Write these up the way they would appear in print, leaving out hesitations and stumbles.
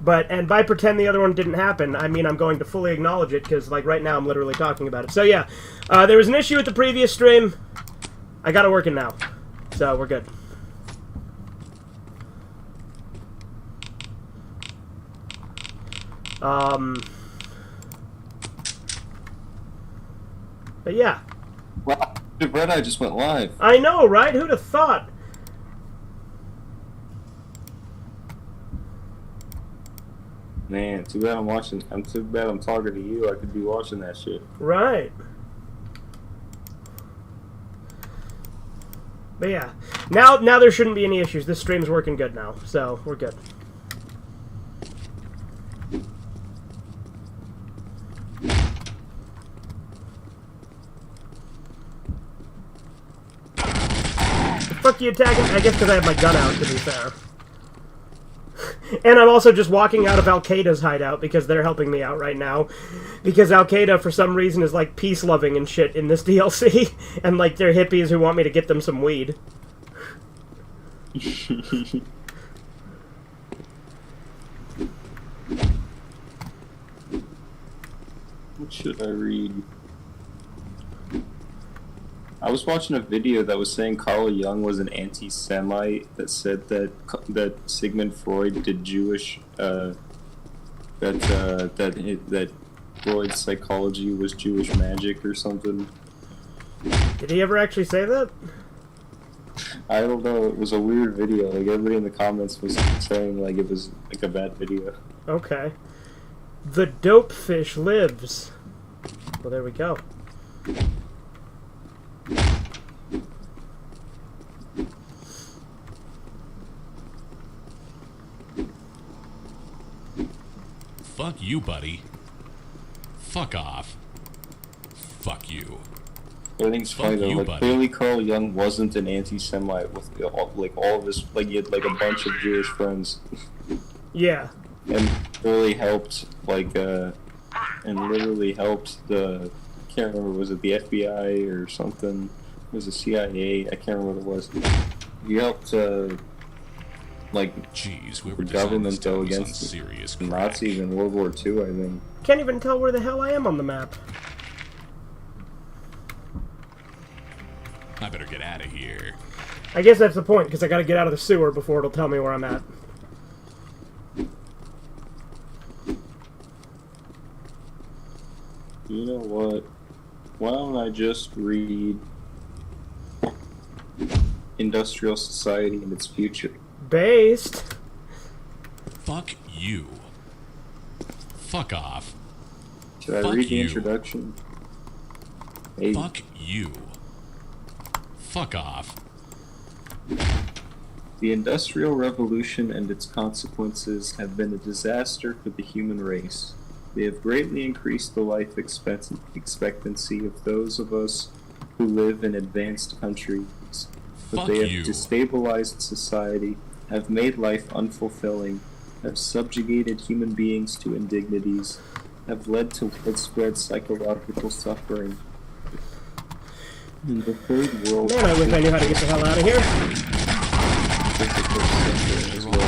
And by pretend the other one didn't happen, I mean I'm going to fully acknowledge it, because, like, right now I'm literally talking about it. So, yeah. There was an issue with the previous stream. I got it working now. So, we're good. But, yeah. Wow, Red Eye just went live. I know, right? Who'd have thought? Man, too bad too bad I'm talking to you. I could be watching that shit. Right. But yeah. Now there shouldn't be any issues. This stream's working good now, so we're good. The fuck are you attacking? I guess because I have my gun out, to be fair. And I'm also just walking out of Al-Qaeda's hideout because they're helping me out right now. Because Al-Qaeda, for some reason, is, like, peace-loving and shit in this DLC. And, like, they're hippies who want me to get them some weed. What should I read? I was watching a video that was saying Carl Jung was an anti-Semite that said that Sigmund Freud did Jewish that Freud's psychology was Jewish magic or something. Did he ever actually say that? I don't know. It was a weird video. Like everybody in the comments was saying like it was like a bad video. Okay. The dope fish lives. Well, there we go. Fuck you, buddy. Fuck off. Fuck you. Everything's funny though. Like, clearly Carl Jung wasn't an anti-Semite with like all of his, like he had like a bunch of Jewish friends. Yeah. And really helped and literally helped the, I can't remember, was it the FBI or something? It was the CIA, I can't remember what it was. He helped like jeez, we the government go against the Nazis in World War II, I think. Can't even tell where the hell I am on the map. I better get out of here. I guess that's the point, because I gotta get out of the sewer before it'll tell me where I'm at. You know what? Why don't I just read Industrial Society and Its Future? Based. Fuck you. Fuck off. Should I read the introduction? Hey. Fuck you. Fuck off. The Industrial Revolution and its consequences have been a disaster for the human race. They have greatly increased the life expectancy of those of us who live in advanced countries. But they have destabilized society, have made life unfulfilling, have subjugated human beings to indignities, have led to widespread psychological suffering. In the third world... Man, I wish I knew how to get the hell out of here. As well,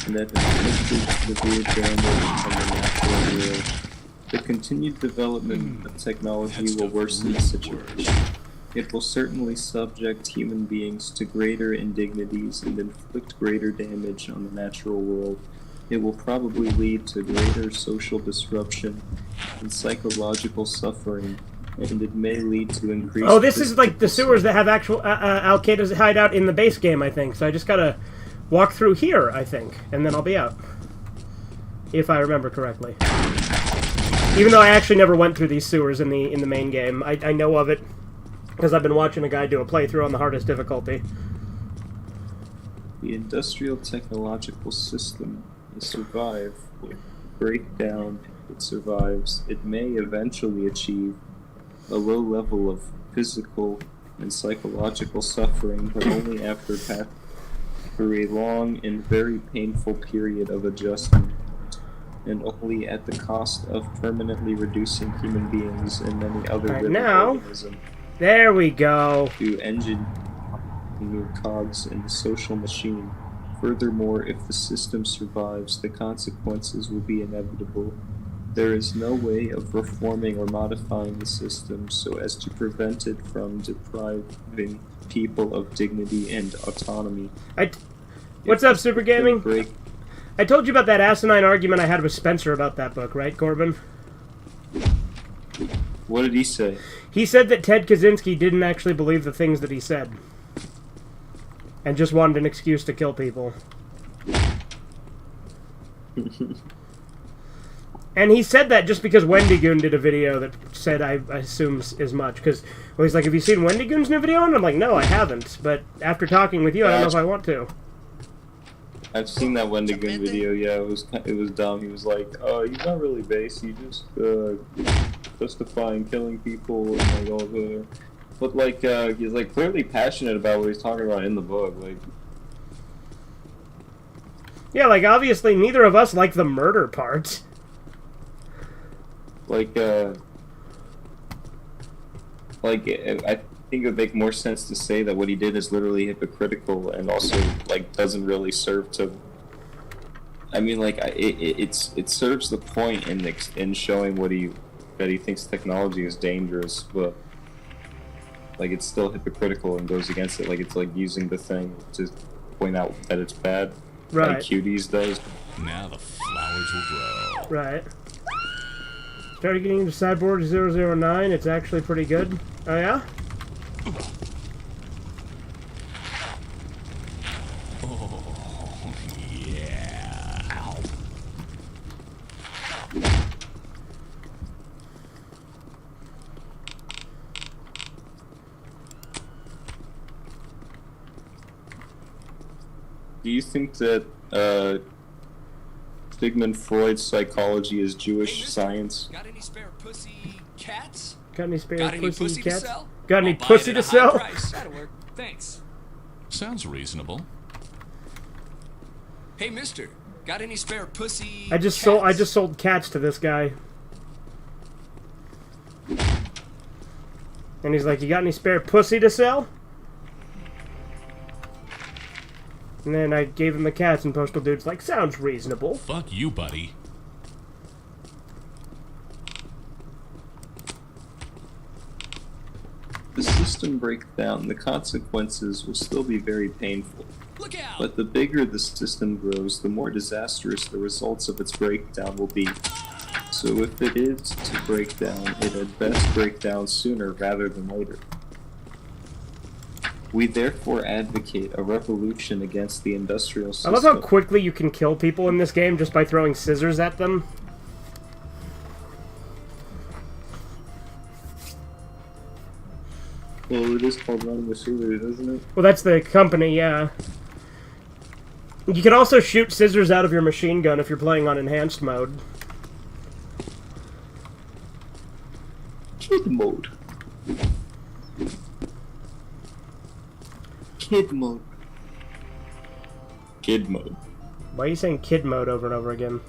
and that has inflicted severe damage on the natural world. The continued development of technology will worsen the situation. It will certainly subject human beings to greater indignities and inflict greater damage on the natural world. It will probably lead to greater social disruption and psychological suffering, and it may lead to increased... Oh, this is like the sewers that have actual Al-Qaeda's hideout in the base game, I think. So I just gotta walk through here, I think, and then I'll be out. If I remember correctly. Even though I actually never went through these sewers in the main game. I know of it, because I've been watching a guy do a playthrough on the hardest difficulty. The industrial technological system will survive. With breakdown, it survives. It may eventually achieve a low level of physical and psychological suffering, but only after passing through a long and very painful period of adjustment, and only at the cost of permanently reducing human beings and many other living organisms. There we go. To engine new cogs in the social machine. Furthermore, if the system survives, the consequences will be inevitable. There is no way of reforming or modifying the system so as to prevent it from depriving people of dignity and autonomy. What's up, Super Gaming? Break... I told you about that asinine argument I had with Spencer about that book, right, Corbin? What did he say? He said that Ted Kaczynski didn't actually believe the things that he said. And just wanted an excuse to kill people. And he said that just because Wendigoon did a video that said, I assume as much. Because, well, he's like, have you seen Wendigoon's new video? And I'm like, no, I haven't. But after talking with you, I don't know if I want to. I've seen that Wendigoon video, yeah, it was dumb. He was like, oh, he's not really base, he's just justifying killing people and like all the... But like, he's like clearly passionate about what he's talking about in the book, like... Yeah, like, obviously neither of us like the murder part. I think it would make more sense to say that what he did is literally hypocritical and also, like, doesn't really serve to... I mean, like, it serves the point in showing that he thinks technology is dangerous, but, like, it's still hypocritical and goes against it. Like, it's like using the thing to point out that it's bad. Right. Like Cuties does. Now the flowers will grow. Right. Started getting into Cyborg 009. It's actually pretty good. Oh, yeah? Oh, yeah. Ow. Do you think that Sigmund Freud's psychology is Jewish science? Got any spare pussy cats? Got any spare Got any pussy to cats? sell? Got any I'll buy pussy it to at a high sell? price. That'll work. Thanks. Sounds reasonable. Hey, mister. Got any spare pussy I just cats? sold cats to this guy. And he's like, you got any spare pussy to sell? And then I gave him the cats, and Postal Dude's like, sounds reasonable. Fuck you, buddy. The system breaks down, the consequences will still be very painful. Look out! But the bigger the system grows, the more disastrous the results of its breakdown will be. So if it is to break down, it had best break down sooner rather than later. We therefore advocate a revolution against the industrial system. I love how quickly you can kill people in this game just by throwing scissors at them. Well, it is called running with scissors, isn't it? Well, that's the company, yeah. You can also shoot scissors out of your machine gun if you're playing on enhanced mode. Kid mode. Kid mode. Kid mode. Why are you saying kid mode over and over again?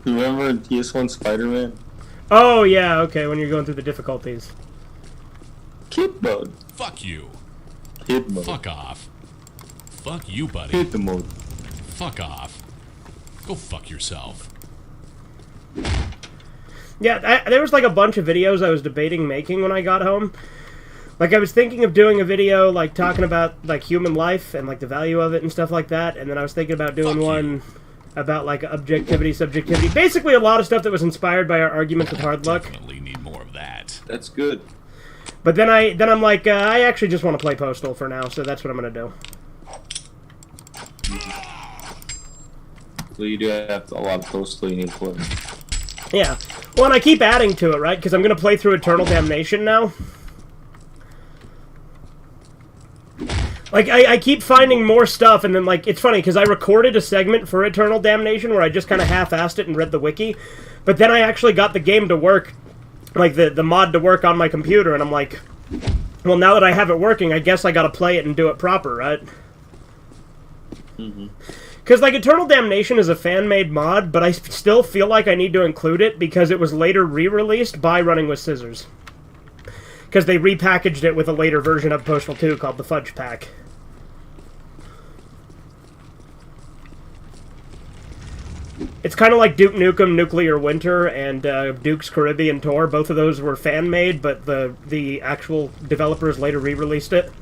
Remember in PS1 Spider-Man? Oh, yeah, okay, when you're going through the difficulties. Kid mode. Fuck you. Kid mode. Fuck off. Fuck you, buddy. Kid mode. Fuck off. Go fuck yourself. Yeah, there was like a bunch of videos I was debating making when I got home. Like, I was thinking of doing a video, like, talking about, like, human life and, like, the value of it and stuff like that. And then I was thinking about doing Fuck one you. about, like, objectivity, subjectivity. Basically a lot of stuff that was inspired by our arguments with Hard Luck. Definitely need more of that. That's good. But then I'm like, I actually just want to play Postal for now, so that's what I'm going to do. So you do have a lot of Postal you need to play. Yeah. Well, and I keep adding to it, right? Because I'm going to play through Eternal Damnation now. Like, I keep finding more stuff, and then, like, it's funny, because I recorded a segment for Eternal Damnation where I just kind of half-assed it and read the wiki, but then I actually got the game to work, like, the mod to work on my computer, and I'm like, well, now that I have it working, I guess I gotta play it and do it proper, right? Because, like, Eternal Damnation is a fan-made mod, but I still feel like I need to include it because it was later re-released by Running with Scissors. Because they repackaged it with a later version of Postal 2 called the Fudge Pack. It's kind of like Duke Nukem Nuclear Winter and Duke's Caribbean Tour. Both of those were fan-made, but the actual developers later re-released it.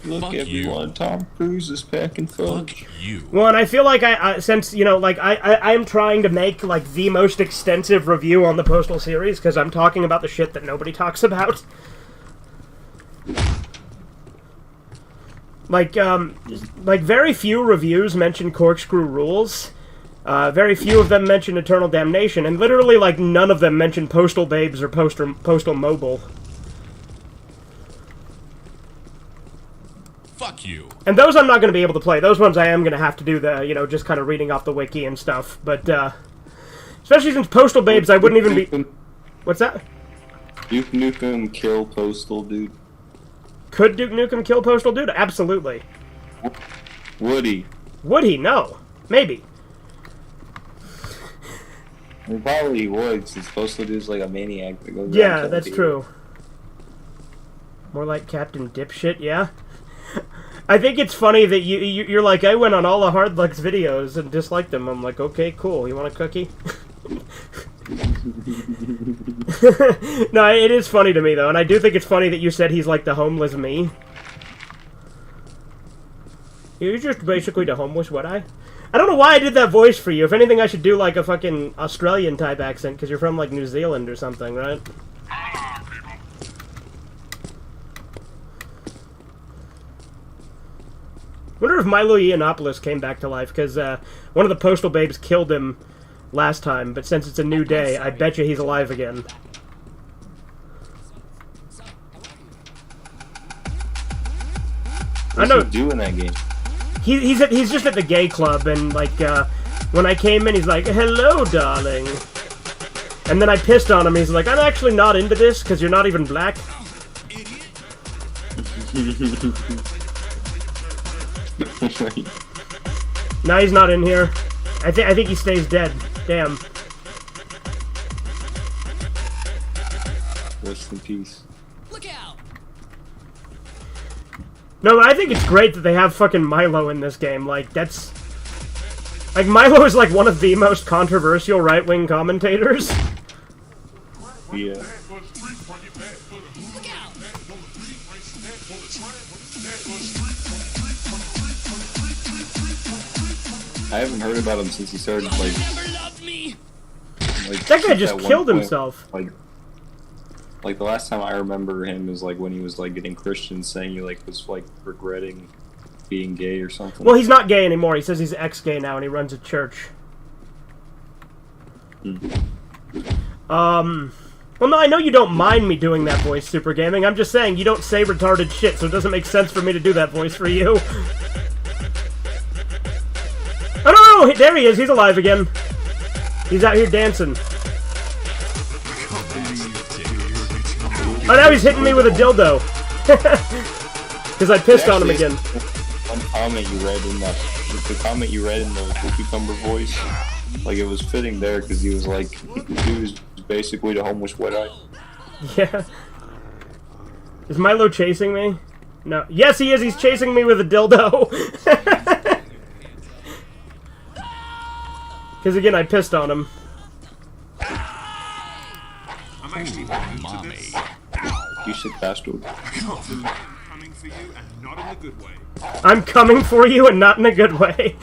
Look, Fuck everyone, you. Tom Cruise is packing fudge. Fuck you. Well, and I feel like since, you know, like, I am trying to make, like, the most extensive review on the Postal series, because I'm talking about the shit that nobody talks about. Like, very few reviews mention Corkscrew Rules. Very few of them mention Eternal Damnation, and literally, like, none of them mention Postal Babes or Postal Mobile. Fuck you. And those I'm not going to be able to play. Those ones I am going to have to do the, you know, just kind of reading off the wiki and stuff. But, especially since Postal Babes, I wouldn't even be... What's that? Duke Nukem kill Postal, dude. Could Duke Nukem kill Postal Dude? Absolutely. Would he? Would he? No. Maybe. He probably would, since Postal Dude's like a maniac that goes around Yeah, killing that's people. true. More like Captain Dipshit, yeah? I think it's funny that you're like, I went on all the Hard Luck's videos and disliked them. I'm like, okay, cool. You want a cookie? No, it is funny to me, though, and I do think it's funny that you said he's like the homeless me. You're just basically the homeless what I don't know why I did that voice for you. If anything, I should do like a fucking Australian-type accent, because you're from like New Zealand or something, right? Wonder if Milo Yiannopoulos came back to life, because one of the Postal Babes killed him last time, but since it's a new day, I bet you he's alive again. I know. What's he do in that game? He's just at the gay club, and like when I came in, he's like, "Hello, darling," and then I pissed on him. He's like, "I'm actually not into this because you're not even black." No, he's not in here. I think he stays dead. Damn. Rest in peace. Look out! No, but I think it's great that they have fucking Milo in this game. Like, that's... Like, Milo is like one of the most controversial right-wing commentators. Yeah. Look out! I haven't heard about him since he started like Never loved me! That guy just at one killed point, himself. Like the last time I remember him is like when he was like getting Christians saying he like was like regretting being gay or something. Well, he's not gay anymore. He says he's ex-gay now, and he runs a church. Well, no, I know you don't mind me doing that voice, Super Gaming. I'm just saying you don't say retarded shit, so it doesn't make sense for me to do that voice for you. Oh no! There he is. He's alive again. He's out here dancing. Oh, now he's hitting me with a dildo. Because I pissed on him again. One comment you read in the comment you read in the cucumber voice, like it was fitting there because he was like, he was basically the homeless wet eye. Yeah. Is Milo chasing me? No. Yes, he is. He's chasing me with a dildo. Because again, I pissed on him. I'm actually Mommy. You sick bastard. coming for you and not in a good way. I'm coming for you and not in a good way.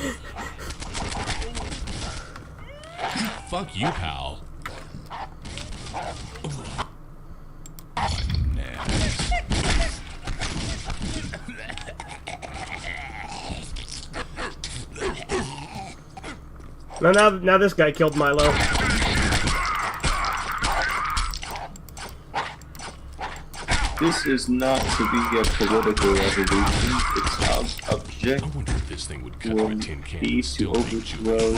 Fuck you, pal. Now this guy killed Milo. This is not to be a political revolution. It's I objective wonder if this thing would cut through a tin can be and to still make you overthrow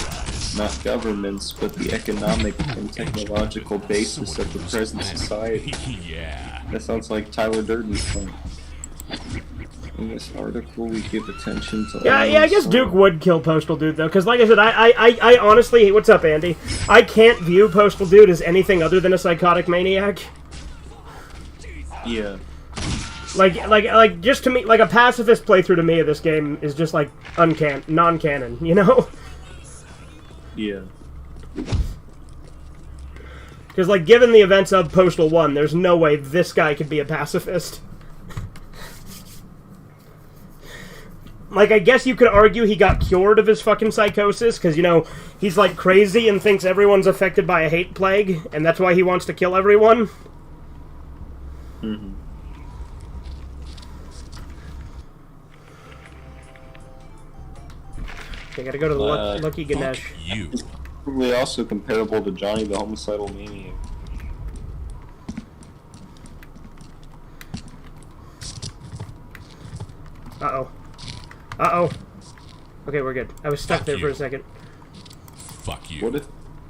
not governments, but the economic and technological basis of the present society. Yeah. That sounds like Tyler Durden's point. In this article, we give attention to. Yeah, I guess Duke would kill Postal Dude, though, because like I said, I honestly... What's up, Andy? I can't view Postal Dude as anything other than a psychotic maniac. Yeah. Like, just to me, like, a pacifist playthrough to me of this game is just, like, non-canon, you know? Yeah. Because, like, given the events of Postal 1, there's no way this guy could be a pacifist. Like, I guess you could argue he got cured of his fucking psychosis, because, you know, he's, like, crazy and thinks everyone's affected by a hate plague, and that's why he wants to kill everyone. Mm-hmm. I gotta go to the Lucky Ganesh. Fuck you. It's probably also comparable to Johnny the Homicidal Maniac. Uh-oh. Uh-oh. Okay, we're good. I was stuck Fuck there for you. a second. Fuck you. What if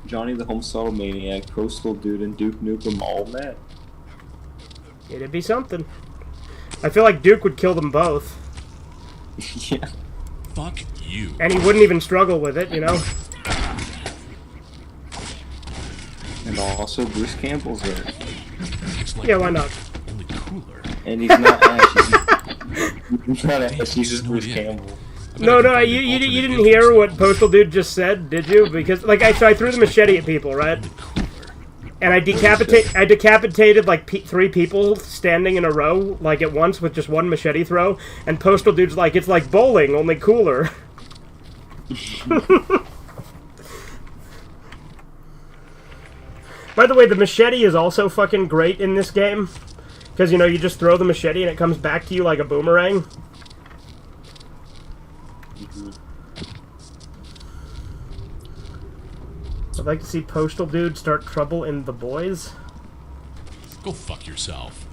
Johnny the Homicidal Maniac, Postal Dude, and Duke Nukem all met? It'd be something. I feel like Duke would kill them both. Yeah. Fuck you. And he wouldn't even struggle with it, you know? And also Bruce Campbell's there. It's like Yeah, why not? only cooler. And he's not Ash. He's not Ash, he's just No Bruce idea. Campbell. I bet I No, can no, find you an didn't alternate hear interest what in Postal Dude just said, did you? Because, like, so I threw the machete at people, right? only cooler. And I decapitated like 3 people standing in a row, like at once with just one machete throw. And Postal Dude's like, it's like bowling, only cooler. By the way, the machete is also fucking great in this game. Because, you know, you just throw the machete and it comes back to you like a boomerang. I'd like to see Postal Dude start trouble in The Boys. Go fuck yourself.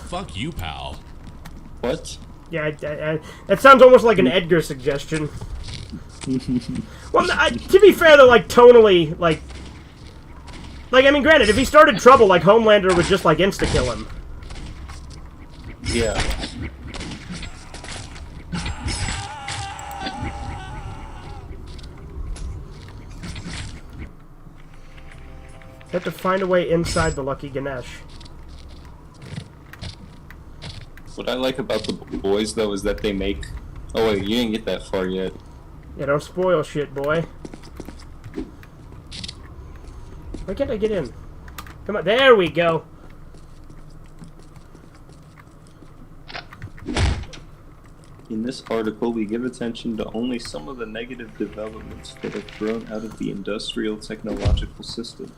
Fuck you, pal. What? Yeah, that sounds almost like an Edgar suggestion. Well, to be fair, though, like, tonally, like, I mean, granted, if he started trouble, like, Homelander would just, like, insta-kill him. Yeah. You have to find a way inside the Lucky Ganesh. What I like about the boys, though, is that they make... Oh, wait, you didn't get that far yet. Yeah, don't spoil shit, boy. Why can't I get in? Come on, there we go. In this article, we give attention to only some of the negative developments that have grown out of the industrial technological system.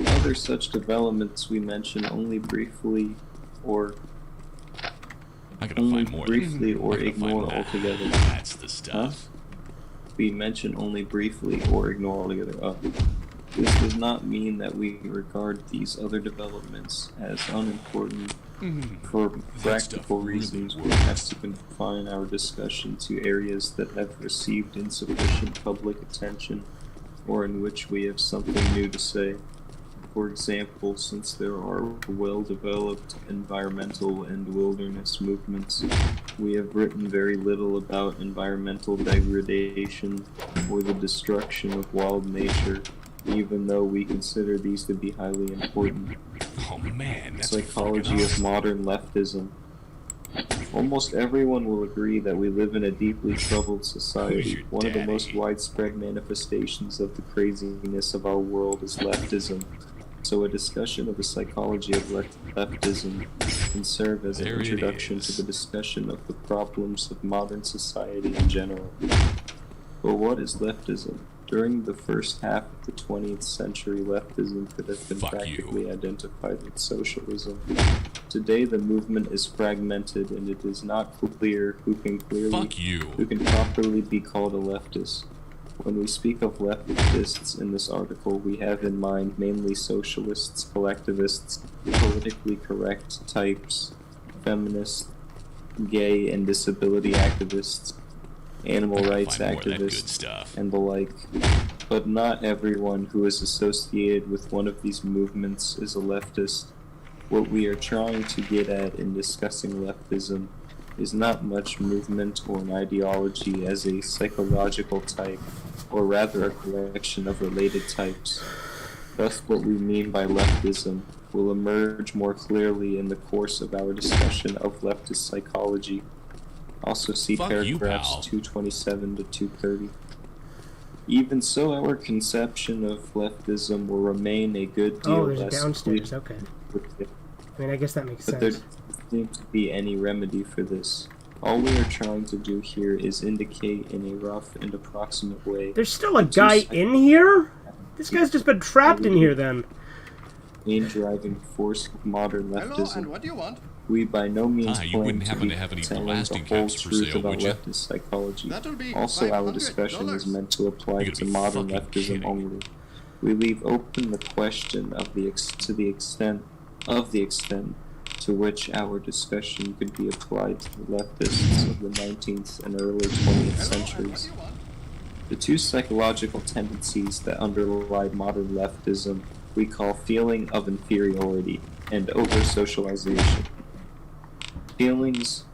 Other such developments we mention only briefly or I gotta find more. briefly or I gotta ignore find that. altogether. That's the stuff. We mention only briefly or ignore altogether. This does not mean that we regard these other developments as unimportant. For practical really reasons, we works. have to confine our discussion to areas that have received insufficient public attention or in which we have something new to say. For example, since there are well-developed environmental and wilderness movements, we have written very little about environmental degradation or the destruction of wild nature, even though we consider these to be highly important. Oh man, that's Psychology fucking of awesome. modern leftism. Almost everyone will agree that we live in a deeply troubled Who's society. your One of the daddy? most widespread manifestations of the craziness of our world is leftism. So a discussion of the psychology of leftism can serve as an There it introduction to is. the discussion of the problems of modern society in general. But what is leftism? During the first half of the 20th century, leftism could have been Fuck practically identified with socialism. Today, the movement is fragmented, and it is not clear who can Fuck you. properly be called a leftist. When we speak of leftists in this article, we have in mind mainly socialists, collectivists, politically correct types, feminists, gay and disability activists, animal rights Find more of that good activists, stuff. and the like. But not everyone who is associated with one of these movements is a leftist. What we are trying to get at in discussing leftism is not much movement or an ideology as a psychological type, or rather a collection of related types. Thus, what we mean by leftism, will emerge more clearly in the course of our discussion of leftist psychology. Also see Fuck you, paragraphs pal. 227 to 230. Even so, our conception of leftism will remain a good deal Oh, there's a less downstairs. clear. Okay. I mean, I guess that makes But there sense. doesn't seem to be any remedy for this. All we are trying to do here is indicate in a rough and approximate way There's still a guy in here? This guy's just been trapped in here then. the main driving force of modern Hello, and leftism. what do you want? We by no means You claim wouldn't to happen be to have any telling the blasting whole caps for truth sale, about would you? leftist psychology. That'll be Also, our $500. discussion is meant to apply You gotta to be modern fucking leftism kidding. only. We leave open the question of the extent to which our discussion could be applied to the leftists of the 19th and early 20th Hello, and what centuries. do you want? The two psychological tendencies that underlie modern leftism we call feeling of inferiority and over-socialization. Feelings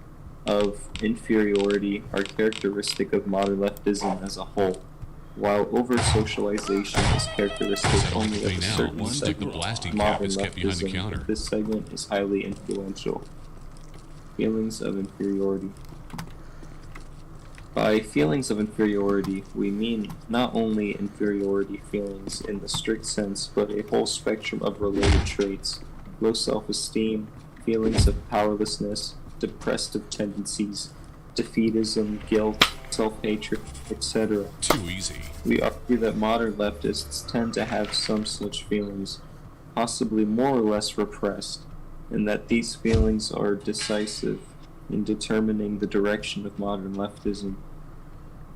of inferiority are characteristic of modern leftism as a whole, while over-socialization is characteristic only of a Now, certain one stick the segment blasting of cap modern is kept behind the leftism. counter. This segment is highly influential. Feelings of inferiority. By feelings of inferiority, we mean not only inferiority feelings in the strict sense, but a whole spectrum of related traits: low self-esteem, feelings of powerlessness, depressive tendencies, defeatism, guilt, self-hatred, etc. Too easy. We argue that modern leftists tend to have some such feelings, possibly more or less repressed, and that these feelings are decisive in determining the direction of modern leftism.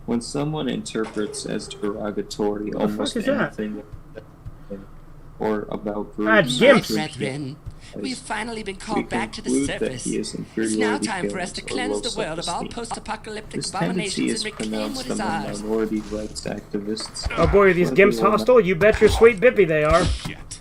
When someone interprets as derogatory the almost fuck is that? anything or about Ah, groups, Jim. My Gimps. brethren, we've finally been we called back to the conclude that surface. he is It's inferiority now time for us to feelings or low cleanse the world of all self-esteem. post-apocalyptic This tendency abominations is and reclaim pronounced what is among ours. minority rights activists. Oh boy, are these Whether Gimps or not hostile? You bet your sweet bippy they are. Yet.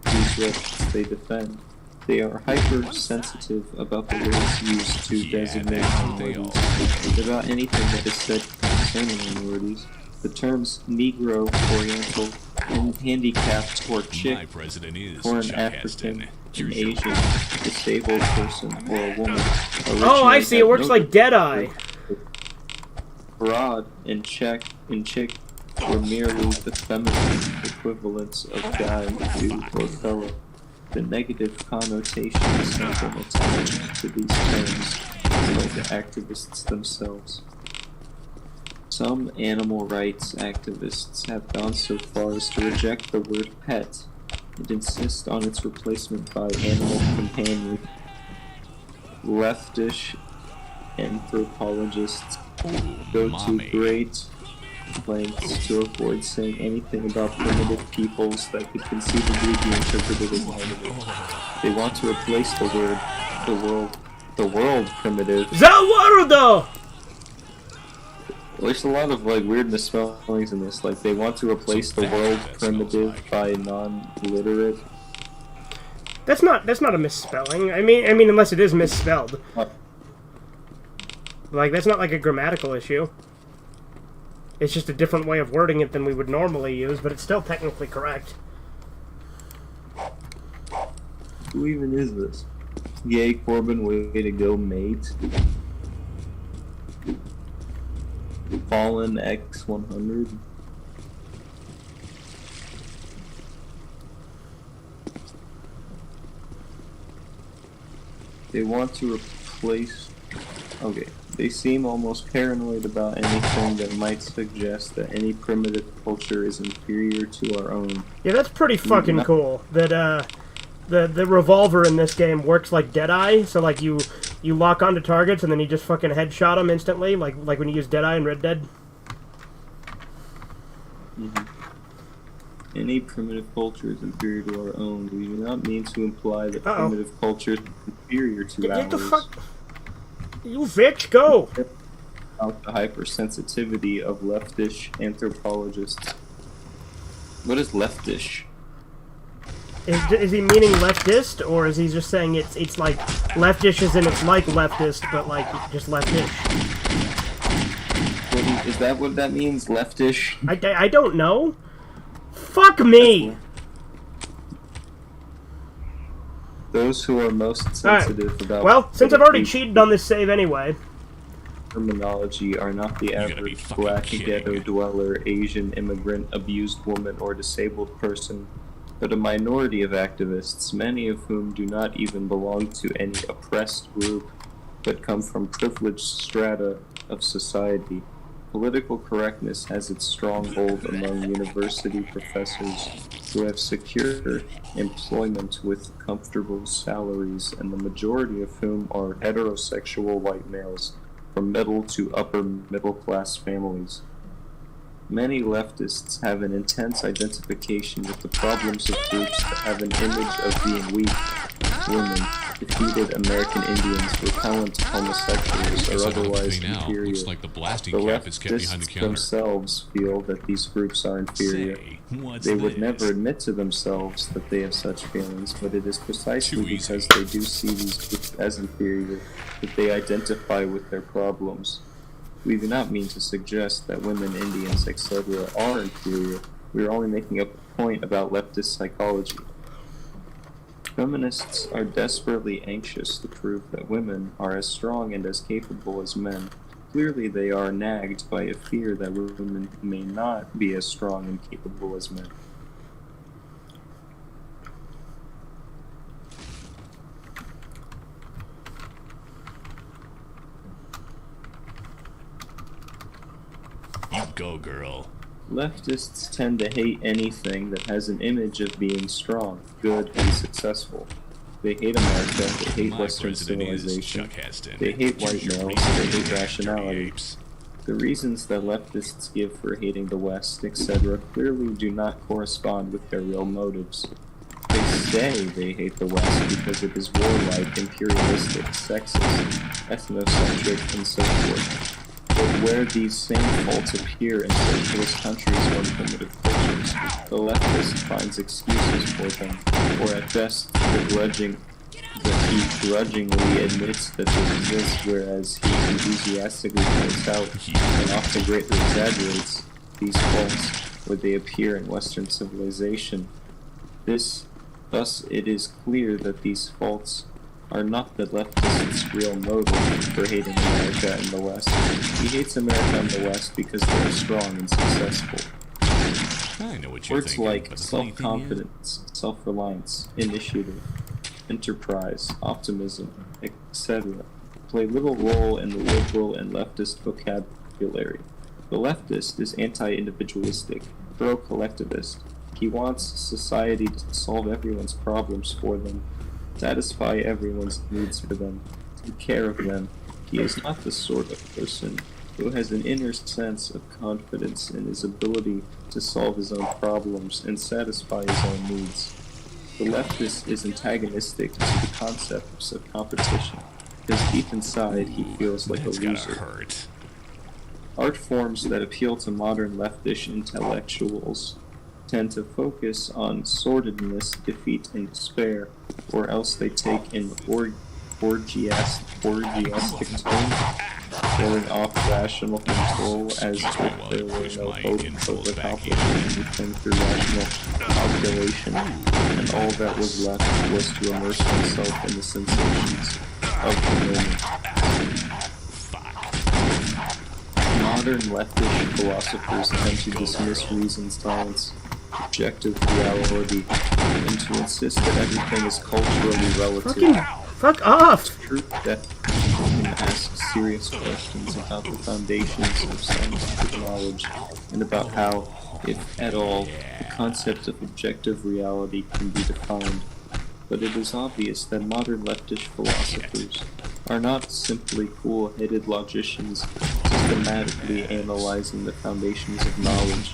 These rights they defend. They are hypersensitive about the words used to Yeah, designate they minorities. About anything that is said concerning minorities. The terms Negro, Oriental, and handicapped or My chick president is for an Chuck African, Heston. an Here's your Asian, disabled person, or a woman. Oh, I see. It works like Deadeye. Broad and chick were merely the feminine equivalents of guy, dude, or fellow. The negative connotations have been attached to these terms by the activists themselves. Some animal rights activists have gone so far as to reject the word pet and insist on its replacement by animal companion. Leftish anthropologists go mommy. to great lengths to avoid saying anything about primitive peoples that could conceivably be interpreted as negative. They want to replace the world primitive. Zawarudo! Well, there's a lot of like weird misspellings in this. Like they want to replace So the world that smells primitive like. by non-literate. That's not a misspelling. I mean unless it is misspelled. What? Like that's not like a grammatical issue. It's just a different way of wording it than we would normally use, but it's still technically correct. Who even is this? Yay, Corbin, way to go, mate. Fallen X100. They want to replace... Okay. They seem almost paranoid about anything that might suggest that any primitive culture is inferior to our own. Yeah, that's pretty fucking cool. That the revolver in this game works like Deadeye, so like you lock onto targets and then you just fucking headshot them instantly, like when you use Deadeye in Red Dead. Any primitive culture is inferior to our own. We do not mean to imply that Uh-oh. primitive culture is inferior to ours. Get the fuck... You bitch, go! About the hypersensitivity of leftish anthropologists. What is leftish? Is he meaning leftist, or is he just saying it's like leftish as in it's like leftist, but like just leftish? Is that what that means? Leftish? I don't know. Fuck me! Those who are most Alright. sensitive about Well, since I've already politically cheated on this save anyway, terminology are not the gotta be average fucking black kidding. ghetto dweller, Asian immigrant, abused woman, or disabled person, but a minority of activists, many of whom do not even belong to any oppressed group, but come from privileged strata of society. Political correctness has its stronghold among university professors who have secure employment with comfortable salaries, and the majority of whom are heterosexual white males from middle to upper middle class families. Many leftists have an intense identification with the problems of groups that have an image of being weak, women, defeated American Indians, repellent homosexuals, or otherwise Now, looks inferior. like the blasting The cap is kept behind the leftists counter. themselves feel that these groups are inferior. Say, what's They would this? never admit to themselves that they have such feelings, but it is precisely Too easy. because they do see these groups as inferior that they identify with their problems. We do not mean to suggest that women, Indians, etc. are inferior. We are only making a point about leftist psychology. Feminists are desperately anxious to prove that women are as strong and as capable as men. Clearly, they are nagged by a fear that women may not be as strong and capable as men. You go, girl. Leftists tend to hate anything that has an image of being strong, good, and successful. They hate America, they hate My Western president is civilization, Chuck Heston. they hate white Choose your males, reason, they hate dirty rationality. apes. The reasons that leftists give for hating the West, etc., clearly do not correspond with their real motives. They say they hate the West because it is warlike, imperialistic, sexist, ethnocentric, and so forth. But where these same faults appear in socialist countries or primitive cultures, the leftist finds excuses for them, or at best, he grudgingly admits that they exist, whereas he enthusiastically points out and often greatly exaggerates these faults where they appear in Western civilization. Thus, it is clear that these faults are not the leftists' real motive for hating America and the West. He hates America and the West because they are strong and successful. I know what you're Words thinking, like but the funny thing self-confidence, self-reliance, initiative, enterprise, optimism, etc. play little role in the liberal and leftist vocabulary. The leftist is anti-individualistic, pro-collectivist. He wants society to solve everyone's problems for them, satisfy everyone's needs for them, take care of them. He is not the sort of person who has an inner sense of confidence in his ability to solve his own problems and satisfy his own needs. The leftist is antagonistic to the concepts of competition, because deep inside he feels like a That's gotta loser. hurt. Art forms that appeal to modern leftish intellectuals tend to focus on sordidness, defeat, and despair, or else they take an orgiastic tone, throwing off rational control as if there were no hope of accomplishing anything through rational calculation, and all that was left was to immerse oneself in the sensations of the moment. Modern leftish philosophers tend to dismiss reason, science, objective reality, and to insist that everything is culturally relative. fuck off! Truth that can ask serious questions about the foundations of scientific knowledge and about how, if at all, the concept of objective reality can be defined. But it is obvious that modern leftish philosophers are not simply cool-headed logicians systematically analyzing the foundations of knowledge.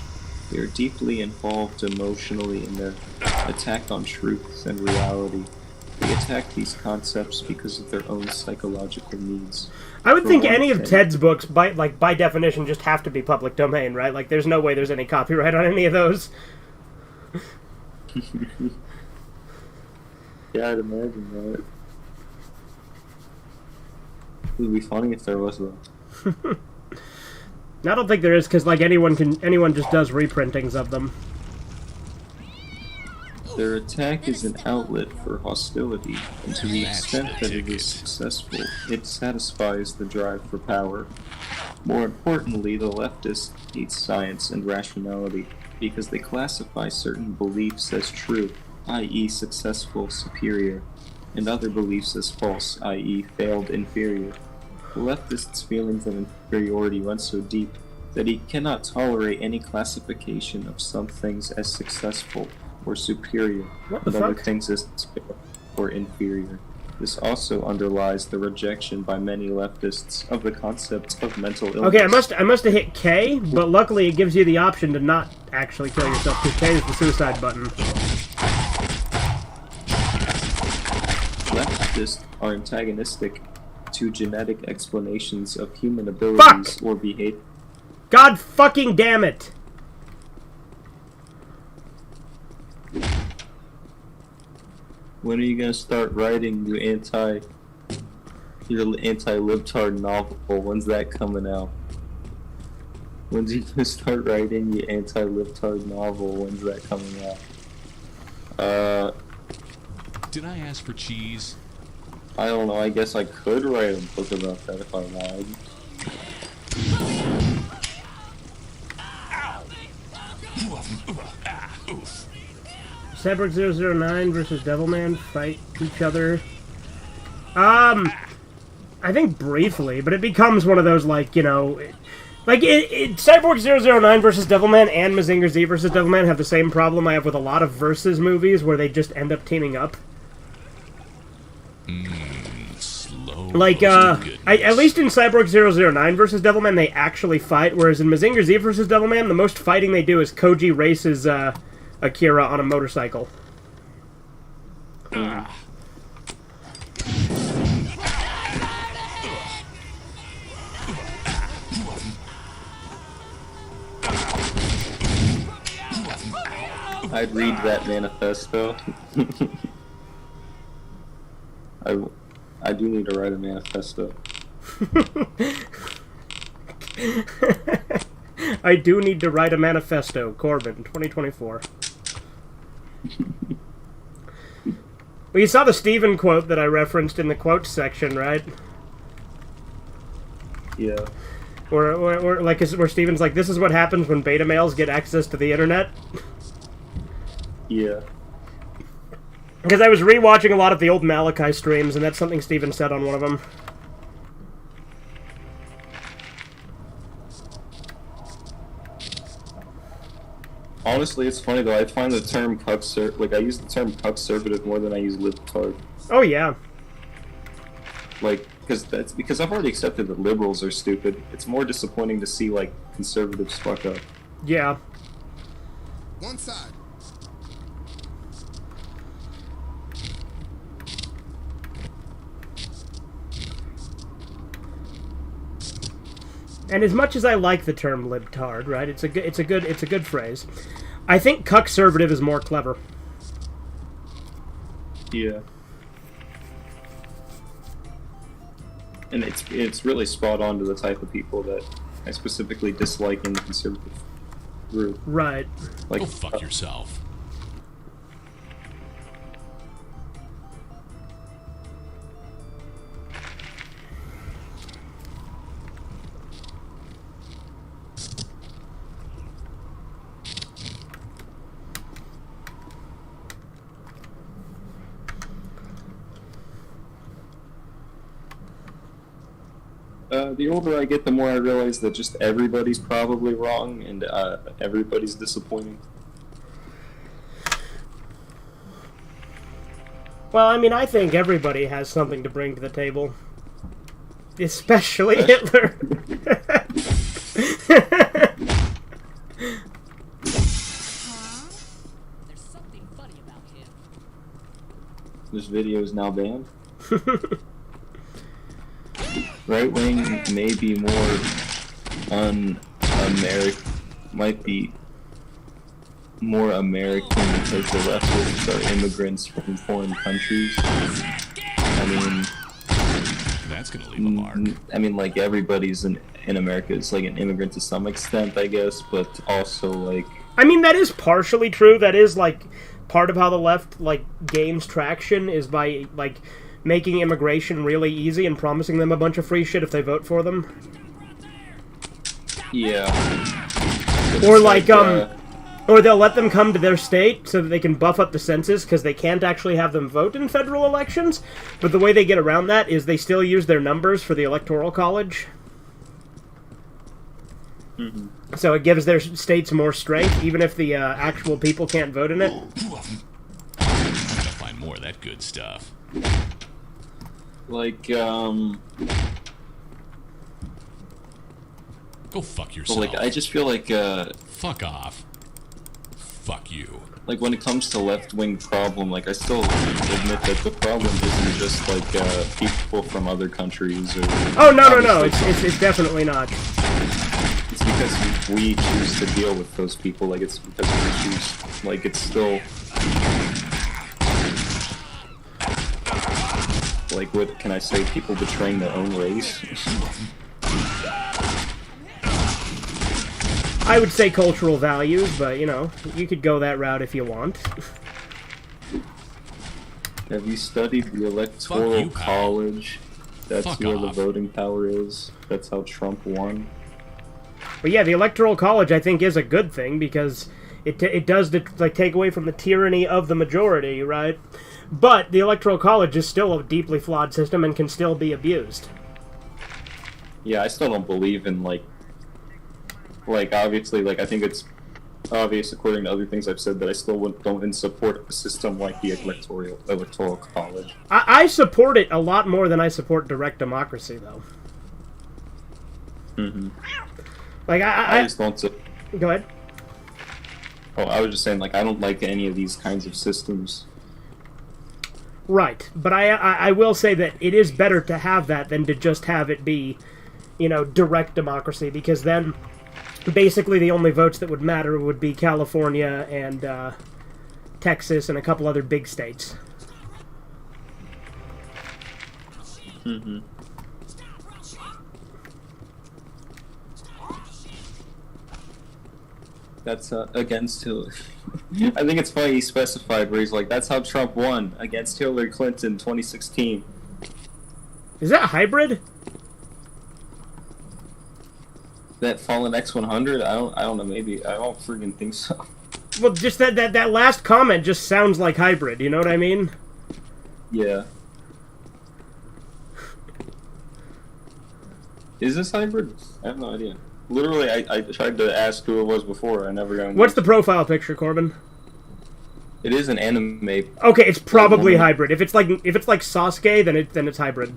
They are deeply involved emotionally in their attack on truth and reality. They attack these concepts because of their own psychological needs. I would For think one any of thing- Ted's books, by definition, just have to be public domain, right? Like, there's no way there's any copyright on any of those. Yeah, I'd imagine that. It would be funny if there was though. I don't think there is, because, like, anyone just does reprintings of them. Their attack is an outlet for hostility, and to the That's extent the that it is ticket. successful, it satisfies the drive for power. More importantly, the leftists hate science and rationality because they classify certain beliefs as true, i.e. successful, superior, and other beliefs as false, i.e. failed, inferior. The leftist's feelings of inferiority run so deep that he cannot tolerate any classification of some things as successful or superior, What the and other fuck? things as failed or inferior. This also underlies the rejection by many leftists of the concept of mental illness. Okay, I must have hit K, but luckily it gives you the option to not actually kill yourself, because K is the suicide button. Leftists are antagonistic to genetic explanations of human abilities or behavior. God fucking damn it! When are you gonna start writing your anti-libtard novel? When's that coming out? When's you gonna start writing your anti-libtard novel? When's that coming out? Did I ask for cheese? I don't know. I guess I could write a book about that if I wanted. Cyborg 009 versus Devilman fight each other. I think briefly, but it becomes one of those, like, you know... Like, Cyborg 009 versus Devilman and Mazinger Z versus Devilman have the same problem I have with a lot of Versus movies, where they just end up teaming up. Slow. Like, at least in Cyborg 009 versus Devilman, they actually fight, whereas in Mazinger Z versus Devilman, the most fighting they do is Koji races, Akira on a motorcycle. I'd read that manifesto. I do need to write a manifesto. I do need to write a manifesto, Corbin, 2024. Well, you saw the Steven quote that I referenced in the quotes section, right? Yeah. Where Steven's like, this is what happens when beta males get access to the internet. Yeah. Because I was rewatching a lot of the old Malachi streams, and that's something Steven said on one of them. Honestly, it's funny though. I find the term I use the term cuckservative more than I use libtard. Oh, yeah. Like, because I've already accepted that liberals are stupid. It's more disappointing to see like conservatives fuck up. Yeah. One side. And as much as I like the term libtard, right? It's a good phrase. I think cuckservative is more clever. Yeah. And it's really spot on to the type of people that I specifically dislike in the conservative group. Right. Like, Go fuck yourself. the older I get, the more I realize that just everybody's probably wrong and everybody's disappointing. Well, I mean, I think everybody has something to bring to the table. Especially Hitler. There's something funny about him. This video is now banned. Right wing may be more un-American, might be more American because the leftists are immigrants from foreign countries. I mean, That's gonna leave a mark. I mean, like, everybody's in America is like an immigrant to some extent, I guess, but also like. I mean, that is partially true. That is, like, part of how the left like gains traction is by like making immigration really easy and promising them a bunch of free shit if they vote for them. Yeah. Or like or they'll let them come to their state so that they can buff up the census because they can't actually have them vote in federal elections. But the way they get around that is they still use their numbers for the Electoral College. Mm-hmm. So it gives their states more strength, even if the actual people can't vote in it. Gotta find more of that good stuff. Like, Go fuck yourself. like I just feel like, Fuck off. Fuck you. like when it comes to left-wing problem, like I still admit that the problem isn't just like people from other countries or. Oh no! It's definitely not. It's because we choose to deal with those people. Like it's because we choose. Like it's still. Like what can I say? People betraying their own race. I would say cultural values, but, you know, you could go that route if you want. Have you studied the Fuck Electoral you, pal. College? That's Fuck where the off. voting power is. That's how Trump won. But yeah, the Electoral College, I think, is a good thing, because it does, like, take away from the tyranny of the majority, right? But the Electoral College is still a deeply flawed system and can still be abused. Yeah, I still don't believe in, like, obviously, like, I think it's obvious, according to other things I've said, that I still don't support a system like the Electoral College. I support it a lot more than I support direct democracy, though. Mm-hmm. Like, I just don't... Go ahead. Oh, I was just saying, like, I don't like any of these kinds of systems. Right, but I will say that it is better to have that than to just have it be, you know, direct democracy, because then basically the only votes that would matter would be California and Texas and a couple other big states. Mm-hmm. That's against Hillary. I think it's funny he specified where he's like, that's how Trump won against Hillary Clinton 2016. Is that hybrid? That fallen X100? I don't know, maybe. I don't freaking think so. Well, just that last comment just sounds like hybrid, you know what I mean? Yeah. Is this hybrid? I have no idea. Literally, I tried to ask who it was before. I never got. What's the profile picture, Corbin? It is an anime. Okay, it's probably hybrid. If it's like Sasuke, then it's hybrid.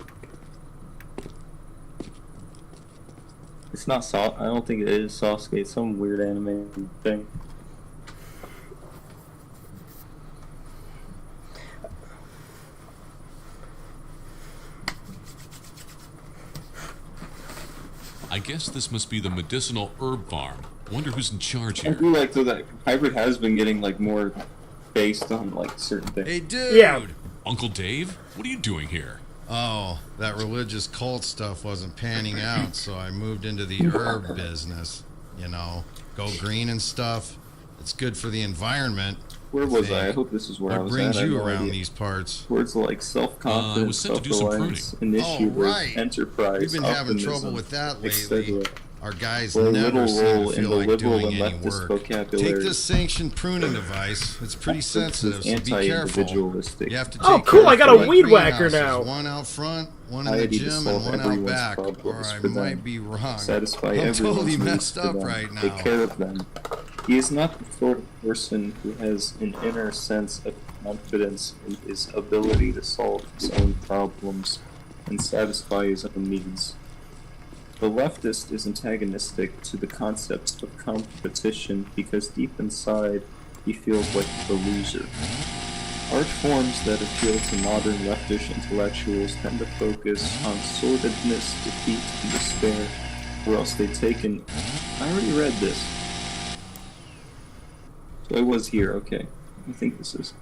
It's not I don't think it is Sasuke. It's some weird anime thing. I guess this must be the medicinal herb farm. Wonder who's in charge I here. do like that hybrid has been getting like more based on like certain things. Hey, dude! Yeah. Uncle Dave? What are you doing here? Oh, that religious cult stuff wasn't panning out, so I moved into the herb business. You know, go green and stuff. It's good for the environment. Where was I? I hope this is where I What was brings at. I you have no around idea. these parts? Words like self-confidence, I was sent to do some self-reliance, pruning. initiative, Oh, right. enterprise, We've been having optimism, trouble with that etc. lately. Our guys Play a never little seem role to in feel the like liberal doing and any leftist work. vocabulary. Take this sanctioned pruning device. It's pretty sensitive, so be careful. Anti-individualistic. You have to take Oh, cool, care I of got a three weed whacker greenhouses, now. One out front, one in the Piety to gym, and solve one out everyone's back. Or problems I for them. might be wrong. Satisfy I'm everyone's totally needs messed for up them. right now. Take care of them. He is not the sort of person who has an inner sense of confidence in his ability to solve his own problems and satisfy his own needs. The leftist is antagonistic to the concept of competition because deep inside he feels like the loser. Art forms that appeal to modern leftish intellectuals tend to focus on sordidness, defeat, and despair, or else they take an... I already read this. So I was here, okay. I think this is...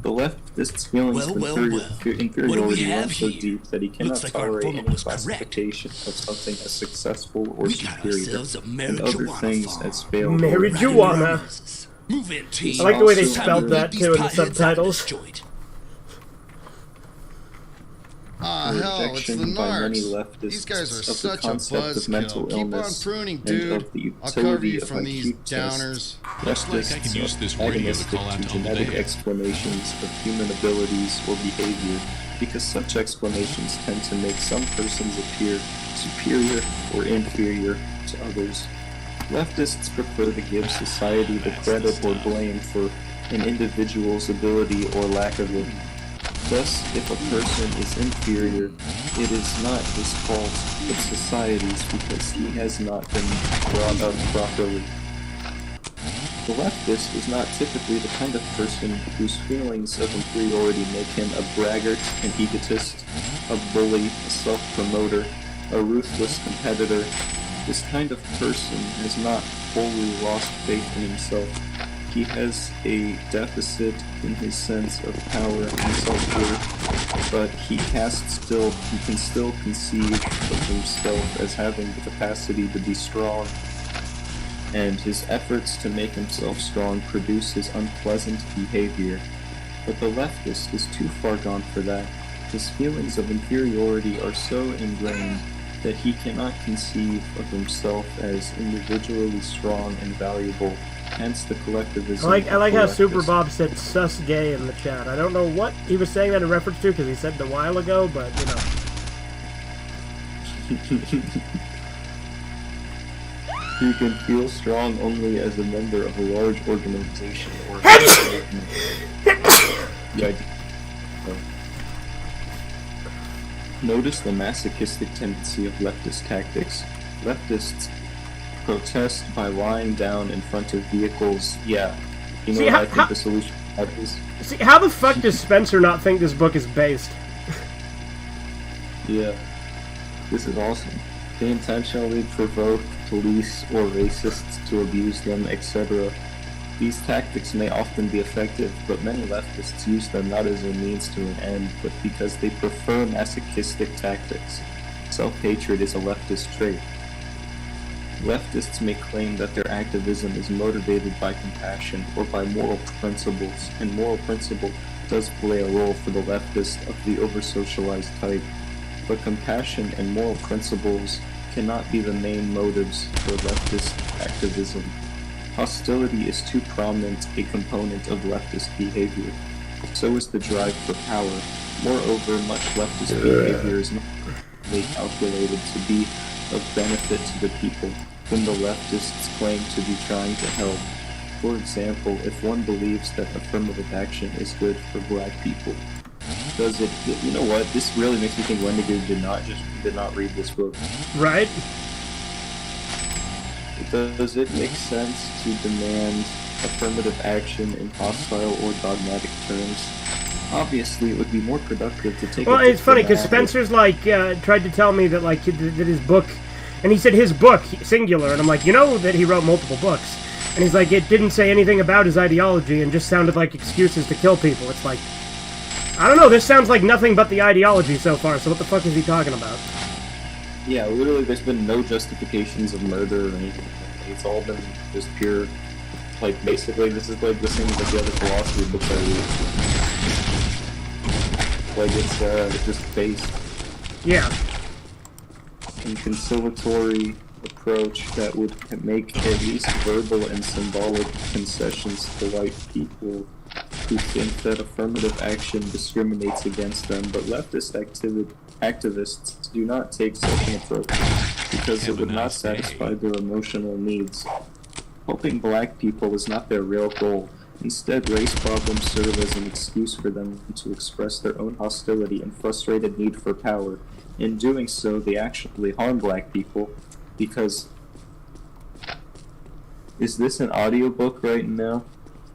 The leftist's feelings of inferiority run so deep that he cannot tolerate any classification of something as successful or superior, and other things as failed. Marijuana. Move in, team. I like the way they Also, spelled that These too in the potheads out of subtitles. this joint. Ah, hell, it's the rejection by many narcs. leftists These guys are of the such a concept of mental buzzkill. Keep on illness pruning, and dude. of the I'll cover utility you of from these IQ tests. downers. Looks like I can use this radio to call out to Uncle genetic Dave. explanations of human abilities or behavior, because such explanations tend to make some persons appear superior or inferior to others. Leftists prefer to give society the credit or blame for an individual's ability or lack of it. Thus, if a person is inferior, it is not his fault, but society's, because he has not been brought up properly. The leftist is not typically the kind of person whose feelings of inferiority make him a braggart, an egotist, a bully, a self-promoter, a ruthless competitor. This kind of person has not wholly lost faith in himself. He has a deficit in his sense of power and self-worth, but he can still conceive of himself as having the capacity to be strong, and his efforts to make himself strong produce his unpleasant behavior. But the leftist is too far gone for that. His feelings of inferiority are so ingrained that he cannot conceive of himself as individually strong and valuable. Hence the collectivism. I like how of the Super leftist. Bob said "sus gay" in the chat. I don't know what he was saying that in reference to because he said it a while ago, but you know. He can feel strong only as a member of a large organization or yeah. Notice the masochistic tendency of leftist tactics. Leftists protest by lying down in front of vehicles. Yeah. You know See, what how- I think how- the solution to that is? See, how the fuck does Spencer not think this book is based? Yeah. This is awesome. They intentionally provoke police or racists to abuse them, etc. These tactics may often be effective, but many leftists use them not as a means to an end, but because they prefer masochistic tactics. Self-hatred is a leftist trait. Leftists may claim that their activism is motivated by compassion or by moral principles, and moral principle does play a role for the leftist of the over-socialized type. But compassion and moral principles cannot be the main motives for leftist activism. Hostility is too prominent a component of leftist behavior. So is the drive for power. Moreover, much leftist behavior is not really calculated to be of benefit to the people, whom the leftists claim to be trying to help. For example, if one believes that affirmative action is good for black people, does it? You know what? This really makes me think Wendigo did not read this book. Right? Does it make sense to demand affirmative action in hostile or dogmatic terms? Obviously, it would be more productive to take. Well, a it's funny because different Spencer's like tried to tell me that like that his book, and he said his book singular, and I'm like, you know that he wrote multiple books, and he's like, it didn't say anything about his ideology and just sounded like excuses to kill people. It's like, I don't know. This sounds like nothing but the ideology so far. So what the fuck is he talking about? Yeah, literally, there's been no justifications of murder or anything. It's all been just pure, like, basically, this is like the same as like the other philosophy books I read. Like, it's just based Yeah. in conciliatory approach that would make at least verbal and symbolic concessions to white people who think that affirmative action discriminates against them, but leftist activists do not take such an approach because it would not satisfy their emotional needs. Helping black people is not their real goal. Instead, race problems serve as an excuse for them to express their own hostility and frustrated need for power. In doing so, they actually harm black people because... Is this an audiobook right now?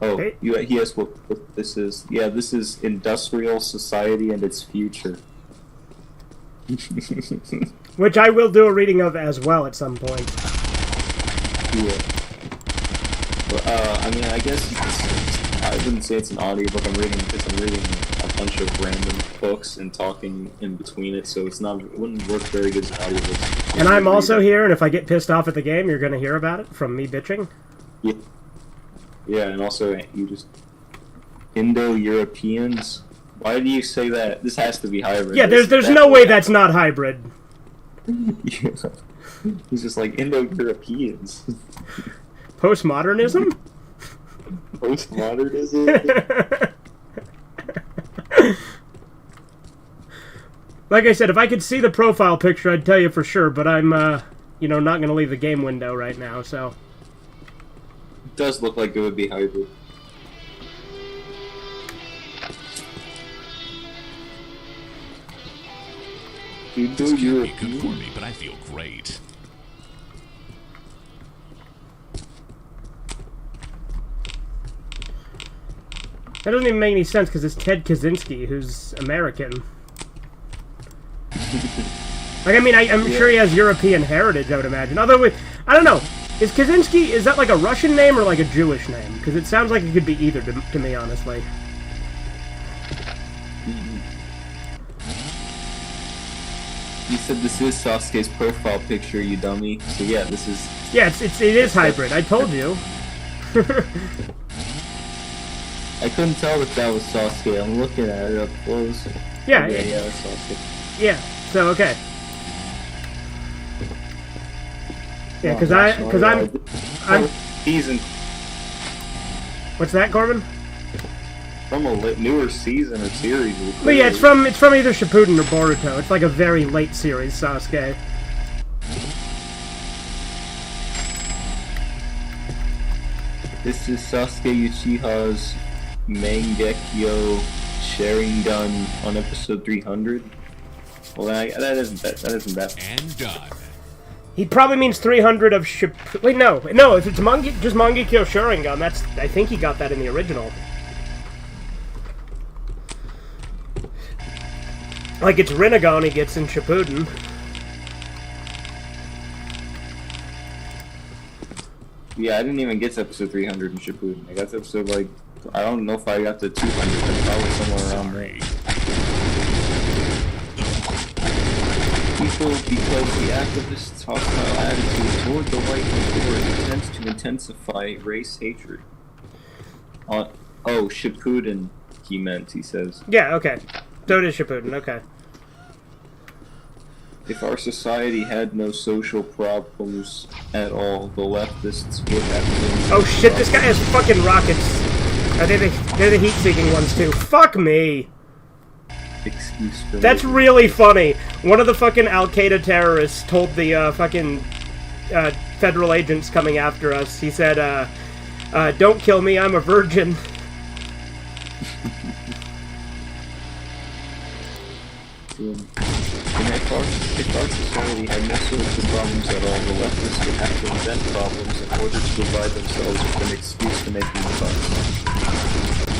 Oh, Hey. he asked what this is. Yeah, this is Industrial Society and Its Future. Which I will do a reading of as well at some point. Yeah. But, I mean, I guess I wouldn't say it's an audiobook. I'm reading a bunch of random books and talking in between it, so it wouldn't work very good as an audiobook. And I'm also here, and if I get pissed off at the game, you're going to hear about it from me bitching. Yeah. Yeah, and also you just Indo-Europeans. Why do you say that? This has to be hybrid. Yeah, there's no way that's not hybrid. Yeah. He's just like Indo-Europeans. Postmodernism? Postmodernism? Like I said, if I could see the profile picture, I'd tell you for sure, but I'm, you know, not going to leave the game window right now, so... It does look like it would be hybrid. This can't be good for me, but I feel great. That doesn't even make any sense, because it's Ted Kaczynski, who's American. Like, I mean, I'm sure he has European heritage, I would imagine. Although, I don't know. Is Kaczynski, is that like a Russian name or like a Jewish name? Because it sounds like it could be either to me, honestly. You said this is Sasuke's profile picture, you dummy. So yeah, this is... Yeah, it is hybrid. I told you. I couldn't tell if that was Sasuke. I'm looking at it up close. Yeah, Yeah, that's Sasuke. Yeah, so okay. Yeah, because I'm... Season. What's that, Corbin? From a newer season or series. But yeah, it's from either Shippuden or Boruto. It's like a very late series, Sasuke. This is Sasuke Uchiha's Mangekyo Sharingan on episode 300. Well, that isn't that. And done. He probably means 300 of Shippuden. Wait, no, if it's just Mangekyo Sharingan, that's... I think he got that in the original. Like, it's Rinnegan he gets in Shippuden. Yeah, I didn't even get to episode 300 in Shippuden. I got to episode, like, I don't know if I got to 200, but probably somewhere around there. People, because the activists' hostile attitude toward the white authority tends to intensify race hatred. Oh, Shippuden, he meant, he says. Yeah, okay. So it is Shippuden, okay. If our society had no social problems at all, the leftists would have been... Oh shit, this guy has fucking rockets. They're the heat-seeking ones too. Fuck me. Excuse for That's me. really funny. One of the fucking Al-Qaeda terrorists told the fucking federal agents coming after us, he said, don't kill me, I'm a virgin. If our society had no social problems at all, the leftists would have to invent problems in order to provide themselves with an excuse to making fuss.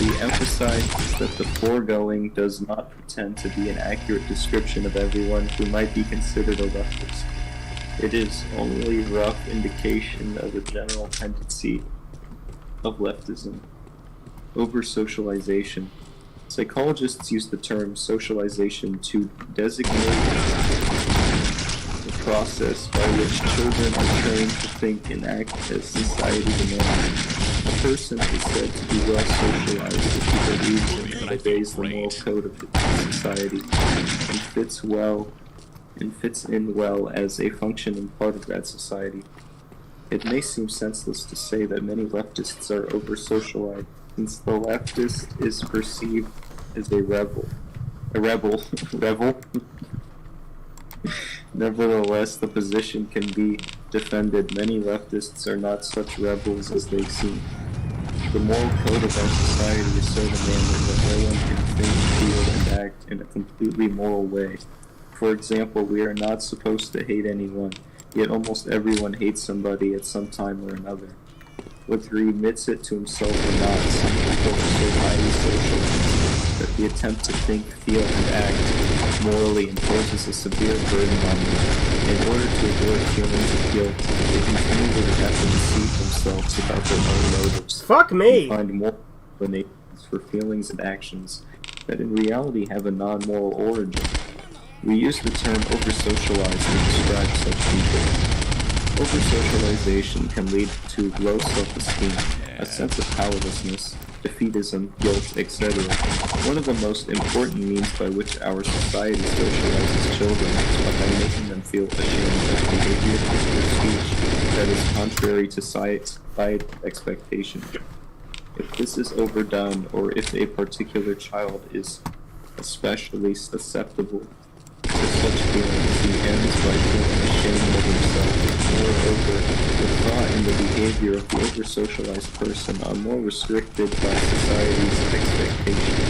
We emphasize that the foregoing does not pretend to be an accurate description of everyone who might be considered a leftist. It is only a rough indication of a general tendency of leftism. Over-socialization. Psychologists use the term socialization to designate the process by which children are trained to think and act as society demands. A person is said to be well socialized if he believes in and obeys the moral code of society and fits in well as a functioning part of that society. It may seem senseless to say that many leftists are over-socialized, since the leftist is perceived as a rebel. Nevertheless, the position can be defended. Many leftists are not such rebels as they seem. The moral code of our society is so demanding that no one can think, feel, and act in a completely moral way. For example, we are not supposed to hate anyone, yet almost everyone hates somebody at some time or another. Whether he admits it to himself or not, some people are so highly social that the attempt to think, feel, and act morally imposes a severe burden on them. In order to avoid feelings of guilt, they continually have to deceive themselves about their own motives. Fuck me! And find more explanations for feelings and actions that in reality have a non-moral origin. We use the term over-socialized to describe such people. Over-socialization can lead to low self-esteem, a sense of powerlessness, defeatism, guilt, etc. One of the most important means by which our society socializes children is by making them feel ashamed of behavior or speech that is contrary to society expectation. If this is overdone, or if a particular child is especially susceptible to such feelings, he ends by feeling ashamed of himself. Moreover, the thought and the behavior of the over-socialized person are more restricted by society's expectations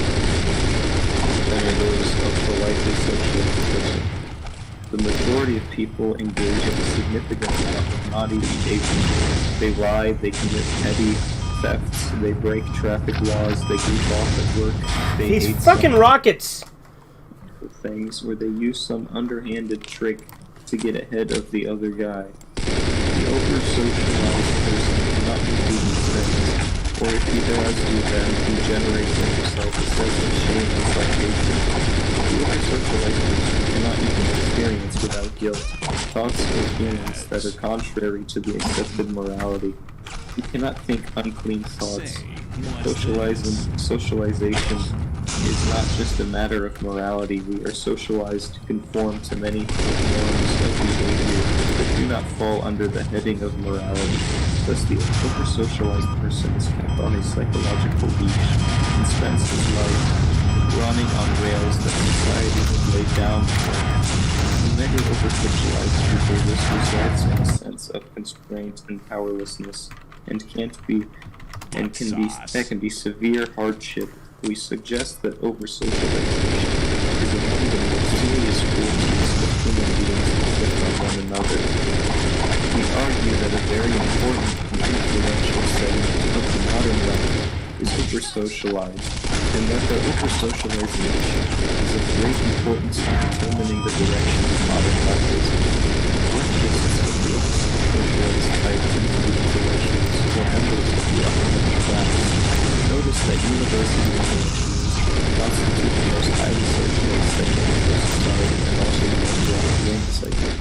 than are those of the likely socialized person. The majority of people engage in a significant amount of naughty behavior. They lie, they commit petty thefts, they break traffic laws, they goof off at work, they These hate fucking rockets! things where they use some underhanded trick to get ahead of the other guy. The over-socialized person cannot do these things, or if he does do them, he generates in himself a sense of shame and self-hatred. The over-socialized person cannot even experience without guilt thoughts or feelings that are contrary to the accepted morality. He cannot think unclean thoughts. Socialization is not just a matter of morality. We are socialized to conform to many norms of behavior that do not fall under the heading of morality. Thus, the over-socialized person is kept on a psychological leash and spends his life running on rails that society has laid down for him. In many over-socialized people, this results in a sense of constraint and powerlessness, and that can be severe hardship. We suggest that over-socialization is among the most serious cruelties that human beings inflict on one another. We argue that a very important and influential segment of the modern life is over-socialized, and that the over-socialization is of great importance in determining the direction of modern life is. Workplaces of the over-socialized type tend to be intellectuals or members of the upper middle class. Notice that university intellectuals constitute the most highly socialized segment of our society and also the most well-trained segment.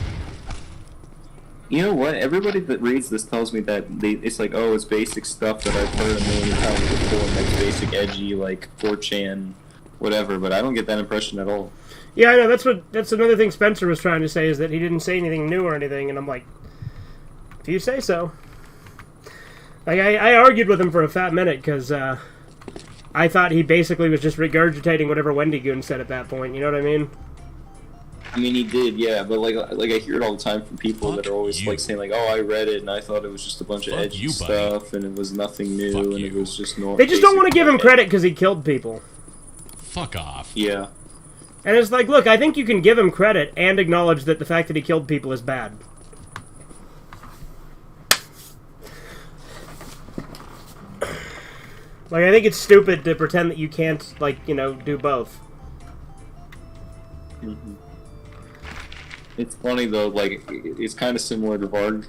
You know what? Everybody that reads this tells me that it's like, oh, it's basic stuff that I've heard a million times before, and that's basic edgy, like 4chan, whatever, but I don't get that impression at all. Yeah, I know, that's another thing Spencer was trying to say, is that he didn't say anything new or anything, and I'm like, if you say so. Like, I argued with him for a fat minute, because, I thought he basically was just regurgitating whatever Wendy Goon said at that point, you know what I mean? I mean, he did, yeah, but like I hear it all the time from people that are always like saying like, "Oh, I read it and I thought it was just a bunch of edgy stuff and it was nothing new and it was just normal." They just don't want to give him credit because he killed people. Fuck off. Yeah. And it's like, look, I think you can give him credit and acknowledge that the fact that he killed people is bad. Like, I think it's stupid to pretend that you can't, like, you know, do both. Mm-hmm. It's funny though, like, it's kind of similar to Varg.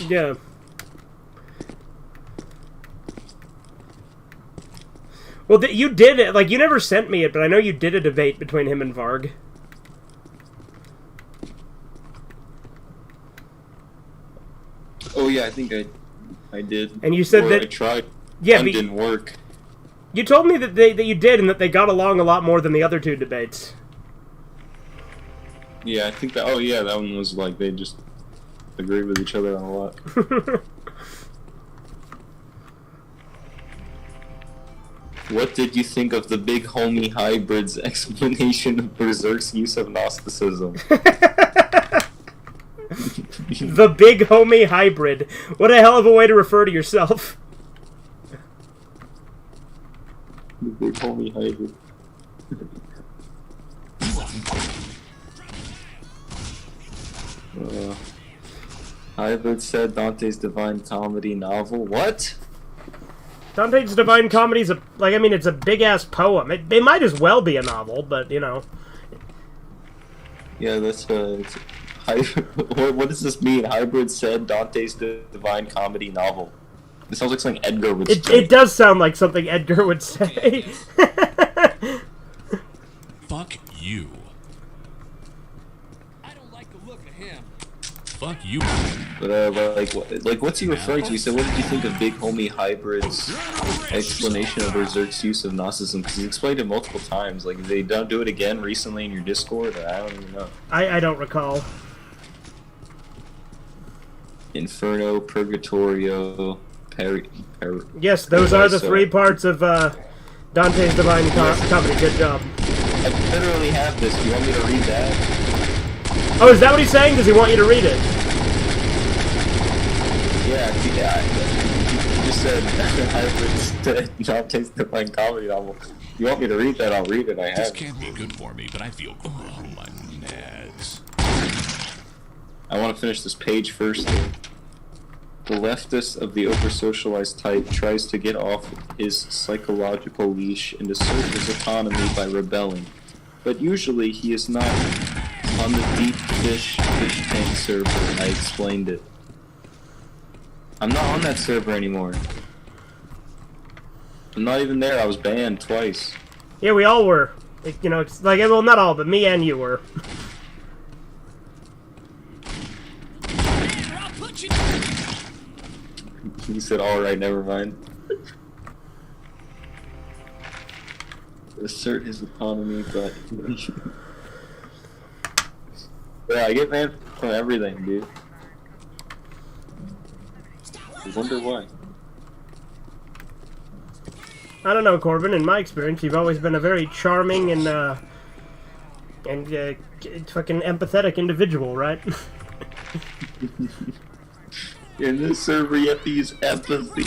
Yeah. Well, you did it, like, you never sent me it, but I know you did a debate between him and Varg. Oh yeah, I think I did. And you said that... I tried. Yeah, but didn't work. You told me that that you did, and that they got along a lot more than the other two debates. Yeah, I think that. Oh yeah, that one was like they just agreed with each other on a lot. What did you think of the big homie hybrid's explanation of Berserk's use of Gnosticism? The big homie hybrid. What a hell of a way to refer to yourself. The big homie hybrid. Hybrid said Dante's Divine Comedy novel. What? Dante's Divine Comedy's it's a big-ass poem. It might as well be a novel, but, you know. Yeah, that's, what does this mean? Hybrid said Dante's Divine Comedy novel. It sounds like something Edgar would say. It does sound like something Edgar would say. Fuck you. I don't like the look of him. fuck you. But what's he referring to? He said, "What did you think of Big Homie Hybrid's explanation of Berserk's use of Gnosticism?" Because he explained it multiple times. Like, they don't do it again recently in your Discord. Or I don't even know. I don't recall. Inferno, Purgatorio, Yes, those are the 3 parts of Dante's Divine Comedy. Good job. I literally have this. Do you want me to read that? Oh, is that what he's saying? Does he want you to read it? Yeah. You just said Hybrid Dante's Divine Comedy novel. You want me to read that? I'll read it. I This have. can't be good for me, but I feel my nads. I want to finish this page first. Though. The leftist of the over-socialized type tries to get off his psychological leash and assert his autonomy by rebelling. But usually he is not on the deep fish tank server. I explained it. I'm not on that server anymore. I'm not even there. I was banned twice. Yeah, we all were. You know, it's like, well, not all, but me and you were. I'll put you down. He said, "Alright, never mind." Assert his autonomy, but... yeah, I get banned from everything, dude. I wonder why. I don't know, Corbin. In my experience, you've always been a very charming and fucking empathetic individual, right? In this server, you have to use empathy.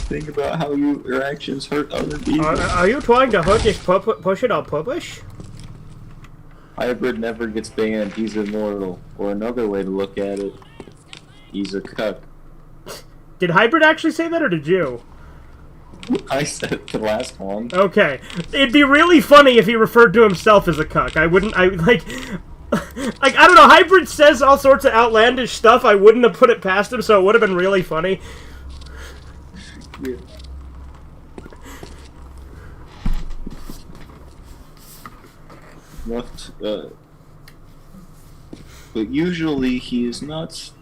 Think about how your actions hurt other people. Are you trying to push it on publish? Hybrid never gets banned. He's immortal. Or another way to look at it, he's a cuck. Did Hybrid actually say that, or did you? I said the last one. Okay. It'd be really funny if he referred to himself as a cuck. I don't know, Hybrid says all sorts of outlandish stuff. I wouldn't have put it past him, so it would have been really funny. Yeah. But usually he is not.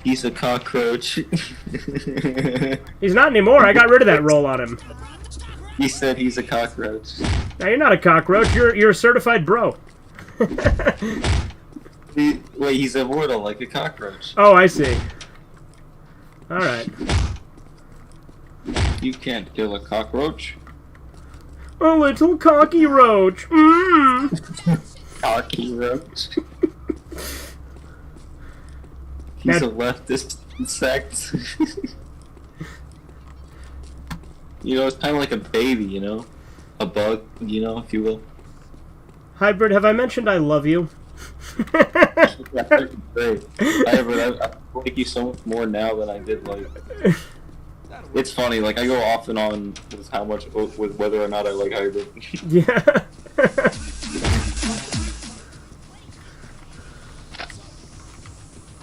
He's a cockroach. He's not anymore. I got rid of that roll on him. He said he's a cockroach. Now, you're not a cockroach. You're a certified bro. Wait, he's immortal like a cockroach. Oh, I see. Alright. You can't kill a cockroach. A little cocky roach. Cocky roach. He's a leftist insect. You know, it's kind of like a baby, you know? A bug, you know, if you will. Hybrid, have I mentioned I love you? That's great. Hybrid, I like you so much more now than I did, like... It's funny, like, I go off and on with how much, with whether or not I like Hybrid. Yeah.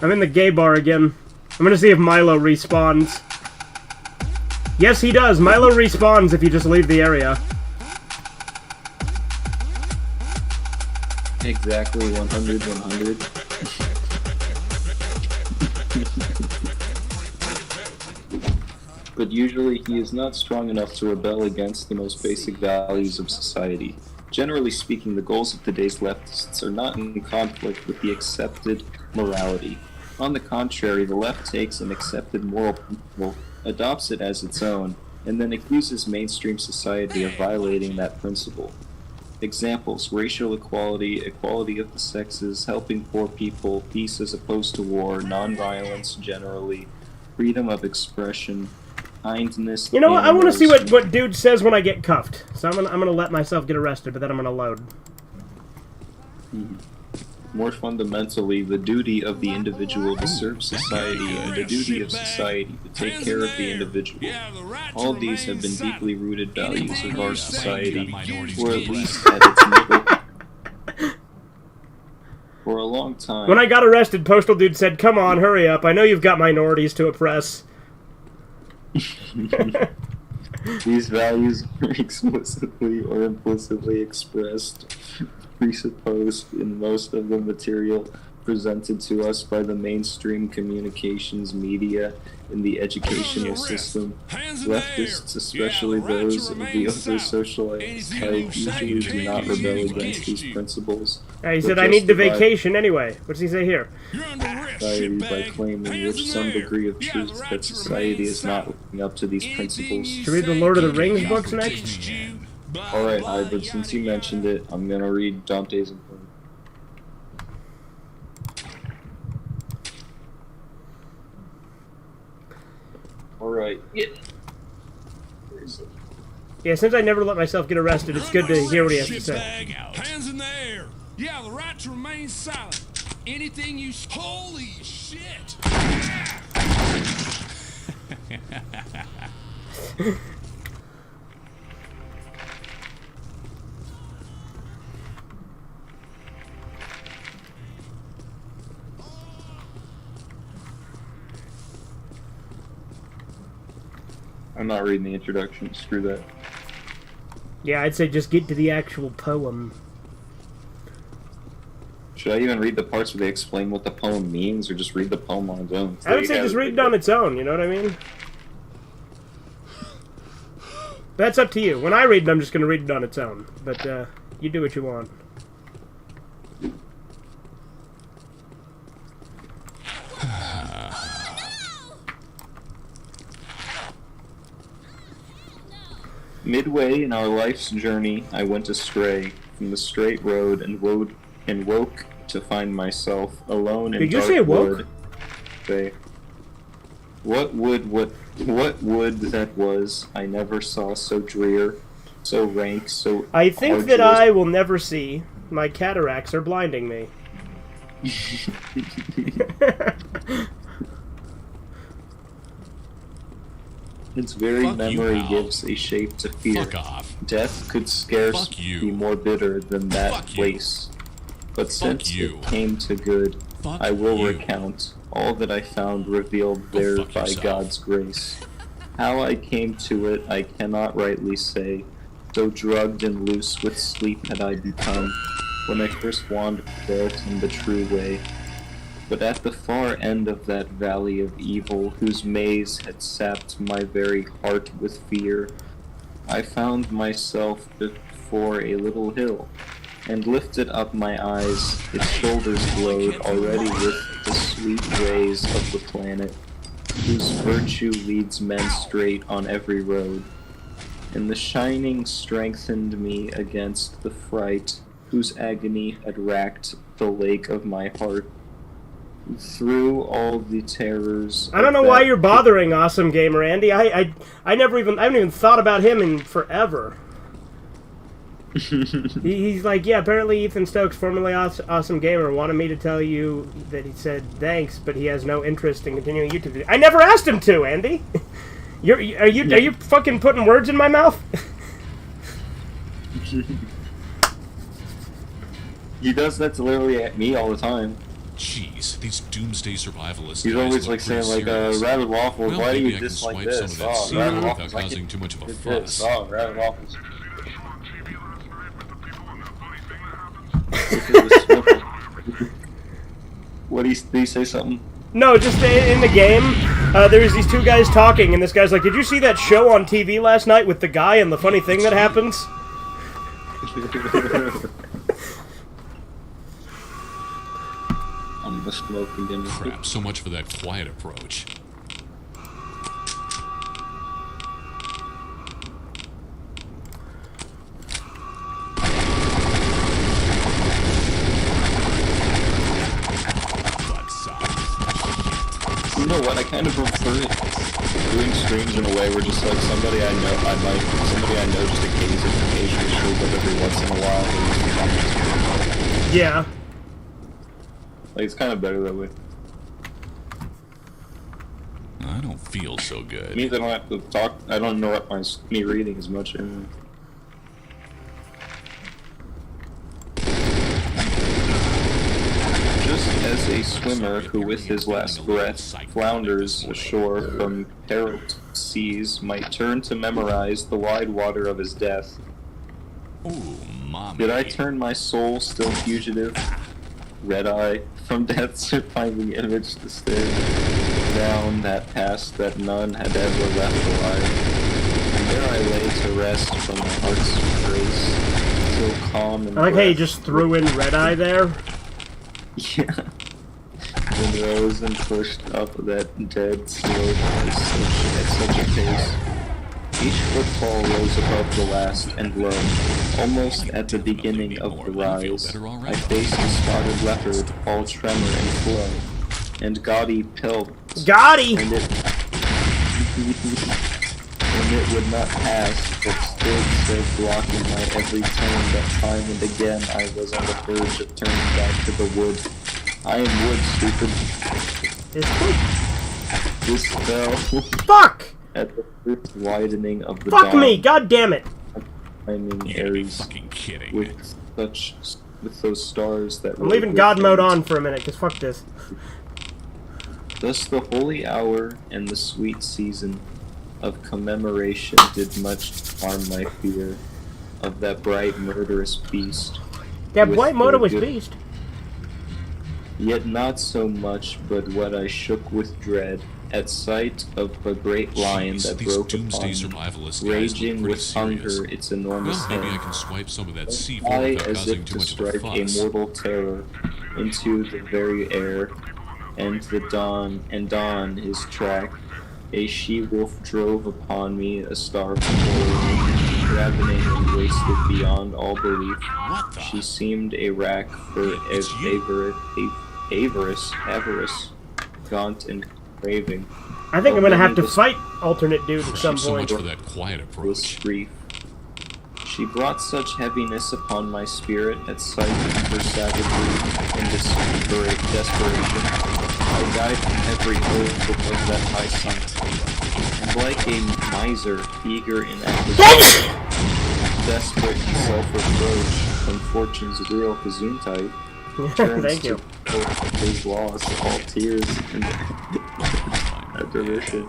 I'm in the gay bar again. I'm gonna see if Milo respawns. Yes, he does. Milo respawns if you just leave the area. Exactly 100, 100. But usually he is not strong enough to rebel against the most basic values of society. Generally speaking, the goals of today's leftists are not in conflict with the accepted morality. On the contrary, the left takes an accepted moral principle, adopts it as its own, and then accuses mainstream society of violating that principle. Examples: racial equality, equality of the sexes, helping poor people, peace as opposed to war, nonviolence generally, freedom of expression, kindness. You know what? I want to see what dude says when I get cuffed. So I'm gonna let myself get arrested, but then I'm gonna load. More fundamentally, the duty of the individual to serve society and the duty of society to take care of the individual. All these have been deeply rooted values of our society, or at least at its middle. For a long time. When I got arrested, Postal Dude said, "Come on, hurry up. I know you've got minorities to oppress." These values are explicitly or implicitly expressed presupposed in most of the material presented to us by the mainstream communications media in the educational system. Leftists, especially those of the over-socialized type, usually do not rebel against these principles. He said, I need the vacation anyway. What does he say here? Society by claiming with some degree of truth that society is not living up to these principles. Should we read the Lord of the Rings books next? Alright, Hybrid, since you mentioned it, I'm gonna read Dante's Inferno. Alright. Yeah, since I never let myself get arrested, it's good to hear what he has to say. Hands in the air. You have the right to remain silent. Anything you... Holy shit! I'm not reading the introduction, screw that. Yeah, I'd say just get to the actual poem. Should I even read the parts where they explain what the poem means, or just read the poem on its own? I would say just read it on its own, you know what I mean? That's up to you. When I read it, I'm just going to read it on its own. But, you do what you want. Midway in our life's journey, I went astray from the straight road and woke to find myself alone in Did you dark say woke? wood. Say, what wood that was, I never saw so drear, so rank, so I think that arduous. I will never see. My cataracts are blinding me. Its very Fuck you, memory pal. gives a shape to fear. Fuck off. Death could scarce Fuck you. be more bitter than that Fuck you. place. But since you. it came to good, Fuck I will you. recount all that I found revealed Go there fuck by yourself. God's grace. How I came to it, I cannot rightly say. So drugged and loose with sleep had I become, when I first wandered forth in the true way. But at the far end of that valley of evil, whose maze had sapped my very heart with fear, I found myself before a little hill, and lifted up my eyes, its shoulders glowed already with the sweet rays of the planet, whose virtue leads men straight on every road. And the shining strengthened me against the fright, whose agony had racked the lake of my heart. Through all the terrors. I don't know why you're bothering Awesome Gamer, Andy. I haven't even thought about him in forever. He's like, yeah, apparently Ethan Stokes, formerly Awesome Gamer, wanted me to tell you that he said thanks, but he has no interest in continuing YouTube videos. I never asked him to, Andy! Are you fucking putting words in my mouth? He does that to literally at me all the time. Jeez, these doomsday survivalists. He's guys always look like saying pretty like, serious. Rabbit Waffles, Well, why do maybe you I can dislike swipe this? some of that Oh, serum Rabbit without Waffles, I causing can too much of a did fuss. this. Oh, Rabbit Waffles. What did he say something? No, just in the game, there's these two guys talking, and this guy's like, did you see that show on TV last night with the guy and the funny thing that happens? I'm the smoking dinner. Crap, so much for that quiet approach. You know what? I kind of prefer it doing streams in a way where just like somebody I know just occasionally shows up every once in a while. And Yeah. like it's kind of better that way. I don't feel so good. It means I don't have to talk. I don't know what me reading as much anyway. Just as a swimmer who with his last breath flounders ashore from periled seas might turn to memorize the wide water of his death, Oh mommy. Did I turn my soul still fugitive? Red eye from death's surviving image to stare down that past that none had ever left alive. And there I lay to rest from my heart's embrace, so calm and I like how you breath- just threw in Red Eye there. Yeah. And rose and pushed up that dead slope at such a pace. Each footfall rose above the last, and lo, almost at the beginning of the rise, I faced a spotted leopard, all tremor and flow, and gaudy pill, Gotti! and it would not pass, but stood so blocking my every turn that time and again I was on the verge of turning back to the wood. I am wood, stupid. It's cool. This fell Fuck! at the first widening of the Fuck dawn. me! God damn it! Climbing You gotta be Aries fucking kidding. with those stars that I'm leaving God mode on for a minute, cause fuck this. Thus the holy hour and the sweet season of commemoration did much harm my fear of that bright murderous beast. That with white motor their was good- beast. Yet not so much but what I shook with dread at sight of a great lion Jeez, that these broke doomsday upon me, survivalists guys look raging pretty with serious. hunger its enormous Well, maybe I hand. can swipe some of that C4 I, without as causing if too to much of a strike a fuss. mortal terror into the very air, and the dawn his track. A she-wolf drove upon me, a starved horror, ravening and wasted beyond all belief. What the? She seemed a rack for It's you. avarice, gaunt and craving. I think I'm gonna have to This- fight alternate dude at some Thanks so point. much for that quiet This approach. grief. She brought such heaviness upon my spirit at sight of her savagery and desperation. I died from every hope of that high sight. And like a miser, eager in acquisition, desperate in self-reproach from fortune's real gesundheit, turns Thank you. to his loss, all tears and adoration.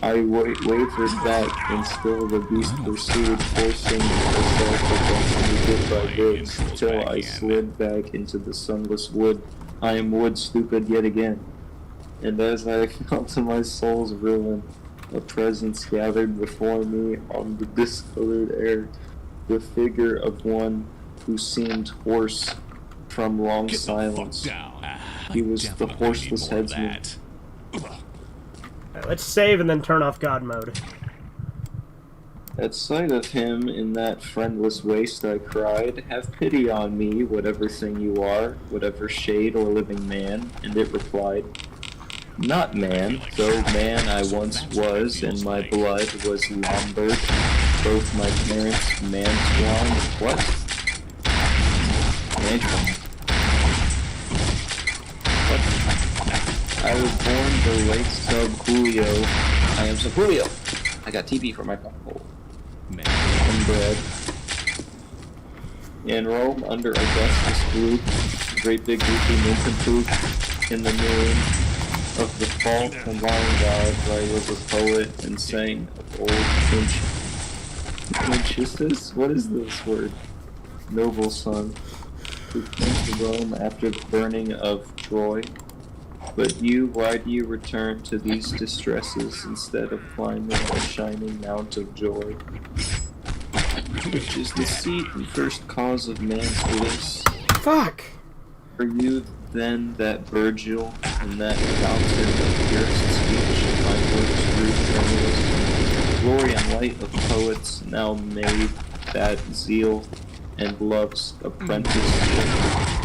I wavered back, and still the beast pursued, forcing herself against me bit by bit, till I slid back into the sunless wood. I am wood, stupid yet again. And as I fell to my soul's ruin, a presence gathered before me on the discolored air, the figure of one who seemed hoarse from long Get the fuck silence. down. He was I the definitely horseless need more of headsman. that. Alright, let's save and then turn off God mode. At sight of him in that friendless waste I cried, "Have pity on me, whatever thing you are, whatever shade or living man," and it replied, "Not man, though man I once was, and my blood was Lombard, both my parents Mantuan, what? Mantuan. What? I was born the late sub Julio. I am sub Julio. I got TB for my butthole. And bread. In Rome, under Augustus group, great big goofy nincompoop, in the moon of the false and lying gods, I was a poet and sang of old Quincistus? What is this word? Noble son, who came to Rome after the burning of Troy. But you, why do you return to these distresses instead of climbing a shining mount of joy? Which is the seat and first cause of man's bliss. Fuck! Are you then that Virgil and that fountain of purest speech my works grew tremulous? Glory and light of poets now made that zeal and love's apprenticeship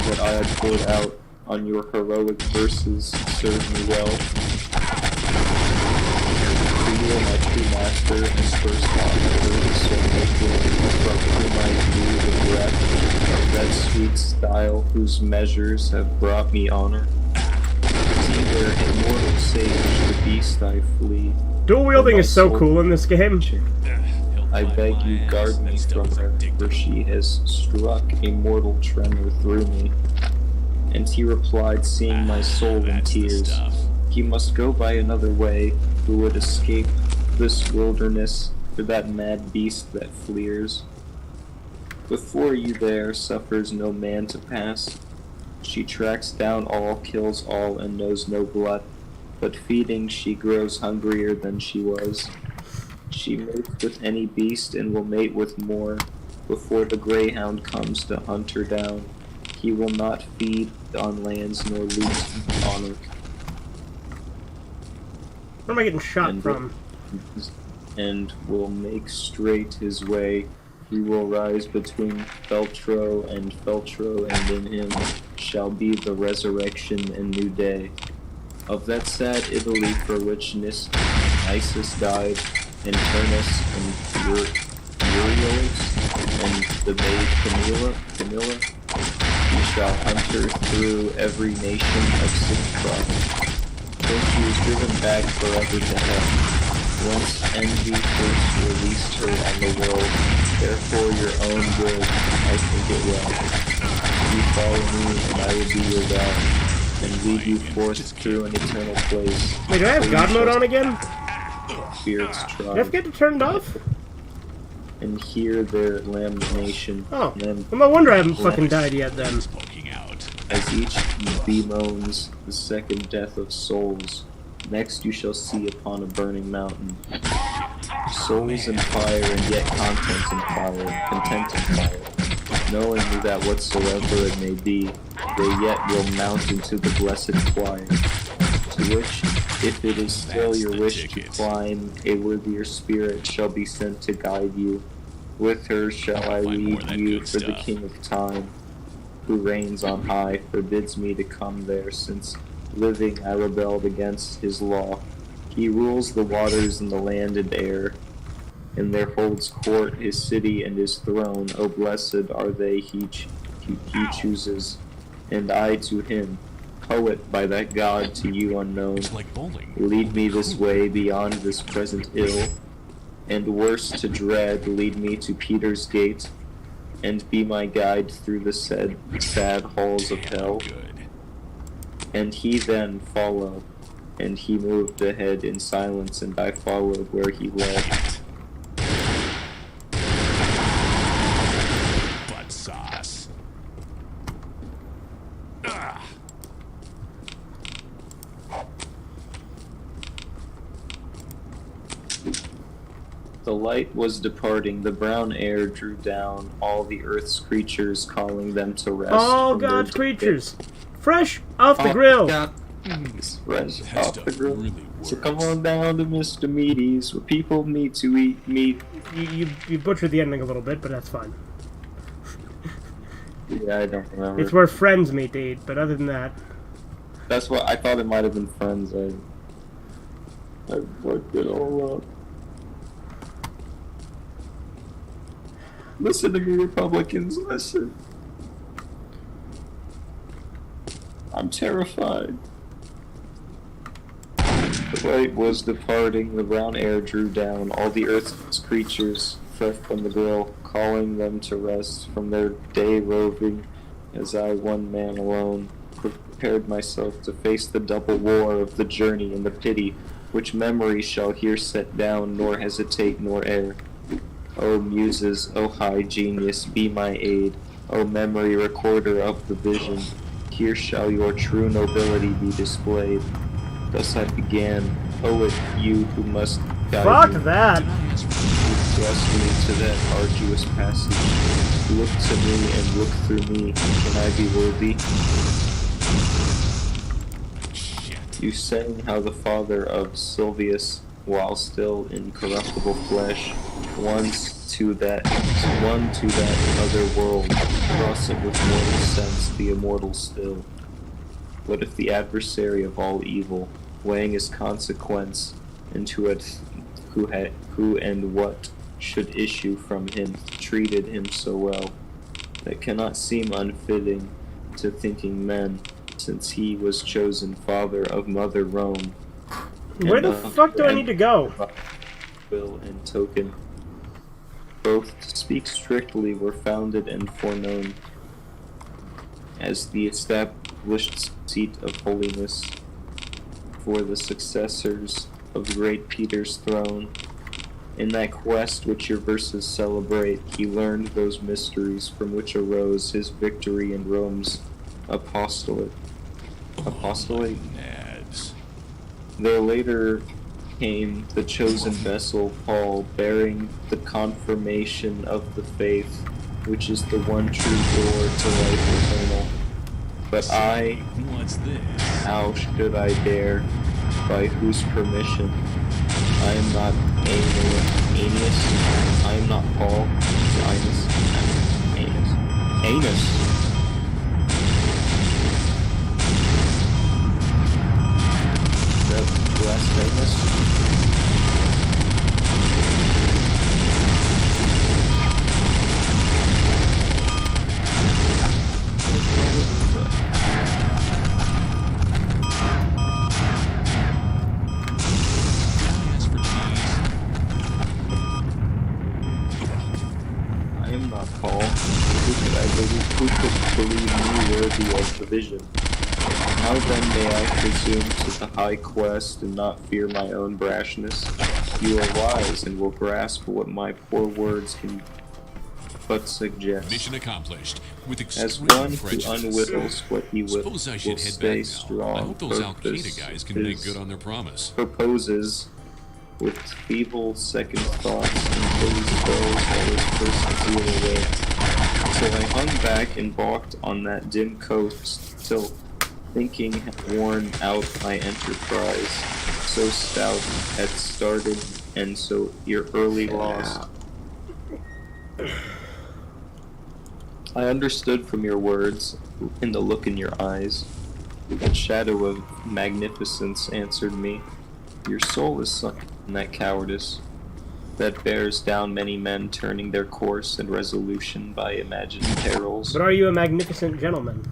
that I had poured out on your heroic verses serve me well. For you are my true master and first author, so making from whom I drew the breath of that sweet style whose measures have brought me honor. See where immortal sage the beast I flee. Dual wielding my is so soul- cool in this game. I beg you guard me from her, for she has struck a mortal tremor through me. And he replied, seeing my soul in That's the tears, stuff. he must go by another way, who would escape this wilderness for that mad beast that fleers. Before you there suffers no man to pass. She tracks down all, kills all, and knows no glut. But feeding she grows hungrier than she was. She mates with any beast and will mate with more. Before the greyhound comes to hunt her down, he will not feed on lands nor loot on it. Where am I getting shot And from? And will make straight his way. He will rise between Feltro, and in him shall be the resurrection and new day. Of that sad Italy for which Nisus died, and Turnus and Euryalus, and the maid Camilla, he shall hunt her through every nation of 6 tribes, till she is driven back forever to hell. Once envy first released her on the world, therefore your own good, I think it well. You follow me, and I will be your God, and lead you forth through an eternal place. Wait, do I have God mode on again? Spirits Did I try, forget to turn it off? and hear their lamentation. Oh, well, no wonder I haven't fucking died yet then. Poking out. As each bemoans the second death of souls, next you shall see upon a burning mountain souls in fire, and yet content in fire, knowing that whatsoever it may be, they yet will mount into the blessed quiet, to which, if it is still That's your the wish ticket. to climb, a worthier spirit shall be sent to guide you. With her shall I Find more of lead that you, good for the stuff. King of Time, who reigns on high, forbids me to come there, since living I rebelled against his law. He rules the waters and the land and air, and there holds court his city and his throne. O blessed are they he chooses, and I to him, poet by that God to you unknown. It's like bowling. Lead me this way beyond this present ill, and worse to dread, lead me to Peter's gate, and be my guide through the sad halls of hell. Good. And he then followed, and he moved ahead in silence, and I followed where he led. Butt sauce. Ah. The light was departing, the brown air drew down, all the earth's creatures calling them to rest. All from their God's day. creatures, fresh off the Oh, grill. God. Fresh That off stuff the grill. really So works. come on down to Mr. Meaty's, where people meet to eat meat. You butchered the ending a little bit, but that's fine. Yeah, I don't remember. It's where friends meet to eat, but other than that, That's what I thought it might have been Friends. I fucked it all up. Listen to me, Republicans, listen. I'm terrified. The light was departing, the brown air drew down, all the earth's creatures fresh from the grill, calling them to rest from their day roving, as I, one man alone, prepared myself to face the double war of the journey and the pity, which memory shall here set down, nor hesitate nor err. O muses, O high genius, be my aid, O memory recorder of the vision, here shall your true nobility be displayed. Thus I began, poet, you who must guide fuck me. that. Thrust me to that arduous passage. Look to me and look through me. Can I be worthy? Shit. You sang how the father of Silvius, while still in corruptible flesh, once to that other world, crossing with mortal sense the immortal still. What if the adversary of all evil, weighing his consequence, and who and what should issue from him, treated him so well, that cannot seem unfitting to thinking men, since he was chosen father of Mother Rome. Where the fuck do I need to go? Will and token, both to speak strictly, were founded and foreknown as the established seat of holiness for the successors of great Peter's throne. In that quest which your verses celebrate, he learned those mysteries from which arose his victory in Rome's apostolate. Apostolate? Nads. There later came the chosen vessel, Paul, bearing the confirmation of the faith, which is the one true door to life eternal. But I, What's this? how should I dare, by whose permission? I am not Aeneas, I am not Paul, Anus. The blasphemous. Ask for cheese. I am not Paul. Who could believe me worthy of the vision? How then may I presume to the high quest and not fear my own brashness? You are wise and will grasp what my poor words can but suggest. Mission accomplished. With As extreme one who prejudice. unwhittles what he will Suppose I should head stay back now. strong. I hope those Al purpose Qaeda guys can make is- good on their promise. proposes with feeble second thoughts until he spells all his first zeal away. So I hung back and balked on that dim coast till thinking had worn out my enterprise, so stout had started and so early lost. I understood from your words, in the look in your eyes, that shadow of magnificence answered me. Your soul is sunk in that cowardice that bears down many men, turning their course and resolution by imagined perils, But are you a magnificent gentleman?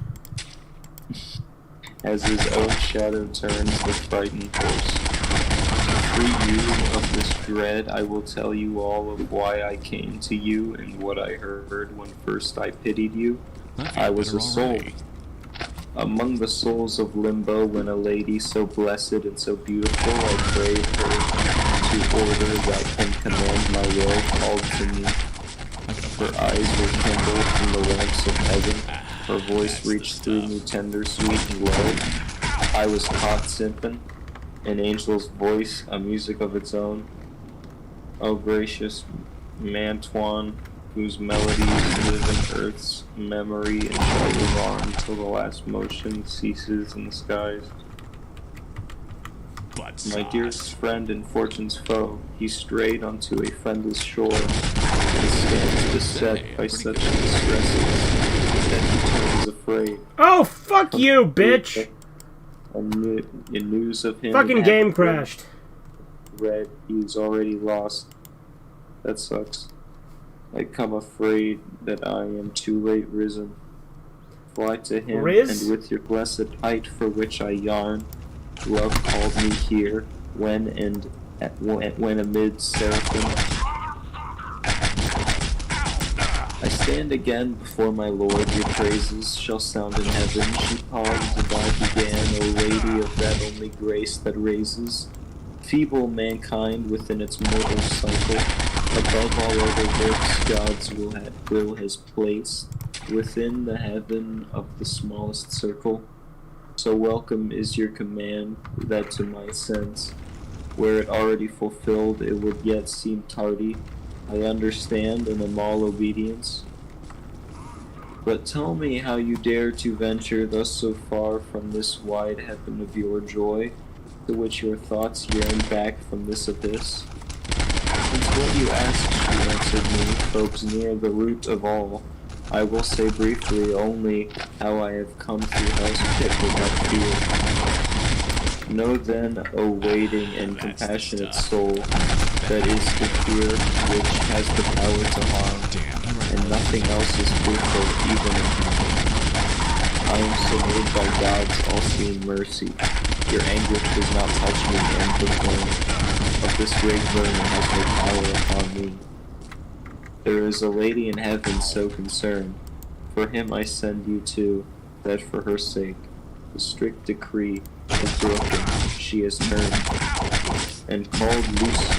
as his own shadow turns the frightened horse. To free you of this dread, I will tell you all of why I came to you and what I heard when first I pitied you. I was a soul. Among the souls of limbo, when a lady so blessed and so beautiful, I prayed her to order that can command my will called to me. Her eyes were kindled from the lamps of heaven. Her voice reached through me tender, sweet, and low. I was caught simping, an angel's voice, a music of its own. O gracious Mantuan, whose melodies live in earth's memory and shall live on till the last motion ceases in the skies. My dearest friend and fortune's foe, he strayed onto a friendless shore, and stands beset by such distresses that he turns afraid. Oh, fuck you, bitch! And news of him Fucking in game Africa crashed. read he's already lost. That sucks. I come afraid that I am too late risen. Fly to him, Riz? and with your blessed height for which I yarn, love called me here, when amid seraphim. I stand again before my Lord, your praises shall sound in heaven. She paused and I began, O Lady of that only grace that raises feeble mankind within its mortal cycle. Above all other works, God's will has placed within the heaven of the smallest circle. So welcome is your command, that to my sense, where it already fulfilled, it would yet seem tardy. I understand and am all obedience. But tell me how you dare to venture thus so far from this wide heaven of your joy, to which your thoughts yearn back from this abyss. Since what you ask, she answered me, folks near the root of all. I will say briefly only how I have come through hell's pit without fear. Know then, O waiting and compassionate soul, that is the fear which has the power to harm, and nothing else is fruitful even if I am subdued by God's all-seeing mercy. Your anguish does not touch me, and the flame of this great burning has no power upon me. There is a lady in heaven so concerned. For him I send you to, that for her sake, the strict decree is broken, she has turned. and called Lucia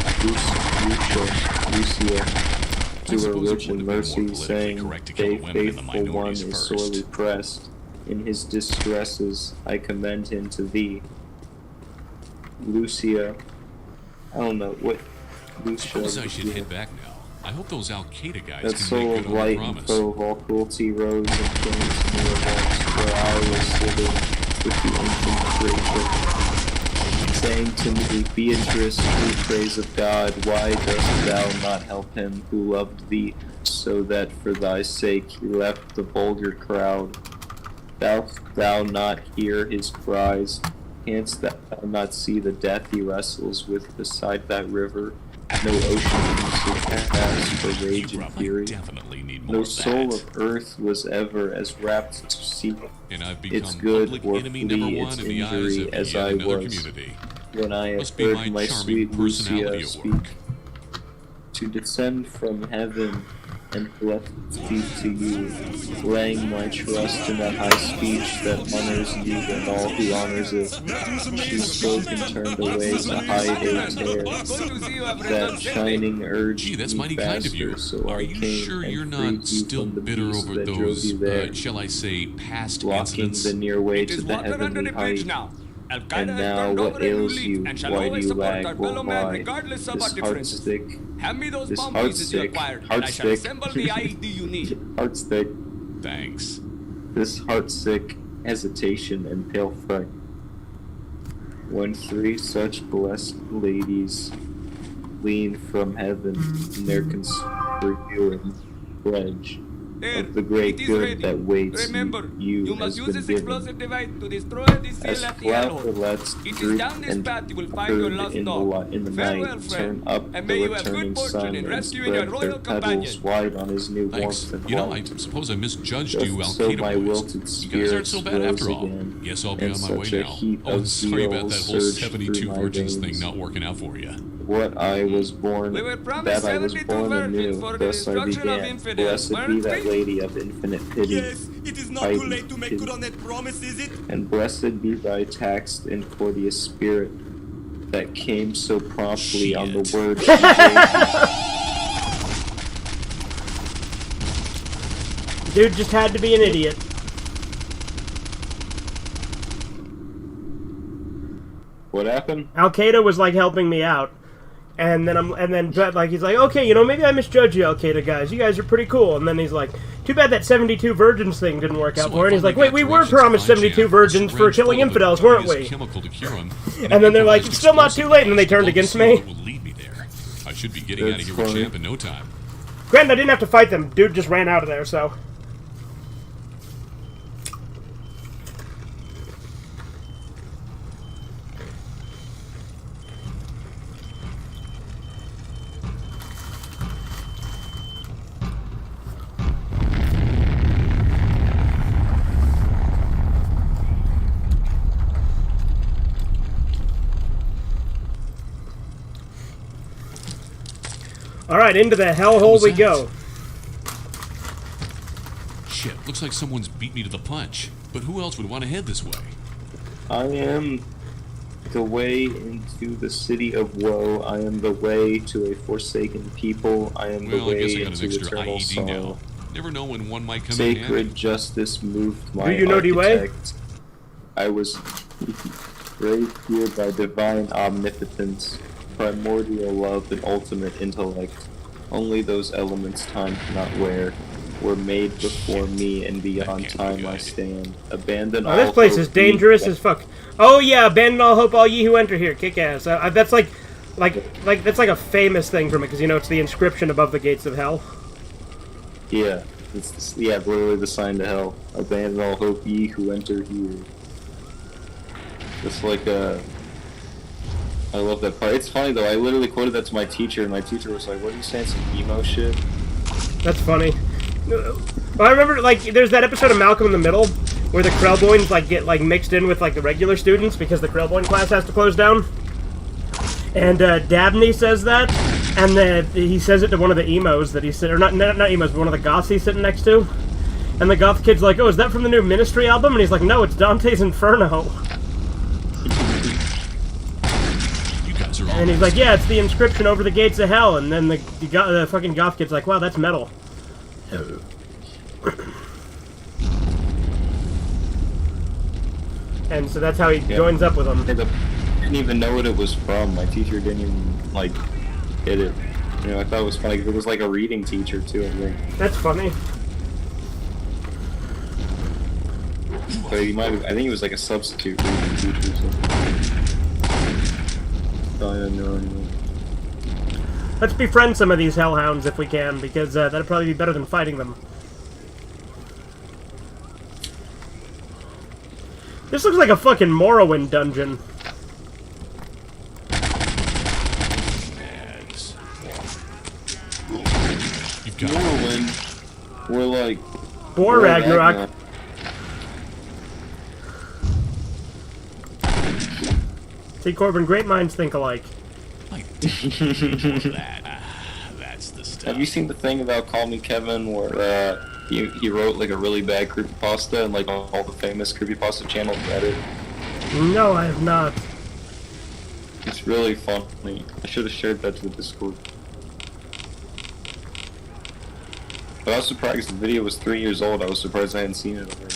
to her rich and mercy, saying, "Thy faithful one is sorely pressed. In his distresses I commend him to thee." Lucia, I don't know what Lucia. Suppose I should head back now. I hope those Al Qaeda guys That can soul make of good on light their and promise. foe of all cruelty rose and came to me at once, where I was sitting with the ancient creature, saying to me, "Beatrice, true praise of God, why dost thou not help him who loved thee, so that for thy sake he left the vulgar crowd? Dost thou not hear his cries? Canst thou not see the death he wrestles with beside that river? No ocean can surpass for rage You and probably fury. definitely need more No of soul that. of earth was ever as rapt to see And I've its become good public or enemy flee number its one in the eyes injury of as yet I another was, community. when I have Must be heard my my charming sweet personality Lucia at work. speak. To descend from heaven and blessed speak to you, laying my trust in that high speech that honors you and all who honors it. She spoke and turned away to hide a tear. That shining urge Gee, that's me mighty kind of you. faster, so Are I you came sure and you're freed not you still from the bitter beast over that drove those, you there, shall I say, past blocking incidents? the near way It to is the water under heavenly the bridge height. now. Al Qaeda And has now turned what over a new ails leaf you? and shall Why do always you support lag? our Well, fellow man why? regardless of our This differences. heartstick, Hand me those this bomb pieces you heartstick, acquired, and I shall heartstick. assemble the IED you need. heartstick, Thanks. this heartsick hesitation and pale fright. When three such blessed ladies lean from heaven in their conspiring pledge There, of the great it is good ready. that waits Remember, you you has must use been this given. explosive device to destroy this As seal at the cloud hellhole. lets It is droop down this and path you will find your herd lost in the, dog. in the Farewell, night, friend, turn up and the may you have returning good fortune sun in and rescuing your spread royal their petals companion. wide on his new Thanks. warmth and You know, I light. suppose I misjudged Just you, Al so Qaeda my boys. wilted You guys aren't so bad spirits after all. again, Guess I'll be and on my way such a now. heat Oh, of sorry about zeal that whole surged 72 through my virgins thing veins. not working out for you. What I was born, We were promised that I was 72 born virgins anew, for the thus I destruction of began. infidels, Blessed be weren't that we? lady of infinite pity, Yes, it is not Heidi, too late to make pity. good on that promise, is it? and blessed be thy taxed and courteous spirit that came so promptly on the Shit. word she gave me. Dude just had to be an idiot. What happened? Al Qaeda was like helping me out, and then like he's like, okay, you know, maybe I misjudged you, Al Qaeda guys. You guys are pretty cool. And then he's like, too bad that 72 virgins thing didn't work out So for her. And I've he's like, only wait, got we were directions promised to my 72 jam, virgins a for syringe killing full of the infidels, weren't dirtiest we? chemical to cure 'em, And then they're like, improvised still not too late, and they turned explosive against me. device will lead me there. I should be getting out of That's here with funny. Champ in no time. Granted, I didn't have to fight them. Dude just ran out of there, so. Alright, into the hellhole we that? go. Shit, looks like someone's beat me to the punch. But who else would want to head this way? I am the way into the city of woe. I am the way to a forsaken people. I am Well, the I guess way I got an into extra eternal IED sorrow. now. Never know when one might come in handy. Sacred justice moved my Do you know the way? architect. I was raised here by divine omnipotence, primordial love, and ultimate intellect. Only those elements time cannot wear were made before me, and beyond can't be time I good. stand. Abandon Oh, all this place hope, is dangerous ye- as fuck. Oh yeah, abandon all hope, all ye who enter here. Kick ass. That's like that's like a famous thing from it, because you know it's the inscription above the gates of hell. Yeah, yeah, literally the sign to hell. Abandon all hope, ye who enter here. Just like I love that part. It's funny though. I literally quoted that to my teacher, and my teacher was like, "What are you saying? Some emo shit?" That's funny. Well, I remember like there's that episode of Malcolm in the Middle where the Krellboynes like get like mixed in with like the regular students because the Krellboyne class has to close down. And Dabney says that, and then he says it to one of the emos that he's or not emos, but one of the goths he's sitting next to. And the goth kid's like, "Oh, is that from the new Ministry album?" And he's like, "No, it's Dante's Inferno." You guys And he's like, yeah, it's the inscription over the gates of hell. And then the fucking goth kid's like, wow, that's metal. And so that's how he joins up with them. I didn't even know what it was from. My teacher didn't even, like, get it. You know, I thought it was funny. It was like a reading teacher, too, I think. That's funny. But he might have, I think he was like a substitute reading teacher, so. I don't know anymore. Let's befriend some of these hellhounds if we can, because that'd probably be better than fighting them. This looks like a fucking Morrowind dungeon. You've got Morrowind, we're like... War Ragnarok. See, Corbin, great minds think alike. that's the stuff. Have you seen the thing about Call Me Kevin where he wrote like a really bad creepypasta and like all the famous creepypasta channels read it? No, I have not. It's really funny. I should have shared that to the Discord. But I was surprised 'cause the video was 3 years old. I was surprised I hadn't seen it already.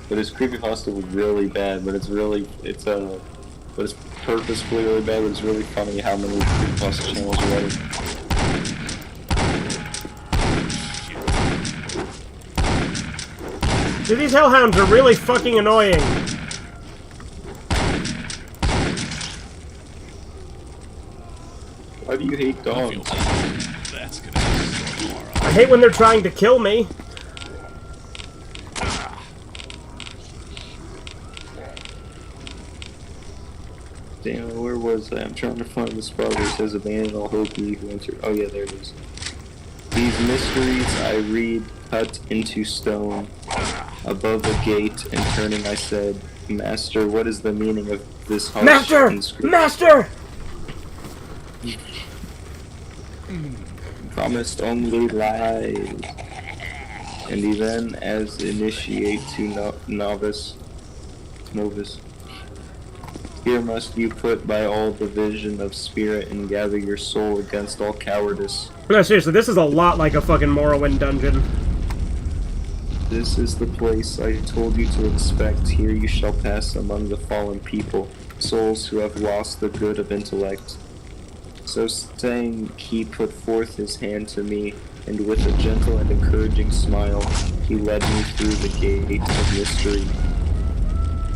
But his creepypasta was really bad, but it's purposefully really bad, but it's really funny how many creepypasta channels read it. Dude, these hellhounds are really fucking annoying. Why do you hate dogs? That's gonna be so horrible. I hate when they're trying to kill me. Damn, where was I? I'm trying to find the spot where it says abandon all hope ye who enter. Oh yeah, there it is. These mysteries I read cut into stone. Above a gate and turning I said, Master, what is the meaning of this harsh Master! inscription? Master! Promised only lies. And even as initiate to novice. Here must you put by all the vision of spirit and gather your soul against all cowardice. No, seriously, this is a lot like a fucking Morrowind dungeon. This is the place I told you to expect. Here you shall pass among the fallen people, souls who have lost the good of intellect. So saying, he put forth his hand to me, and with a gentle and encouraging smile, he led me through the gate of mystery.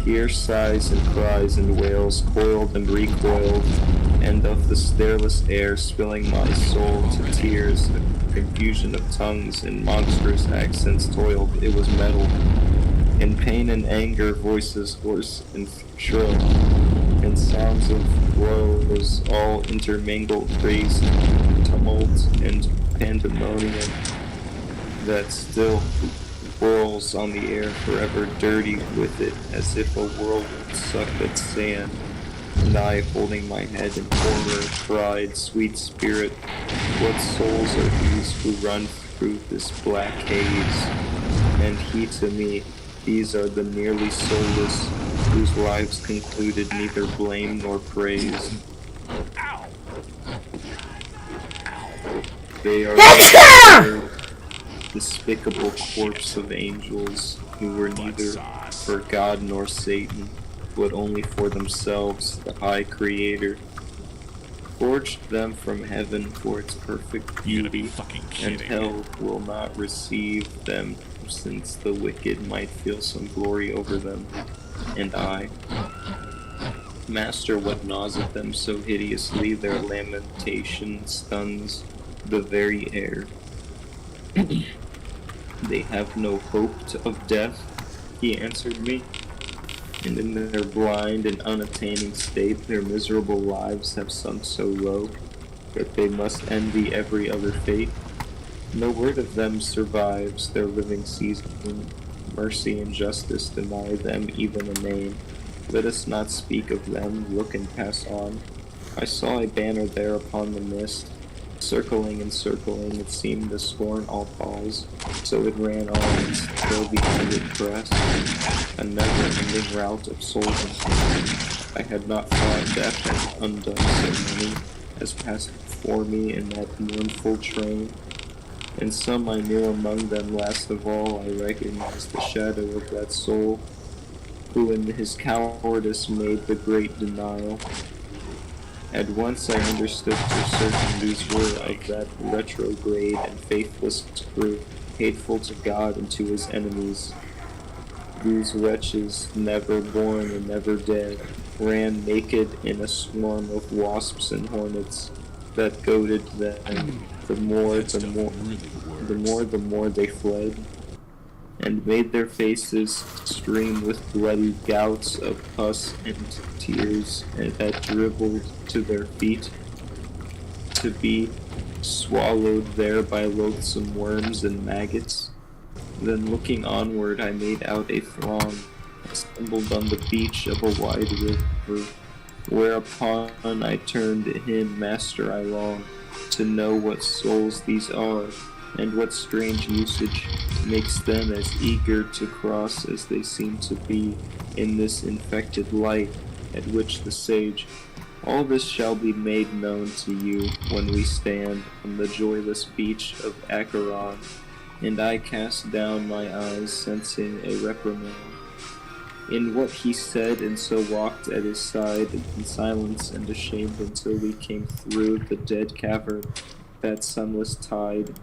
Here sighs and cries and wails coiled and recoiled, and of the stairless air spilling my soul to tears, a confusion of tongues and monstrous accents toiled. It was metal. In pain and anger, voices hoarse and shrill, and sounds of woes all intermingled, crazed tumult and pandemonium that still whirls on the air, forever dirty with it, as if a whirlwind sucked at sand. And I, holding my head in horror, cried, Sweet spirit, what souls are these who run through this black haze? And he to me, these are the nearly soulless, whose lives concluded neither blame nor praise. They are the despicable corpse of angels who were neither for God nor Satan, but only for themselves, the high creator. Forged them from heaven for its perfect beauty, and hell will not receive them, since the wicked might feel some glory over them. And I, Master, what gnaws at them so hideously, their lamentation stuns the very air. They have no hope of death, he answered me, and in their blind and unattaining state, their miserable lives have sunk so low that they must envy every other fate. No word of them survives their living season. Mercy and justice deny them even a name. Let us not speak of them, look and pass on. I saw a banner there upon the mist, Circling and circling, it seemed to scorn all pause, so it ran on until behind it pressed, a never-ending rout of souls and pain. I had not thought death had undone so many as passed before me in that mournful train, and some I knew among them. Last of all, I recognized the shadow of that soul, who in his cowardice made the great denial. At once I understood for certain these were of that retrograde and faithless crew, hateful to God and to his enemies. These wretches, never born and never dead, ran naked in a swarm of wasps and hornets that goaded them. The more they fled, and made their faces stream with bloody gouts of pus and tears, and that dribbled to their feet, to be swallowed there by loathsome worms and maggots. Then looking onward, I made out a throng, assembled on the beach of a wide river, whereupon I turned to him, Master, I long to know what souls these are, and what strange usage makes them as eager to cross as they seem to be in this infected light at which the sage. All this shall be made known to you when we stand on the joyless beach of Acheron, and I cast down my eyes, sensing a reprimand in what he said, and so walked at his side in silence and ashamed until we came through the dead cavern, that sunless tide.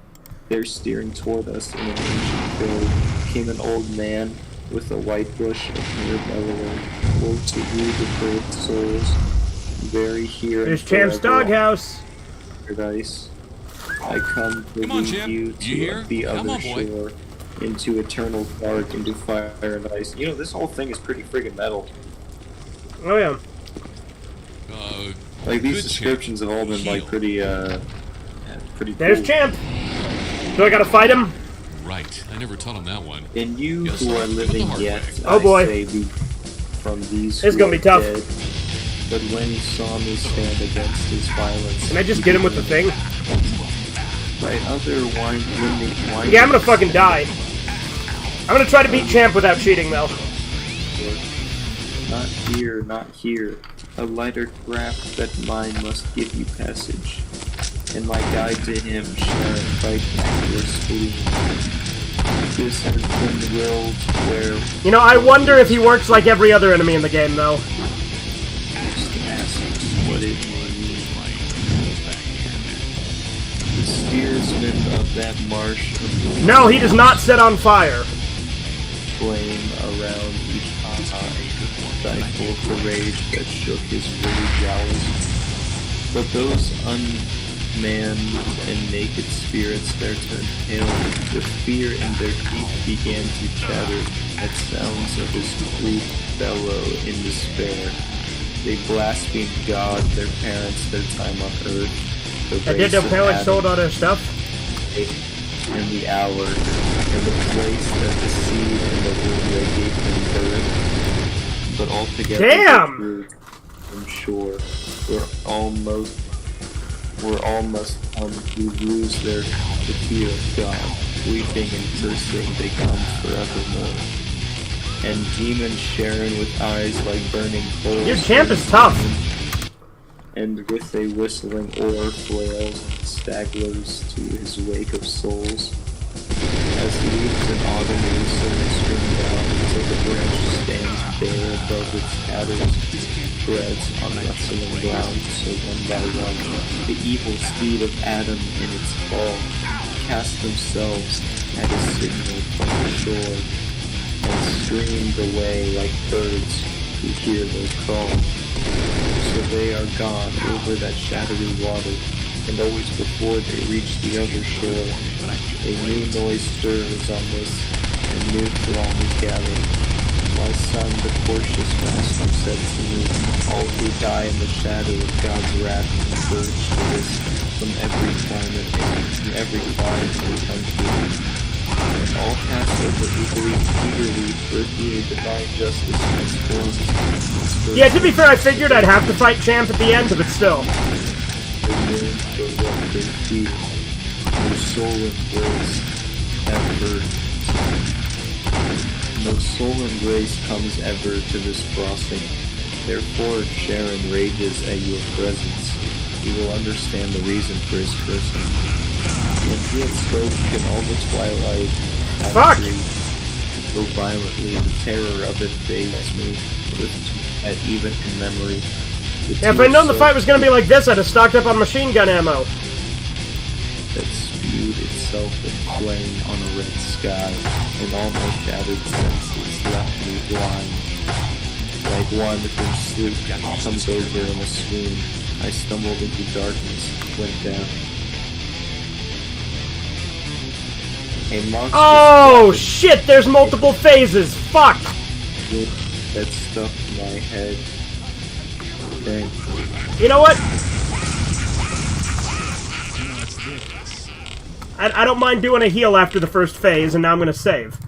There, steering toward us in an ancient field, came an old man with a white bush of hair bellowing, woe to you, the bird souls, very here There's and Champ's forever doghouse. Paradise. I come to Come on, lead Champ. you You to here? the Come other on, boy. shore, into eternal dark, into fire and ice. You know, this whole thing is pretty friggin' metal. Oh yeah. Like, these Good descriptions have all been, like, pretty There's cool. Champ. Do I gotta fight him? Right. I never taught him that one. And you Yes, who are give it the living hard yet, way. Oh, boy. I say, be from these It's who gonna be are tough. dead. But when he saw me stand against his violence, Can I just get him with the thing? by other winding Yeah, I'm gonna fucking die. I'm gonna try to beat Champ without cheating, though. Not here, not here. A lighter craft that mine must give you passage, and my guide to him shall fight your spleen. This has been willed where You know, I wonder if he works like every other enemy in the game, though. just ask what it may mean. The steersman of that marsh of No, he does not set on fire. flame around each eye stifled the rage that shook his woolly jowls. But those unmanned and naked spirits there turned pale with fear, and their teeth began to chatter at sounds of his flute bellow in despair. They blasphemed God, their parents, their time on earth, the I did race the of parents Adam, sold all their stuff. and the hour, and the place that the seed and the womb they gave them birth. But altogether Damn! the truth, I'm sure, we're all must come who lose the fear of God, weeping and cursing they come forevermore. And demon Sharon with eyes like burning coals. Dude, Champ is tough. And with a whistling oar flails and stagglers to his wake of souls. As leaves in autumn loosen and stream down until the branch stands bare above its tatters, spreads on rustling ground, so one by one, the evil steed of Adam in its fall cast themselves at a signal from the shore, and streamed away like birds who hear their call. So they are gone over that shadowy water, and always before they reach the other shore, a new noise stirs on this, and new throng is gathered. My son, the cautious master, said to me, all who die in the shadow of God's wrath converge to this from every climate, from every clime and country. And all pass over eagerly for he divine justice transforms. Yeah, to be fair, I figured I'd have to fight Champ at the end, but still. yearn for what they feel. No soul embrace ever. No soul embrace comes ever to this crossing. Therefore, Sharon rages at your presence. You will understand the reason for his cursing. When he had spoken, all the twilight Fuck! so violently, the terror of it fades me, at even in memory. Yeah, if I'd known the fight was gonna be like this, I'd have stocked up on machine gun ammo. That spewed itself in flame on a red sky, and all my shattered senses left me blind. Like one whom sleep comes over in a swoon, I stumbled into darkness, went down. A monster Oh shit! There's multiple phases. Fuck. that stuck in my head. Thank You know what? I don't mind doing a heal after the first phase, and now I'm gonna save.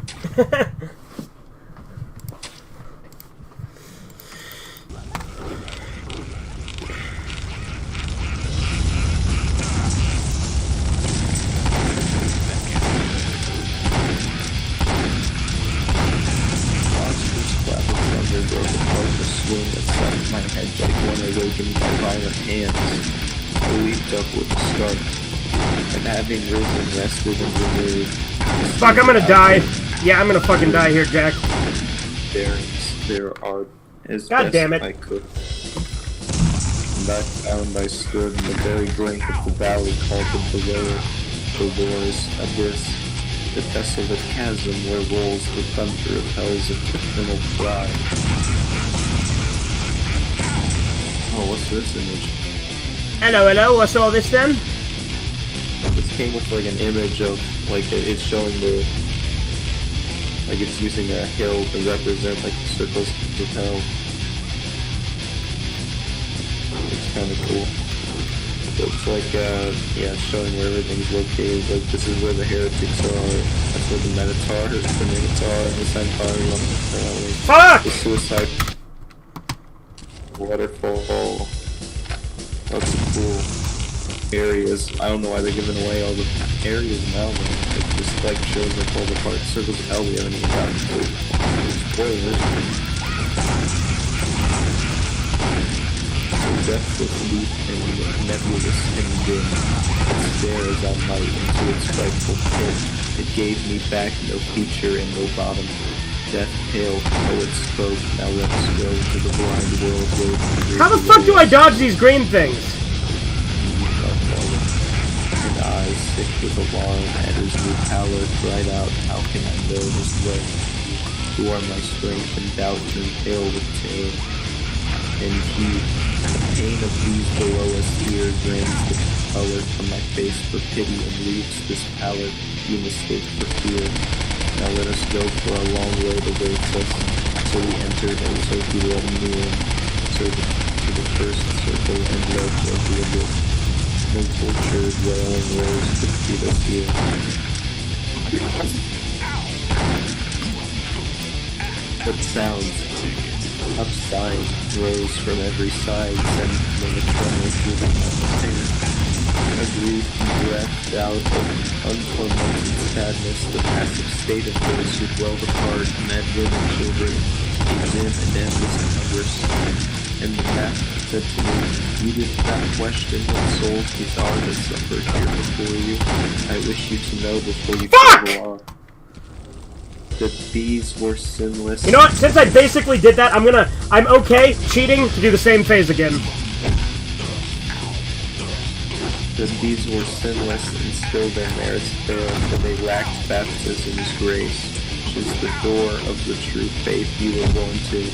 swoon that slapped my head like one awakened by violent hands. I leaped up with a start, and having risen, rested, and renewed. Fuck, I'm gonna die. Yeah, I'm gonna fucking die here, Jack. There are as God best damn it. I could. And I found I stood in the very brink of the valley called the Dolores Abyss, the desolate chasm where rolls the thunder of hell's eternal cry. Oh, what's this image? Hello, what's all this then? This came with like an image of, like, it's showing the, like it's using a hill to represent like the circles of hell. It's kind of cool. Looks like, yeah, it's showing where everything's located. Like, this is where the heretics are. That's where the Minotaur and the Centaur are. Fuck! The suicide waterfall. Lots of cool areas. I don't know why they're giving away all the areas now, but it just like shows like all the parts, circles of hell we haven't even gotten to. Spoilers. Death was deep and nebulous and dim. It stared as I might into its frightful pit. It gave me back no feature and no bottom. Death pale, poet spoke. Now let's go to the blind world where How the fuck do I dodge these green things? And eyes sick with alarm at his new pallor cried out, how can I know his way? Who are my strength and doubt and pale with terror? And he, the pain of these below us here drains the color from my face for pity and leaves this pallor you mistake for fear. Now let us go, for a long road awaits us. So we entered, and so he led me in, to the first circle and ledge of the abyss. No tortured, wailing rose could feed us here. What sounds? Upside rose from every side, sending a tremor through the atmosphere. A grief breathed out of untormented sadness, the passive state of those who dwelled apart, men, women, children, in and endless numbers. And the master said to me, you did not question what souls these are that suffered here before you. I wish you to know before you travel on. That these were sinless. You know what? Since I basically did that, I'm okay cheating to do the same phase again. That these were sinless and still their merits failed, for they lacked baptism's grace, which is the door of the true faith you were born to.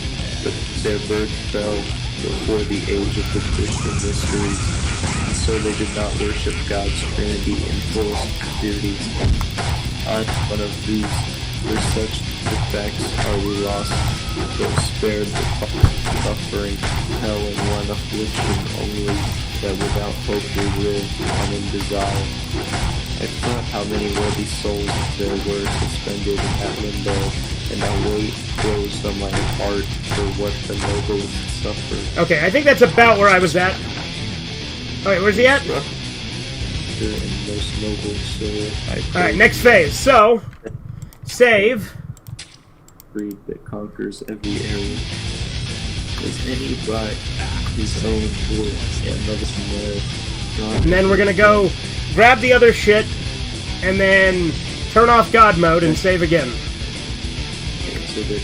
But their birth fell before the age of the Christian mysteries, and so they did not worship God's Trinity in fullest duty. I'm one of these. For such defects are we lost, though spared the suffering, hell and one affliction only, that without hope we live on in desire. I thought how many worthy souls there were suspended in that limbo, and now weight grows on my heart for what the noblest suffered. Okay, I think that's about where I was at. Alright, where's he at? And most noble, so Alright, next phase. So, save. breed that conquers every area. Is any by his own voice and another somewhere. And then we're gonna go grab the other shit, and then turn off God mode and save again. Answered it.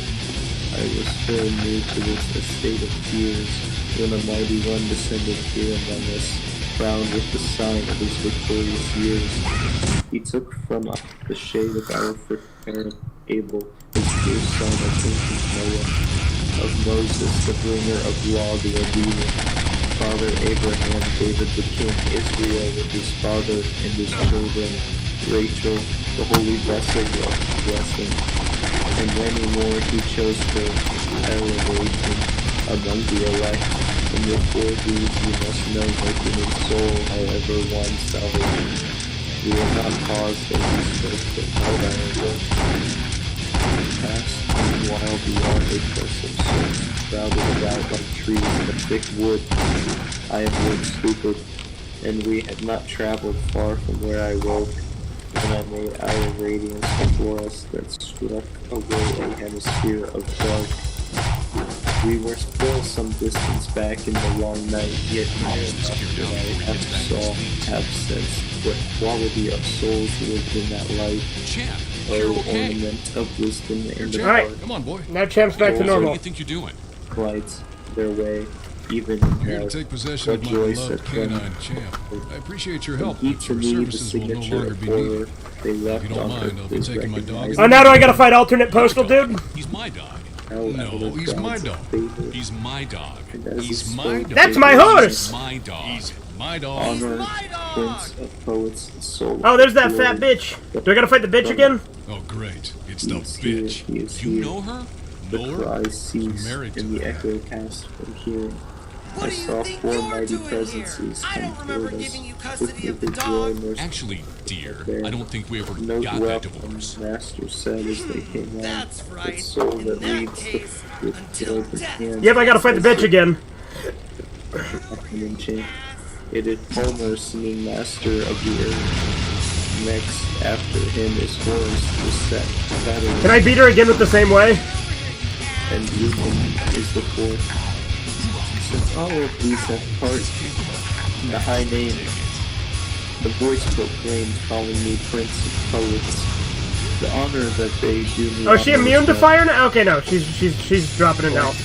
I was so new to this estate of tears when a mighty one descended here among us, crowned with the sign of his victorious years. He took from us the shade of our first parent Abel, his dear son of ancient Noah, of Moses, the bringer of law, the obedient, father Abraham, David the king, Israel with his father and his children, Rachel, the holy vessel of blessing, and many more he chose for elevation among the elect. And before these you must know that human soul, however, won salvation. We will not pause that we spoke, but held our work. Past, meanwhile, beyond a press of souls, crowded about like trees in the thick wood. I am wood stupid, and we had not traveled far from where I woke, when I made our radiance before us that struck away a hemisphere of dark. We were still some distance back in the long night, yet near enough that I have sensed what quality of souls lived in that light. Champ, Oh, you're okay. ornament of wisdom and the Alright. heart Come on, boy. Now Champ's back to What do normal. you think you're doing? glides their way, even I'm here to now. take possession What of my joy beloved set them. canine Champ. I appreciate your From help, each but your to me, the services will no signature longer of be horror needed. they left If you don't on mind, I'll be earth is taking my dog. recognized. Oh, now do I gotta fight alternate postal dude? He's my dog. How No, out of he's my God's dog. favor. He's my dog. And as He's a my soul dog. That's my He's horse! my dog. He's my dog. Honor, prince of poets, soul. Oh, there's that of fat glory. bitch. Do I gotta fight the bitch again? Oh, great. It's the He is here, bitch. he is You here. know her? The Know her? cries cease, married to and the her. echo cast from hearing. What I do you saw think four you're mighty doing presences here? I don't come remember toward us, giving you with custody of the neither dog. joy nor Actually, dear, there. I don't think we ever No got that welcome, divorce. Master said as they came on. That's That right. soul In that that leads case, with until open death. hands. Yep, I gotta fight the bitch again. And chain. It is Homer singing master of the earth. Next, after him is Horus, the set. Can I beat her again with the same way? And Lupin is the fourth. Since all of these have parts in the high name, the voice proclaimed, calling me Prince of Poets. The honor that they do me. Oh, is she honor immune to is fire now? Okay, no, she's dropping in health.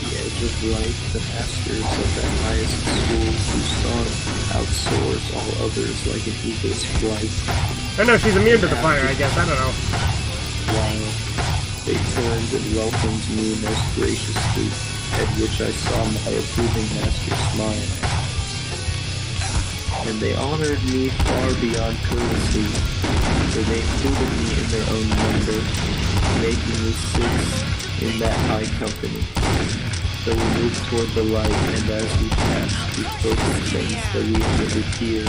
the edge of light, the masters of the highest school, whose song outsoars all others like an eagle's flight. Oh no, she's immune to the fire, I guess. I don't know. While they turned and welcomed me most graciously, at which I saw my approving master smile. And they honored me far beyond courtesy, for they included me in their own number, making me sit in that high company. So we moved toward the light, and as we passed, we spoke of things that we never hear,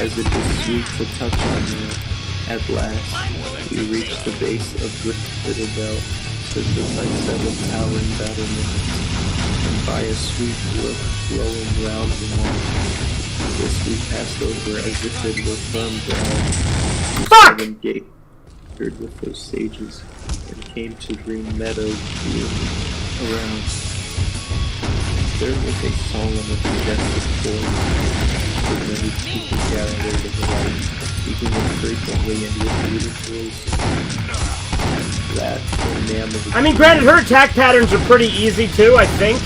as it was sweet to touch on them. At last, we reached the base of the citadel, stood beside 7 towering battlements, and by a sweet brook flowing round the wall. This we passed over as if it were firm ground. Fuck! 7 gates entered with those sages, and came to green meadows around. There was a solemn and majestic voice, with many people gathered in the light, speaking infrequently and with muted voice. That I mean, granted, her attack patterns are pretty easy too, I think.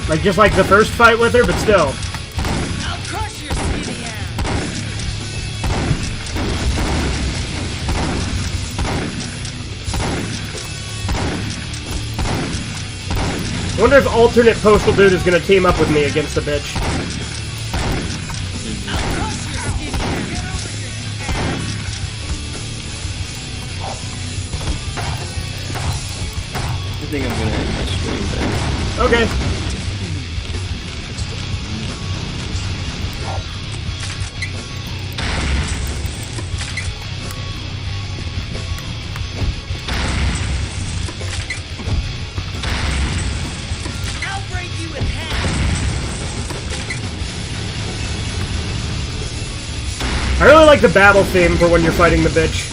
Like, just like the first fight with her, but still. I'll crush your skinny ass. I wonder if alternate postal dude is gonna team up with me against the bitch. I think I'm gonna end my stream then. Okay. I'll break you in half. I really like the battle theme for when you're fighting the bitch.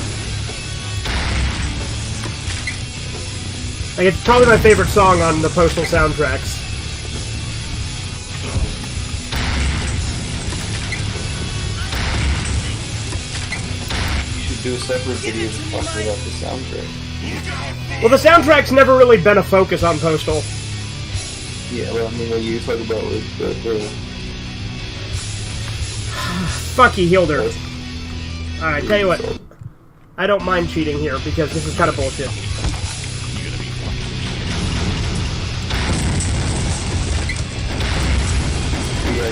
Like, it's probably my favorite song on the Postal soundtracks. You should do a separate video talking about the soundtrack. Well, the soundtrack's never really been a focus on Postal. Yeah, well, I mean, what you talk about with the Fuck, he healed her. Alright, tell you what. I don't mind cheating here, because this is kind of bullshit. Yeah,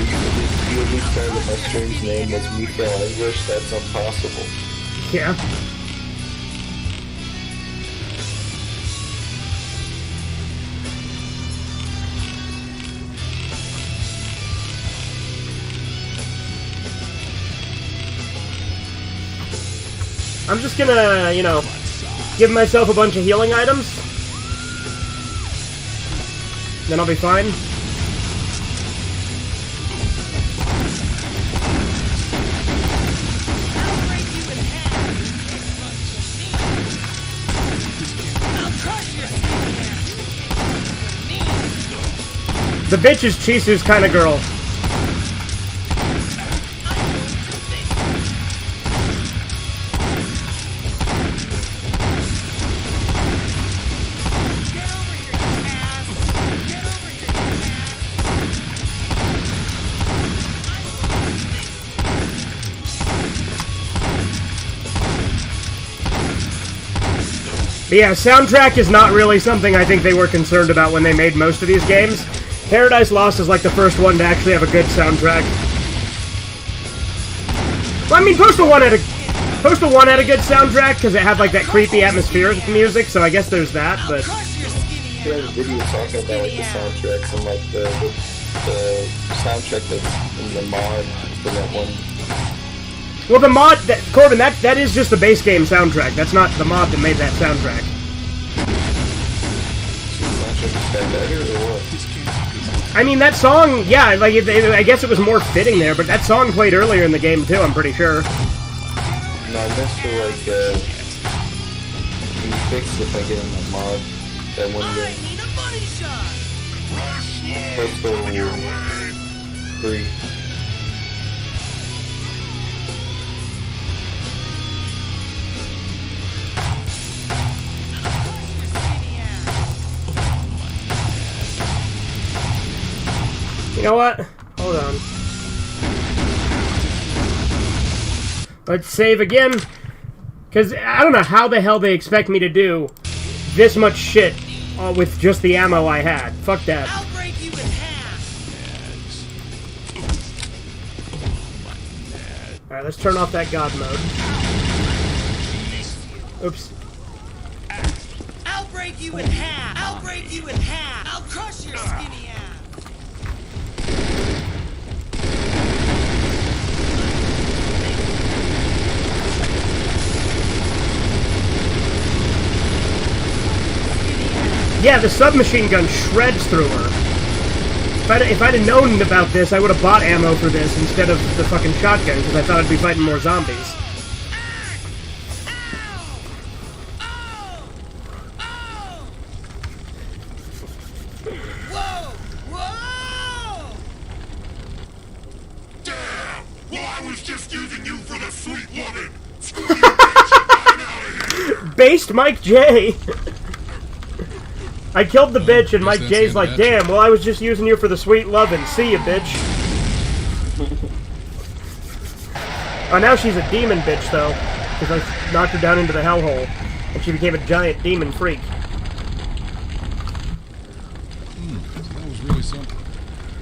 you at least found that my stream's name was Mikael English. That's impossible. Yeah. I'm just gonna, you know, give myself a bunch of healing items. Then I'll be fine. The bitch is Chisu's kind of girl. But yeah, soundtrack is not really something I think they were concerned about when they made most of these games. Paradise Lost is like the first one to actually have a good soundtrack. Well, I mean, Postal 1 had a good soundtrack because it had like that creepy atmospheric music, so I guess there's that, but... They have a video talking about like the soundtracks and like the soundtrack that's in the mod for that one. Well, the mod, Corbin, that is just the base game soundtrack. That's not the mod that made that soundtrack. So the soundtrack is better or what? I mean, that song, yeah, like I guess it was more fitting there, but that song played earlier in the game too, I'm pretty sure. No, I meant for like, you fix if I get in the mod, that one game. Postal 3. You know what? Hold on. Let's save again. Because I don't know how the hell they expect me to do this much shit with just the ammo I had. Fuck that. I'll break you in half. Alright, let's turn off that God mode. Oops. I'll break you in half. I'll break you in half. I'll crush your skinny ass. Yeah, the submachine gun shreds through her. If I'd have known about this, I would have bought ammo for this instead of the fucking shotgun, because I thought I'd be fighting more zombies. Whoa! Whoa! Damn! Well, I was just using you for the sweet woman. Based Mike J. I killed the bitch, and Mike J's like, damn, well, I was just using you for the sweet lovin'. See ya, bitch. Oh, now she's a demon bitch, though, because I knocked her down into the hellhole, and she became a giant demon freak. So that was really something.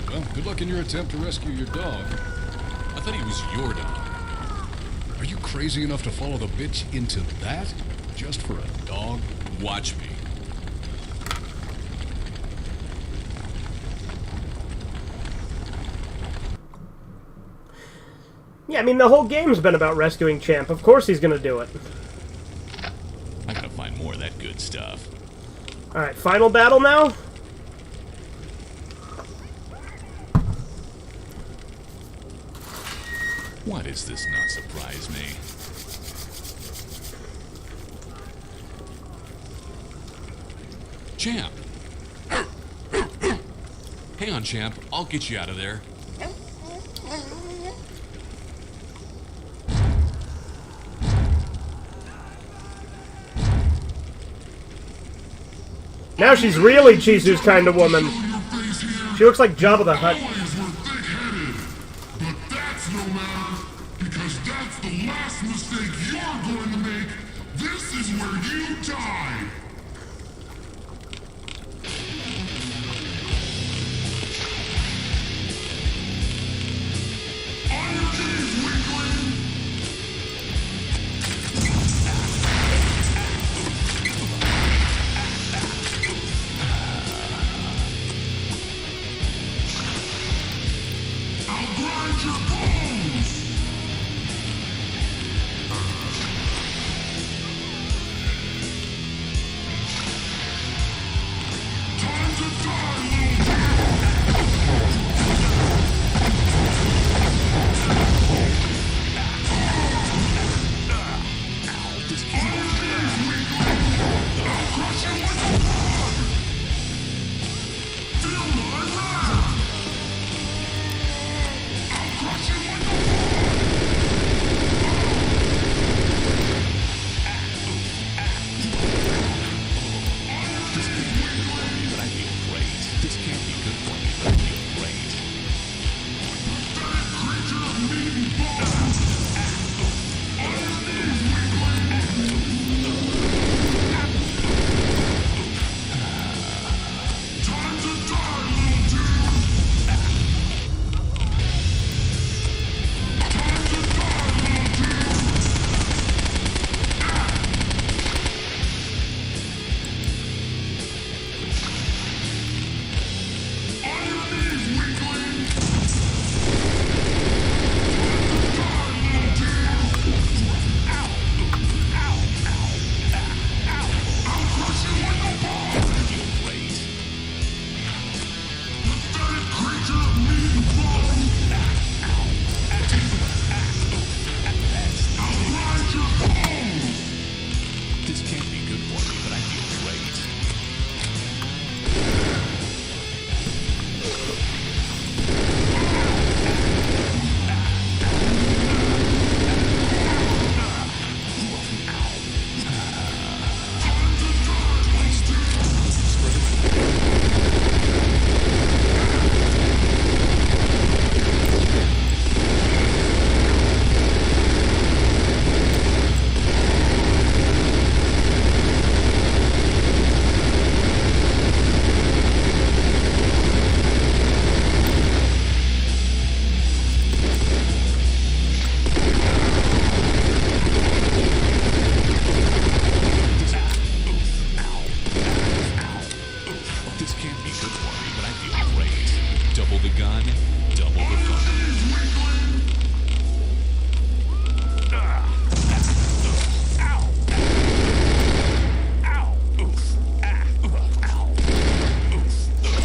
Well, good luck in your attempt to rescue your dog. I thought he was your dog. Are you crazy enough to follow the bitch into that? Just for a dog? Watch me. Yeah, I mean, the whole game's been about rescuing Champ. Of course he's gonna do it. I gotta find more of that good stuff. Alright, final battle now? Why does this not surprise me? Champ! Hang on, Champ. I'll get you out of there. Now she's really Chisu's kind of woman. She looks like Jabba the Hutt. But that's no matter, because that's the last mistake you're going to make. This is where you die. On your knees, weakling! I'll grind your bones! Time to die,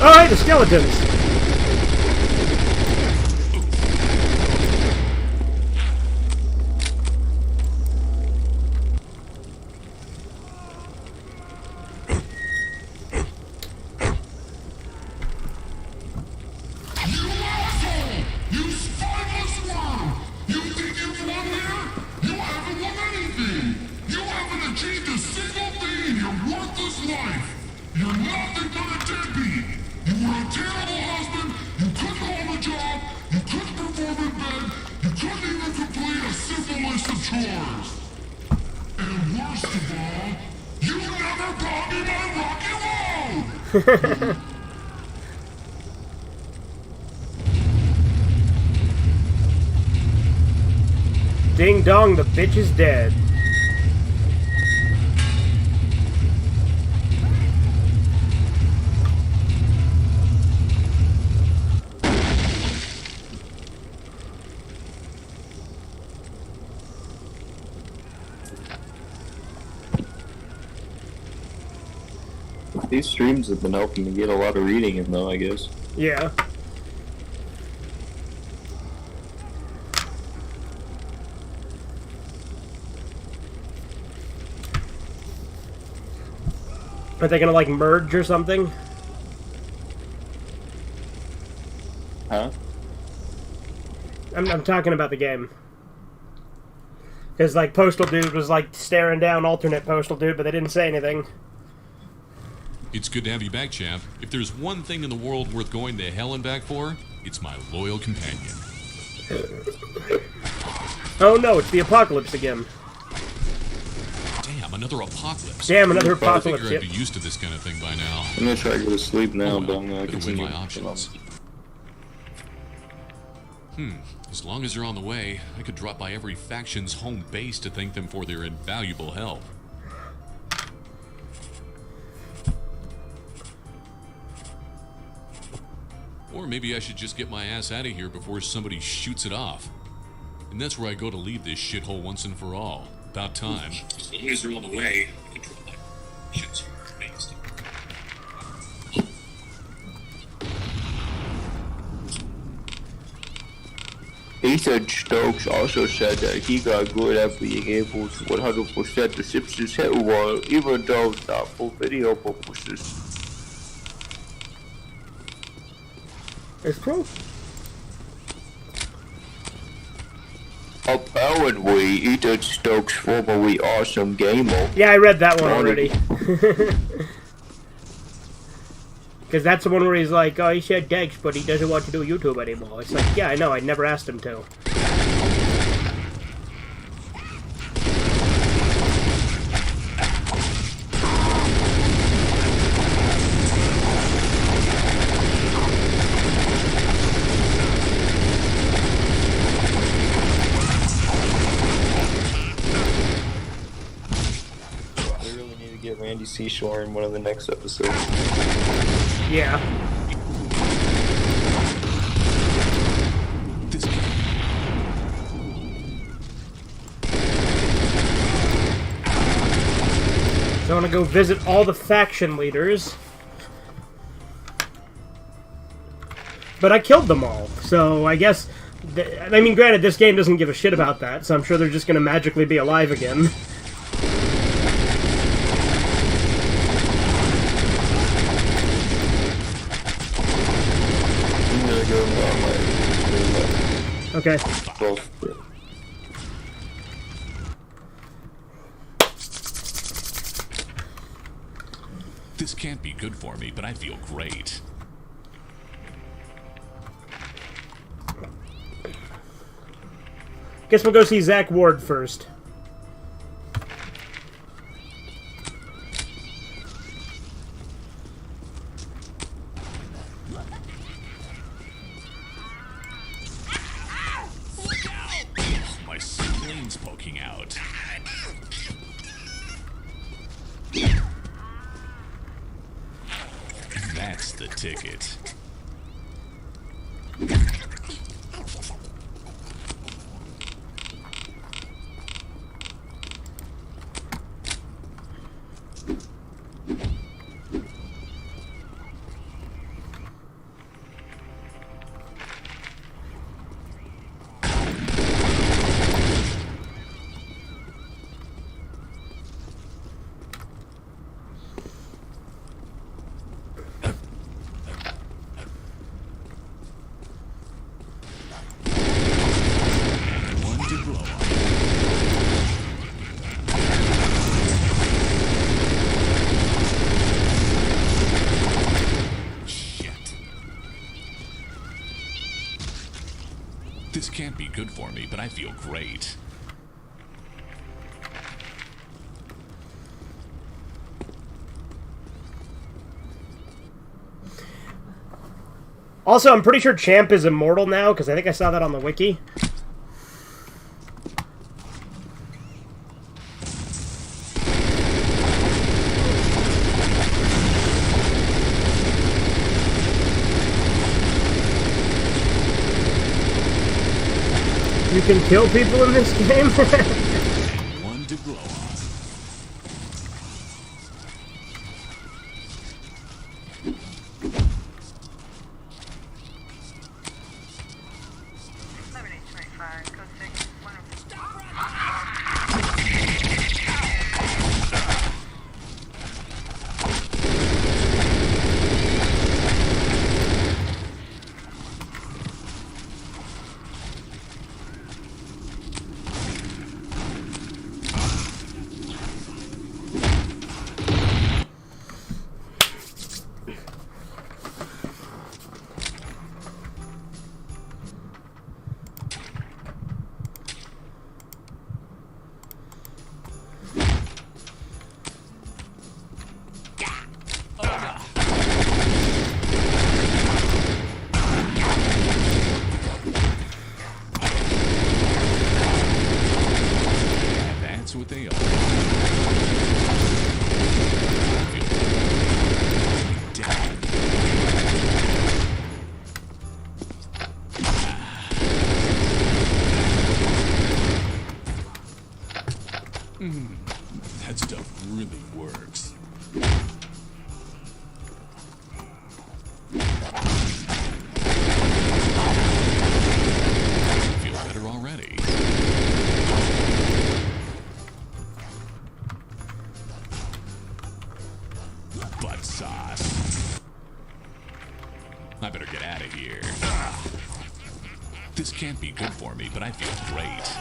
Alright, the skeletons. Ding dong, the bitch is dead. These streams have been helping me get a lot of reading in, though, I guess. Yeah. Are they gonna, like, merge or something? Huh? I'm talking about the game. Because, like, Postal Dude was, like, staring down alternate Postal Dude, but they didn't say anything. It's good to have you back, champ. If there's one thing in the world worth going to hell and back for, it's my loyal companion. Oh no, it's the apocalypse again. Damn, another apocalypse. Damn, another I apocalypse, figure I'd yep. be used to this kind of thing by now. I'm gonna try to go to sleep now, Oh, but I'm gonna better weigh continue. my options. As long as they're on the way, I could drop by every faction's home base to thank them for their invaluable help. Or maybe I should just get my ass out of here before somebody shoots it off. And that's where I go to leave this shithole once and for all. About time. As long as they're on the way, I can drop by faction's home base. Ethan Stokes also said that he got good at being able to 100% the Simpsons hit wall, even though it's not for video purposes. It's true. Apparently, Ethan Stokes, formerly Awesome Gamer. Yeah, I read that one already. Because that's the one where he's like, oh, he said Dex, but he doesn't want to do YouTube anymore. It's like, yeah, I know, I never asked him to. We really need to get Randy Seashore in one of the next episodes. Yeah. So I want to go visit all the faction leaders. But I killed them all, so I guess... I mean, granted, this game doesn't give a shit about that, so I'm sure they're just going to magically be alive again. Okay. This can't be good for me, but I feel great. Guess we'll go see Zach Ward first. My spleen's poking out. That's the ticket. One to blow up. Shit. This can't be good for me, but I feel great. Also, I'm pretty sure Champ is immortal now, because I think I saw that on the wiki. You can kill people in this game? One to blow up. sauce. I better get out of here. This can't be good for me, but I feel great.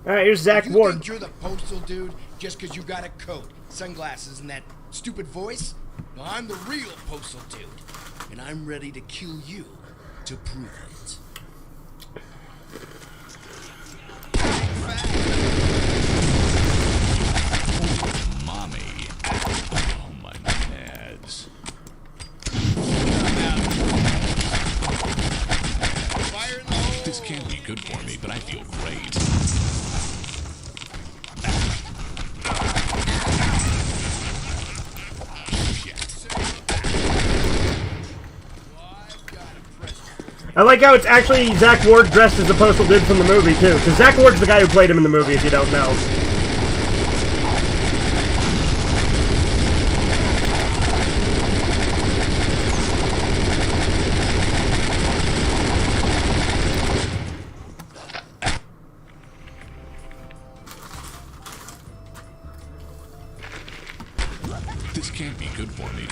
All right, here's Zach You Ward. think you're the Postal dude just because you got a coat, sunglasses, and that stupid voice? No, I'm the real Postal dude, and I'm ready to kill you to prove it. Mommy. Oh, my nads. This can't be good for me, but I feel great. I like how it's actually Zach Ward dressed as the Postal dude from the movie, too. Because Zach Ward's the guy who played him in the movie, if you don't know. This can't be good for me.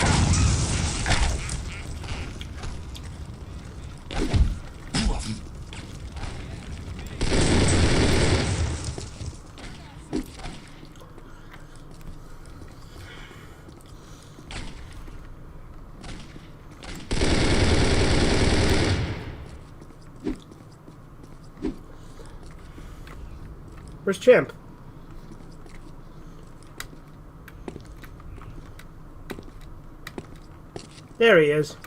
Where's Chimp? There he is.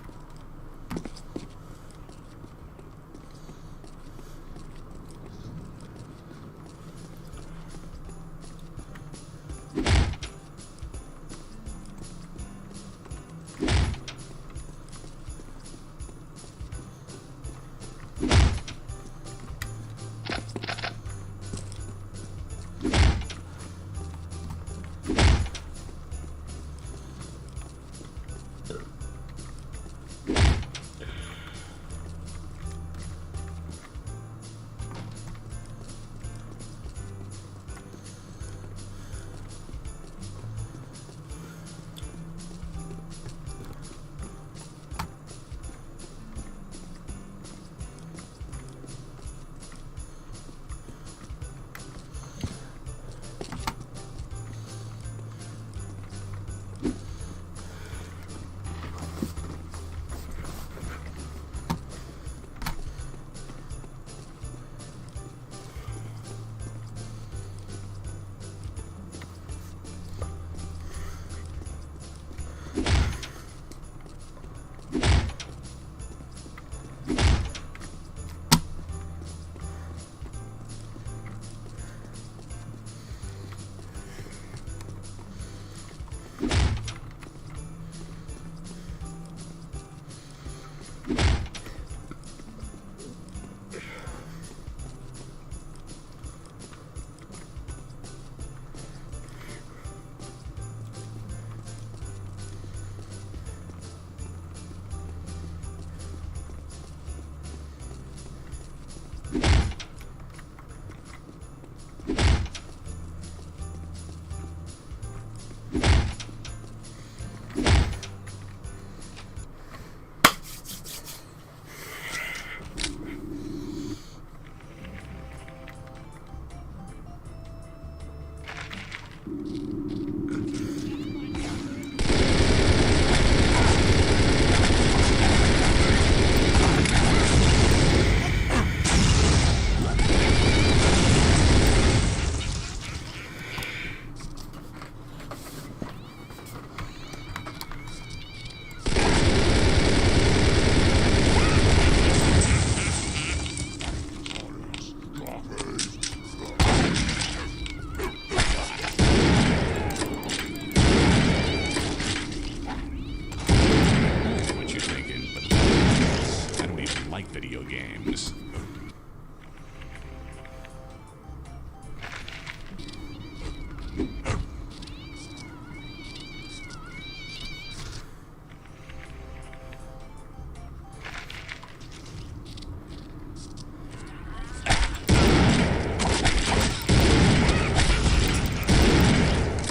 like video games.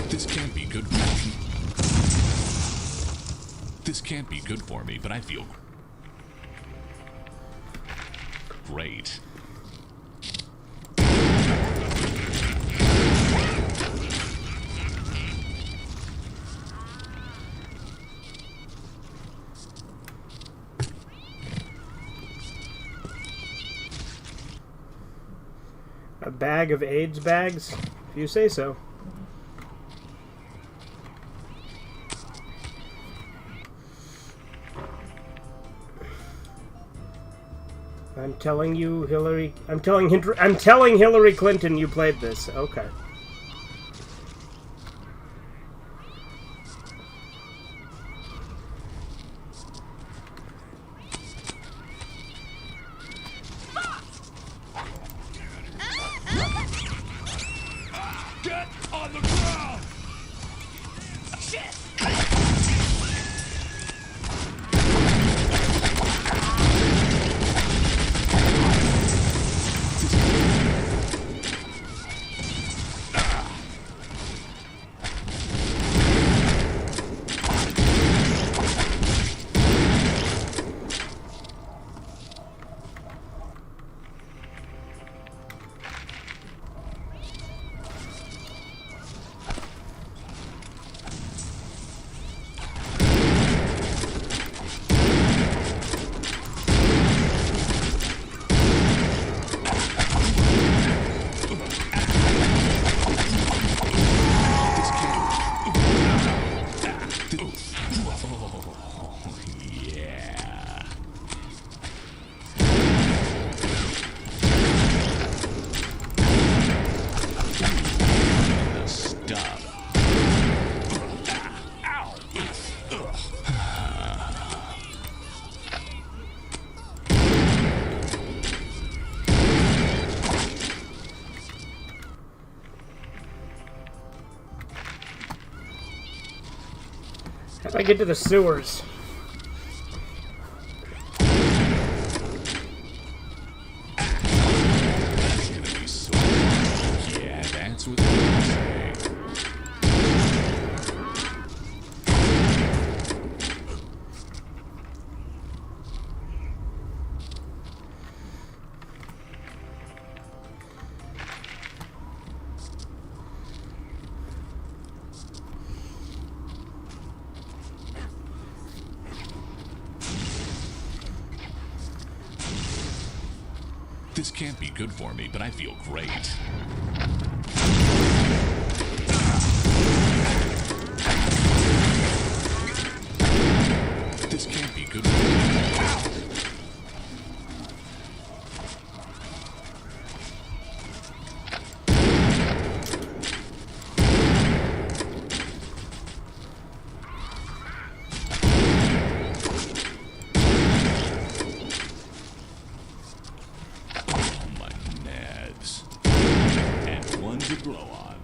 This can't be good. This can't be good for me, but I feel great. A bag of AIDS bags? If you say so. I'm telling you, Hillary. I'm telling Hillary Clinton you played this. Okay. Get on the ground! Shit! How do I get to the sewers? Yeah, that's what they say. This can't be good for me, but I feel great. This can't be good for me. To grow on.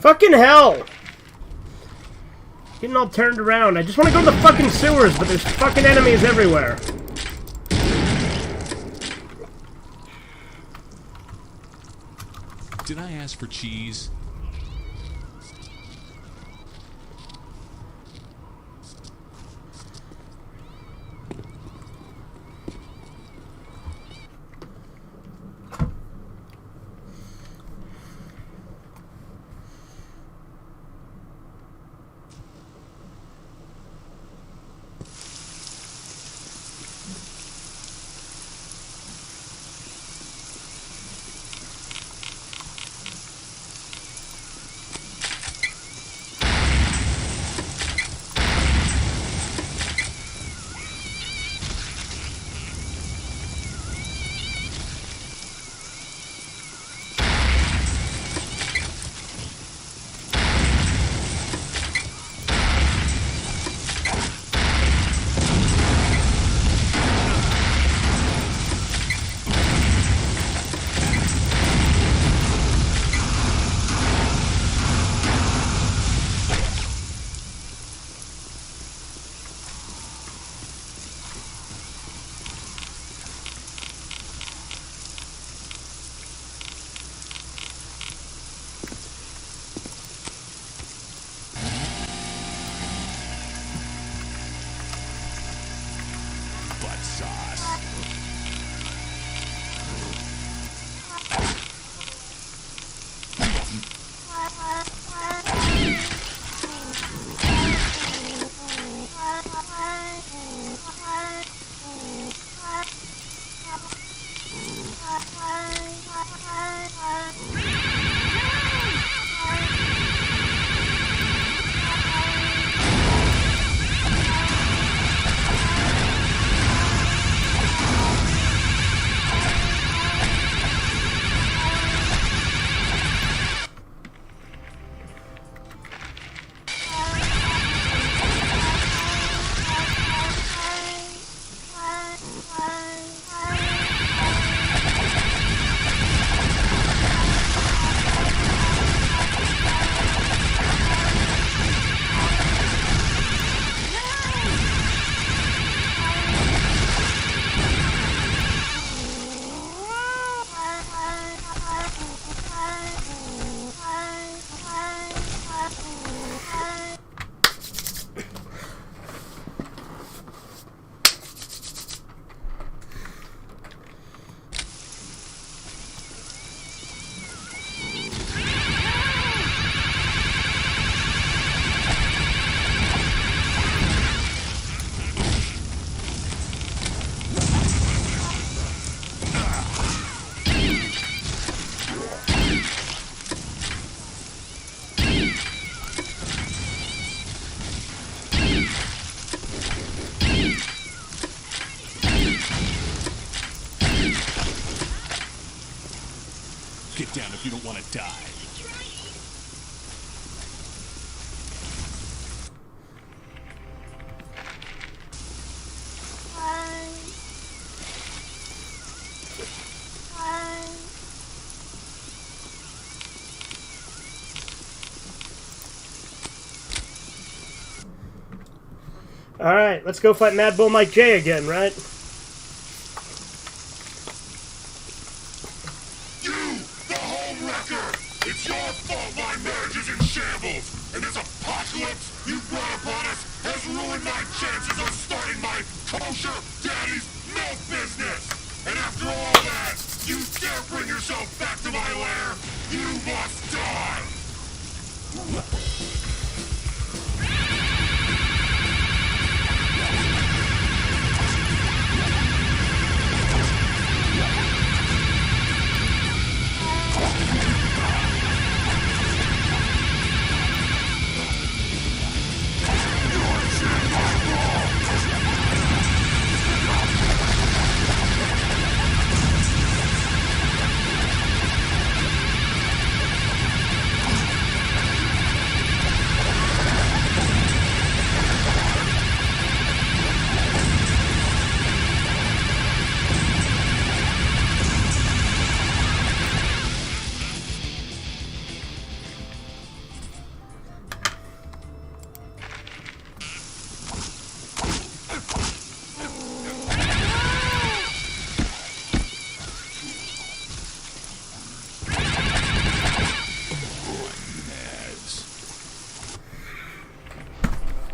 Fucking hell! Getting all turned around. I just want to go to the fucking sewers, but there's fucking enemies everywhere. Did I ask for cheese? want to die. Alright, let's go fight Mad Bull Mike J again, right? You, the home wrecker! It's your fault my marriage is in shambles! And this apocalypse you brought upon us has ruined my chances of starting my kosher daddy's milk business! And after all that, you dare bring yourself back to my lair? You must die!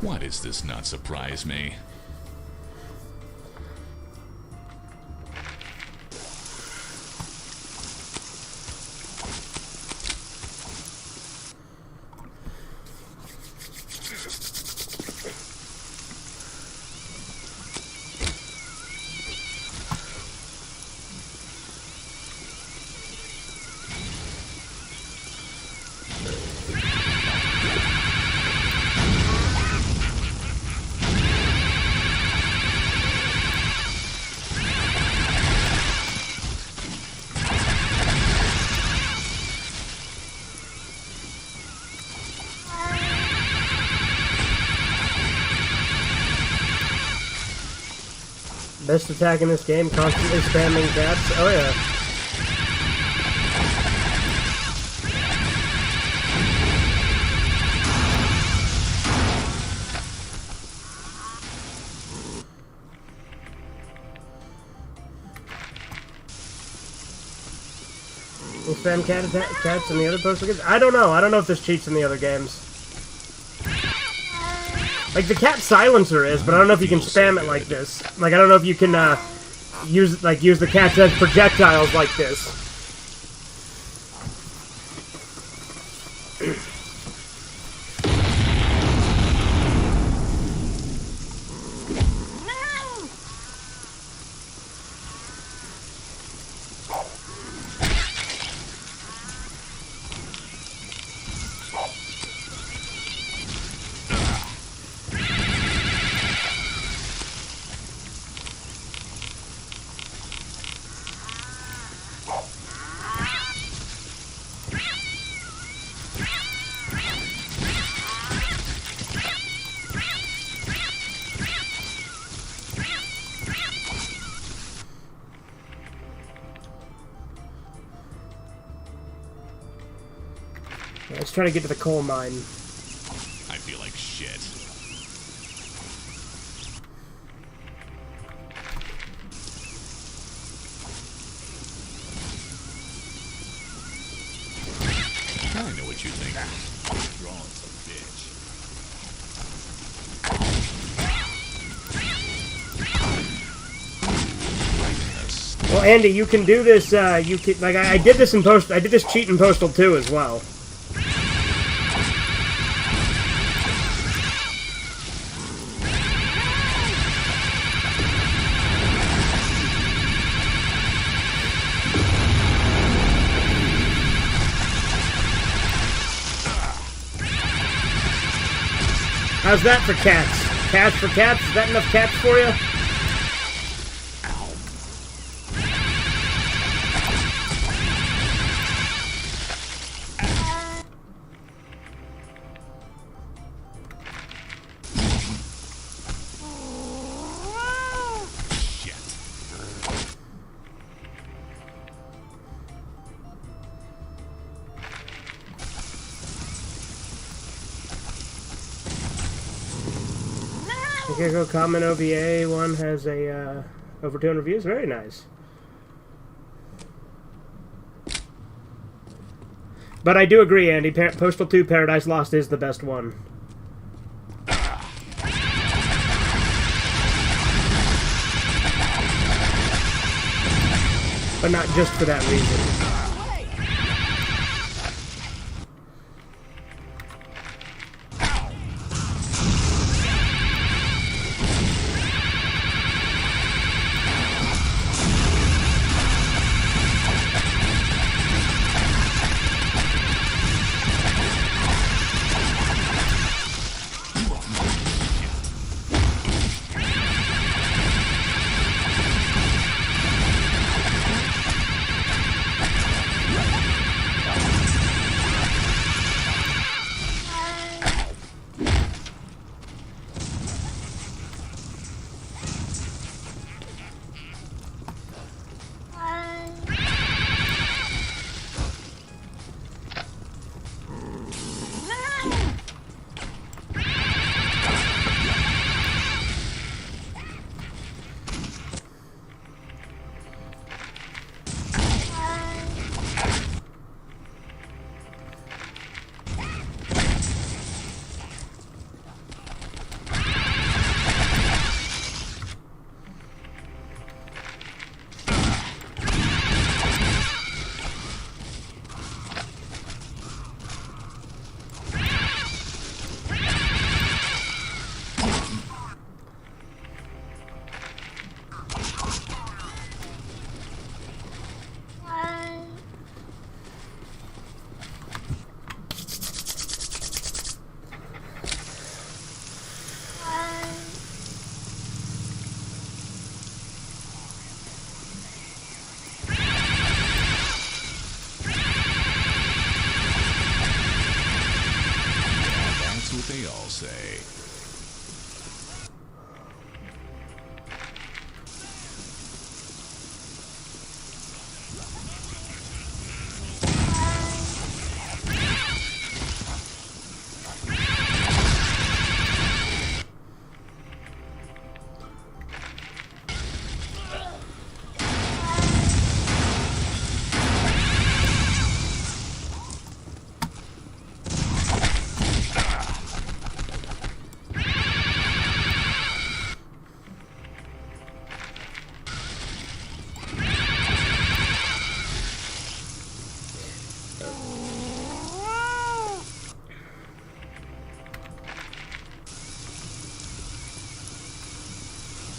Why does this not surprise me? Best attack in this game, constantly spamming cats. Oh yeah. Will spam cats in the other Postal games? I don't know. I don't know if this cheats in the other games. Like, the cat silencer is, but I don't know if you can spam it like this. Like, I don't know if you can, use the cats as projectiles like this. Let's try to get to the coal mine. I feel like shit. I know what you think. Drawing some bitch. Well, Andy, you can do this. You can, like, I did this in Postal. I did this cheat in Postal 2 as well. How's that for cats? Cats for cats? Is that enough cats for you? Okay, go common OVA. One has a over 200 views. Very nice. But I do agree, Andy. Postal 2 Paradise Lost is the best one. But not just for that reason. They all say.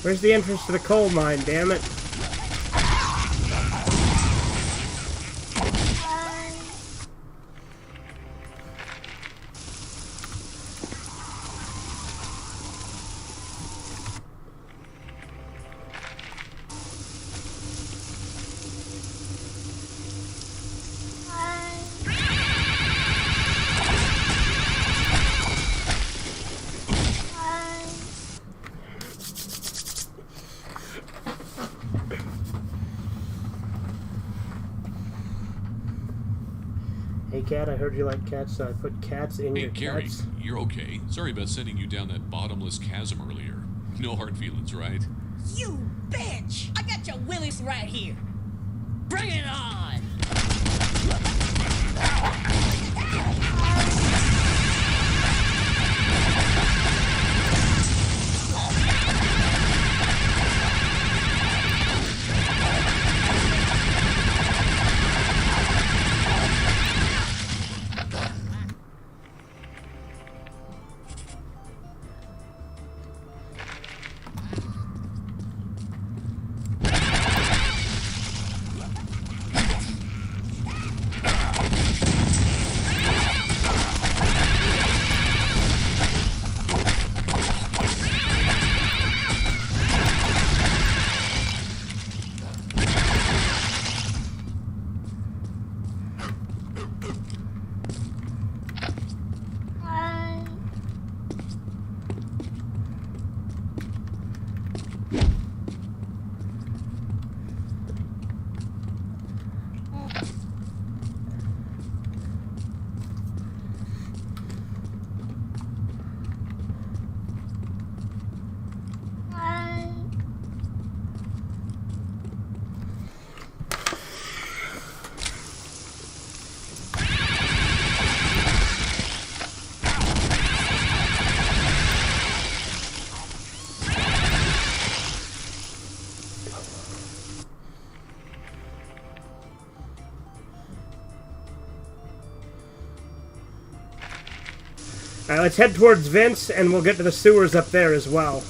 Where's the entrance to the coal mine, damn it? Hey, Cat, I heard you like cats, so I put cats in Hey, your Gary, cats. you're okay. Sorry about sending you down that bottomless chasm earlier. No hard feelings, right? You bitch! I got your willies right here. Bring it on! Alright, let's head towards Vince, and we'll get to the sewers up there as well.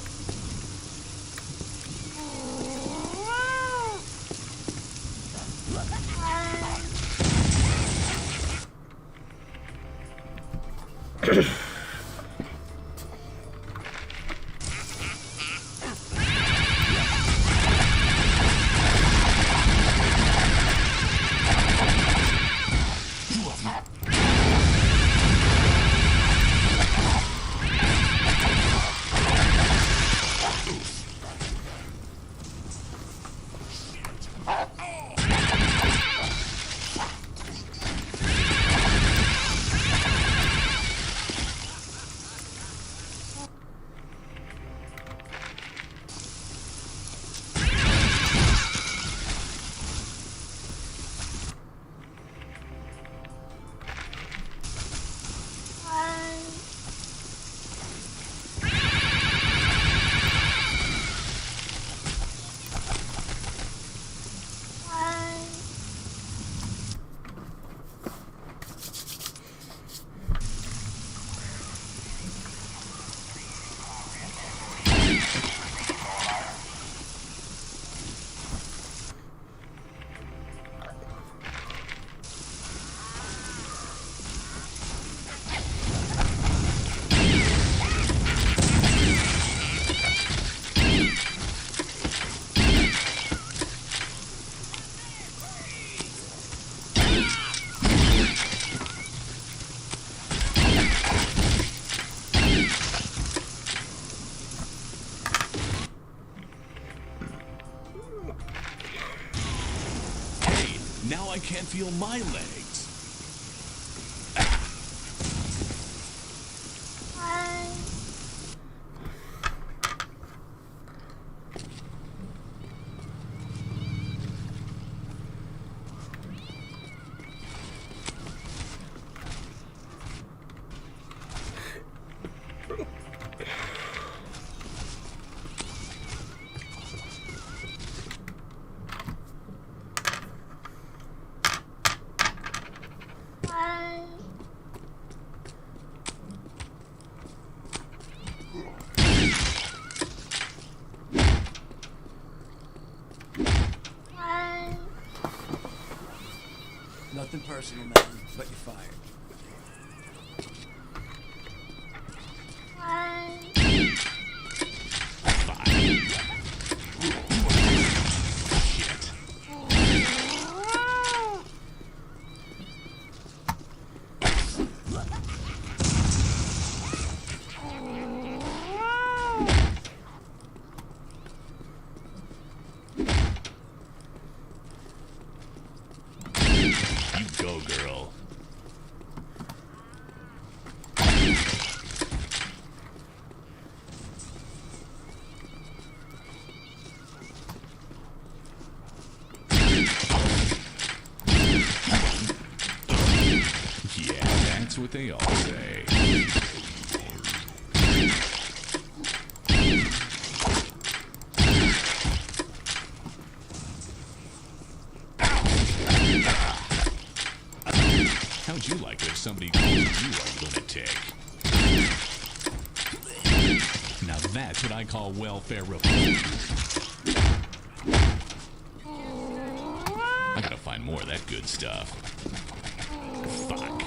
Now I can't feel my legs. Nothing personal, man, but you're fired. Go, girl. Yeah, that's what they all say. How'd you like it if somebody called you a lunatic? Now that's what I call welfare reform. I gotta find more of that good stuff. Fuck.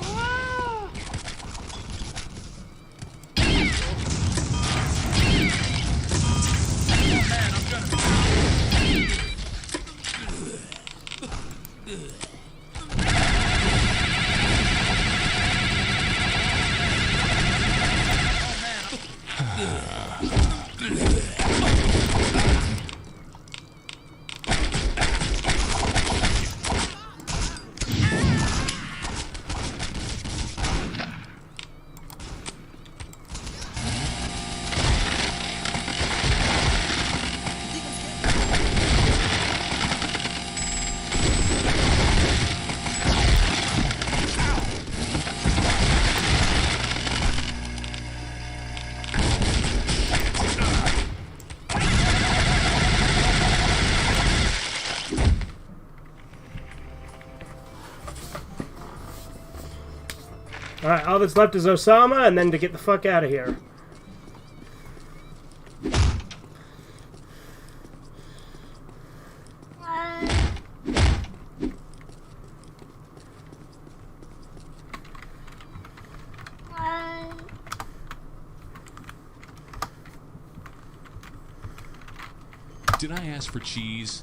Alright, all that's left is Osama, and then to get the fuck out of here. Did I ask for cheese?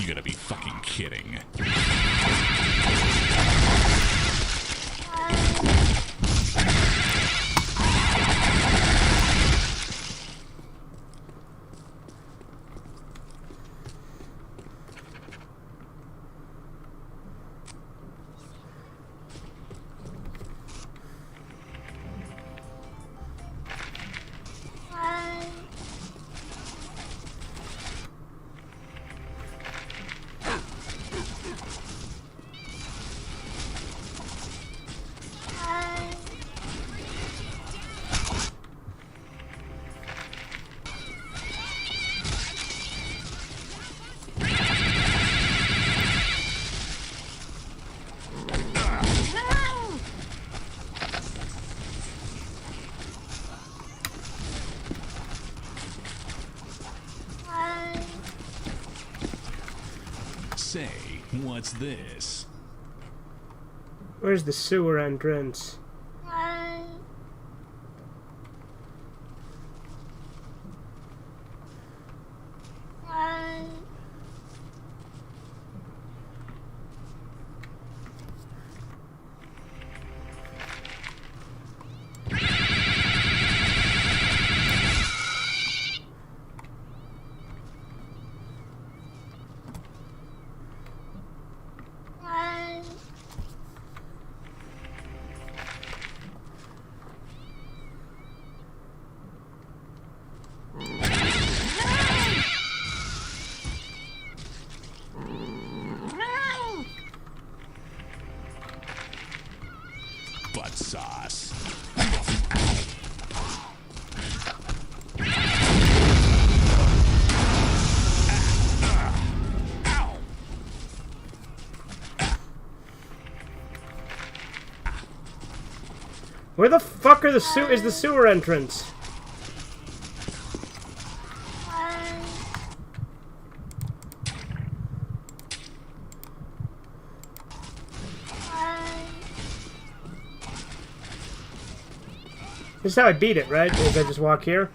You gotta be fucking kidding. Say, what's this? Where's the sewer entrance? Butt sauce. Where the fuck are the is the sewer entrance? This is how I beat it, right? Is I just walk here?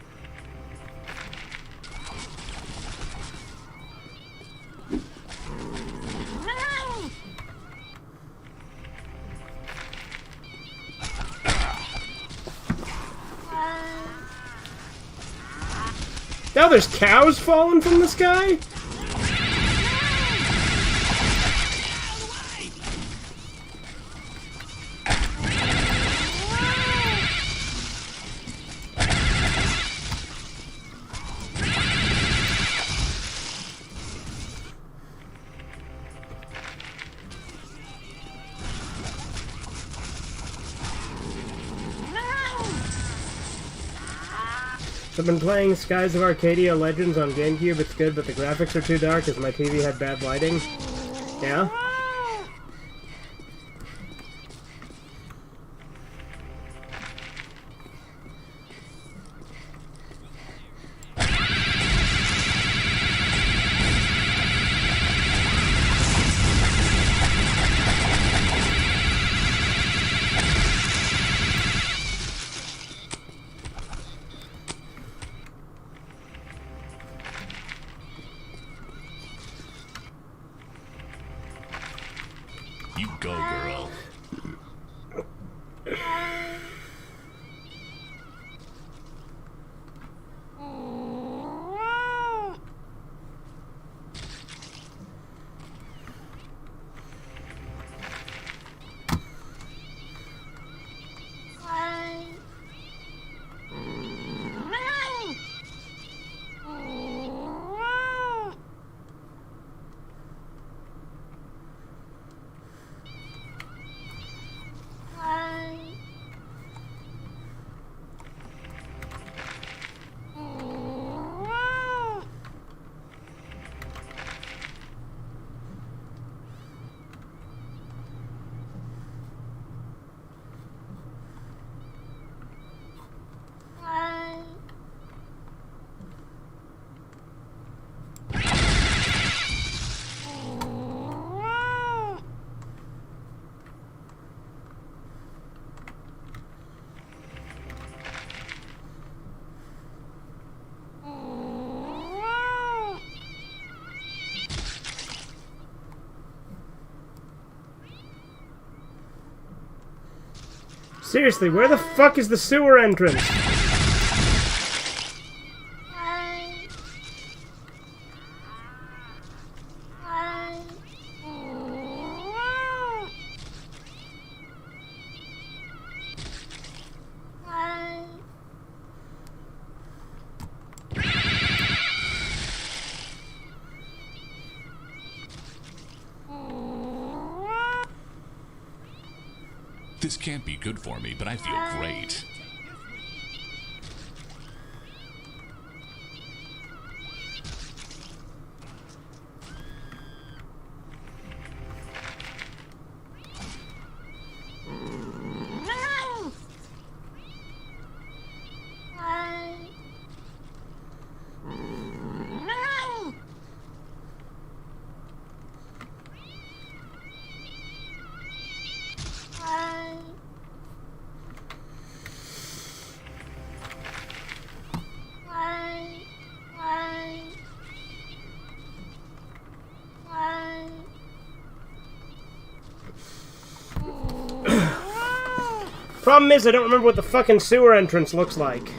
Now there's cows falling from the sky? I've been playing Skies of Arcadia Legends on GameCube. It's good, but the graphics are too dark as my TV had bad lighting. Yeah? You go, girl. Seriously, where the fuck is the sewer entrance? This can't be good for me, but I feel great. Problem is, I don't remember what the fucking sewer entrance looks like.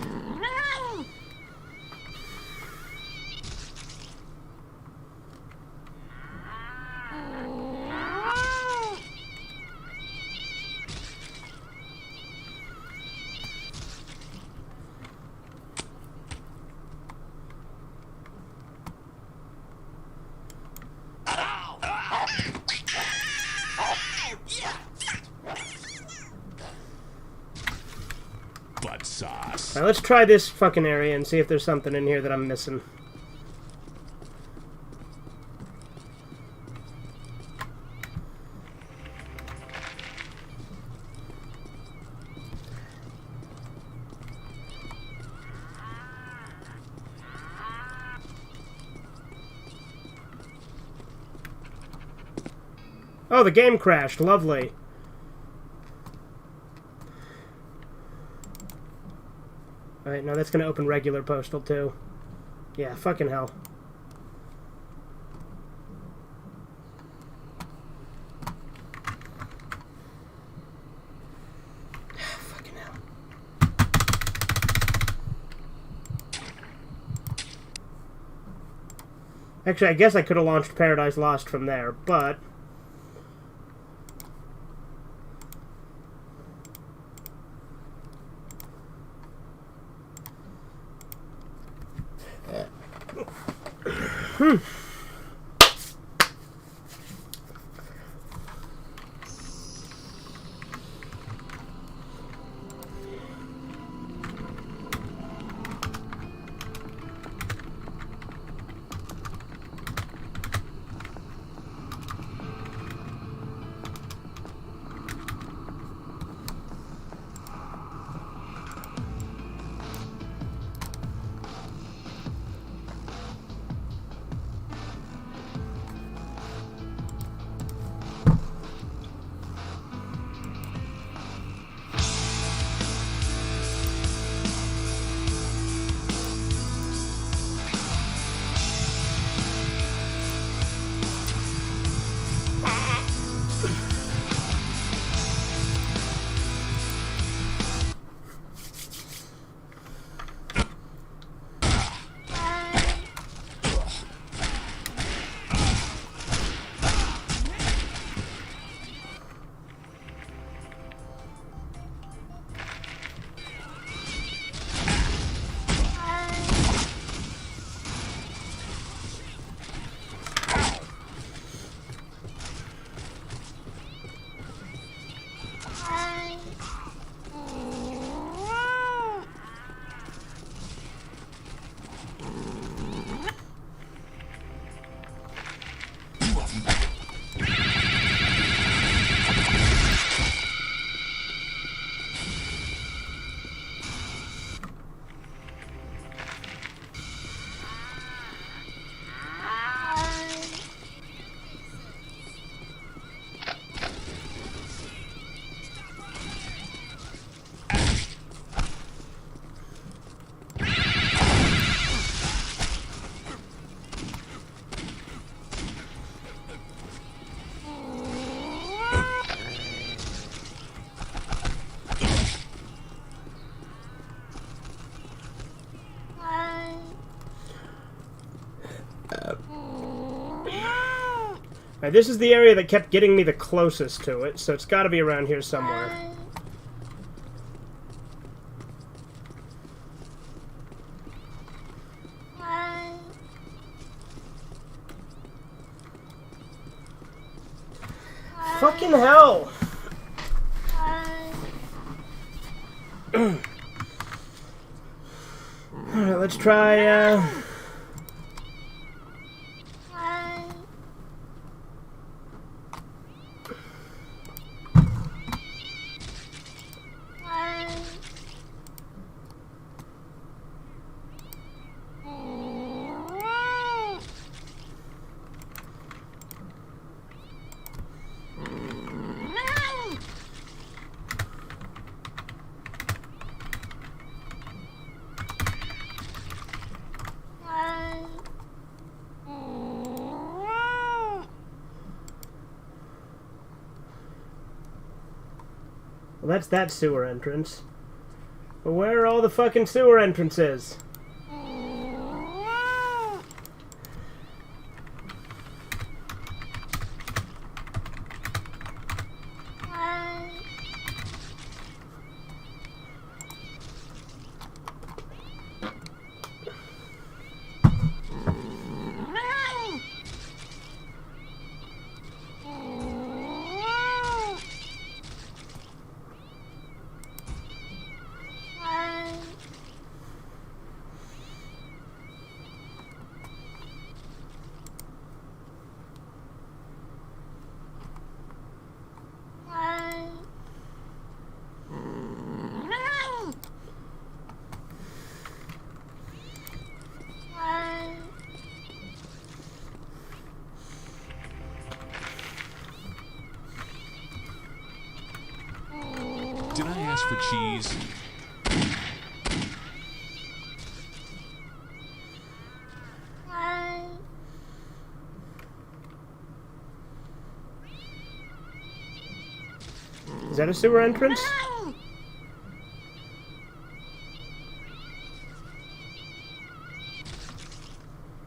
Butt sauce. Alright, let's try this fucking area and see if there's something in here that I'm missing. Oh, the game crashed. Lovely. Alright, now that's going to open regular Postal, too. Yeah, fucking hell. Fucking hell. Actually, I guess I could have launched Paradise Lost from there, but... Alright, this is the area that kept getting me the closest to it, so it's got to be around here somewhere. Fucking hell! Alright, let's try, Well, that's that sewer entrance. But where are all the fucking sewer entrances? Did I ask for cheese? Is that a sewer entrance?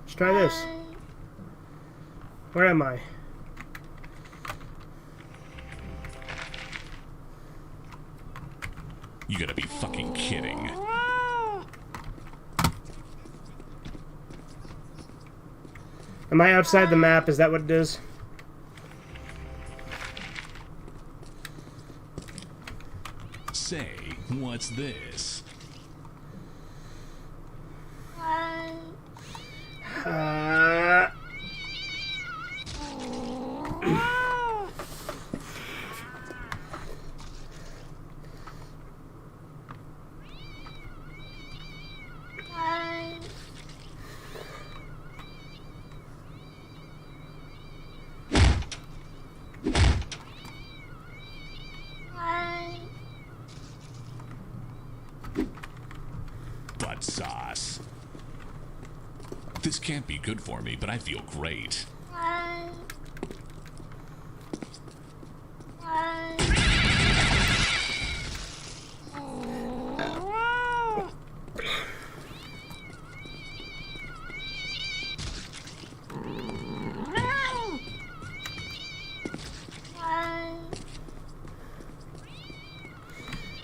Let's try this. Where am I? You gotta be fucking kidding. Am I outside the map? Is that what it is? Say, what's this? Butt sauce. This can't be good for me, but I feel great.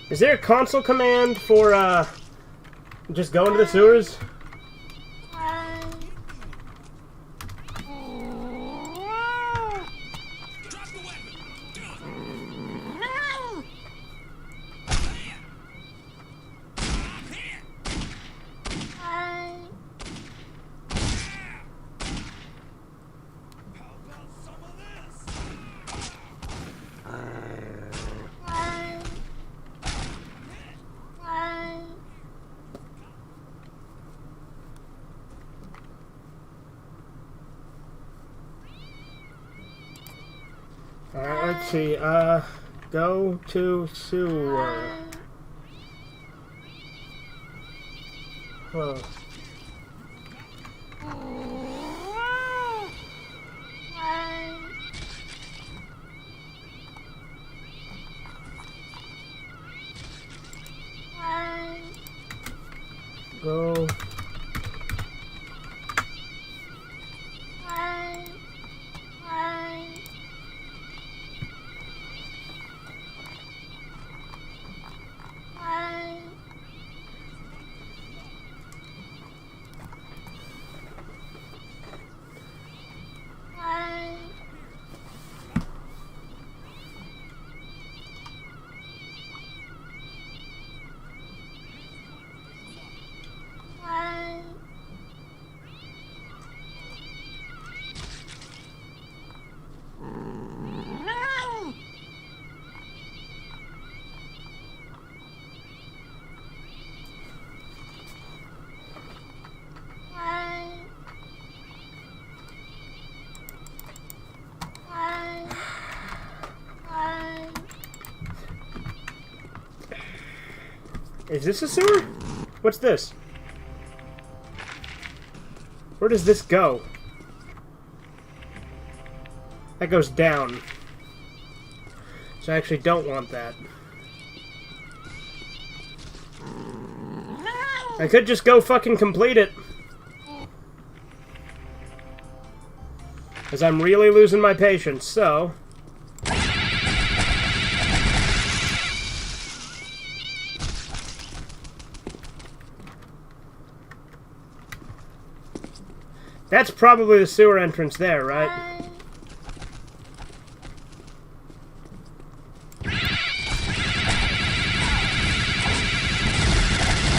Is there a console command for, just go into the sewers? Alright, let's see, go to sewer. Huh. Go. Is this a sewer? What's this? Where does this go? That goes down. So I actually don't want that. I could just go fucking complete it. Because I'm really losing my patience, so... That's probably the sewer entrance there, right?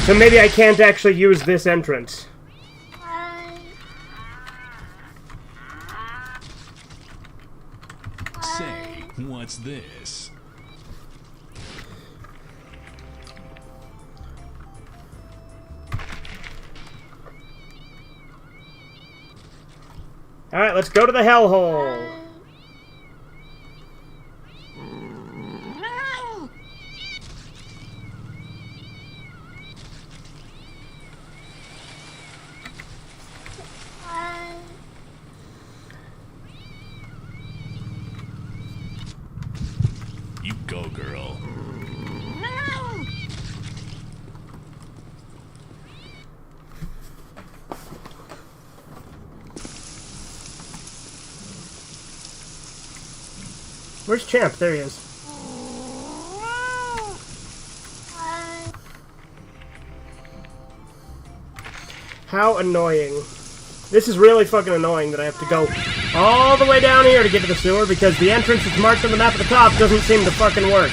So maybe I can't actually use this entrance. Say, what's this? Alright, let's go to the hellhole. You go, girl. Where's Champ? There he is. How annoying. This is really fucking annoying that I have to go all the way down here to get to the sewer because the entrance that's marked on the map at the top doesn't seem to fucking work.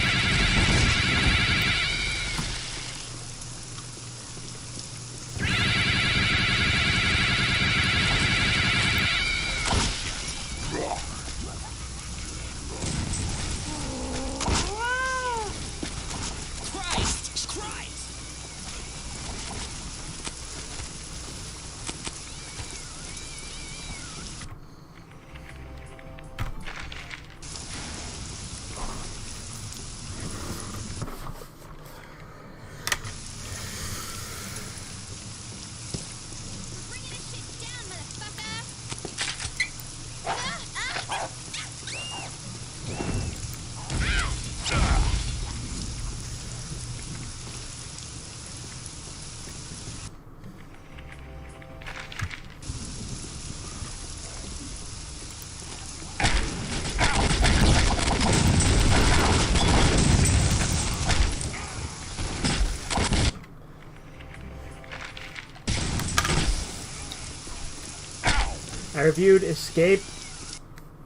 I reviewed Escape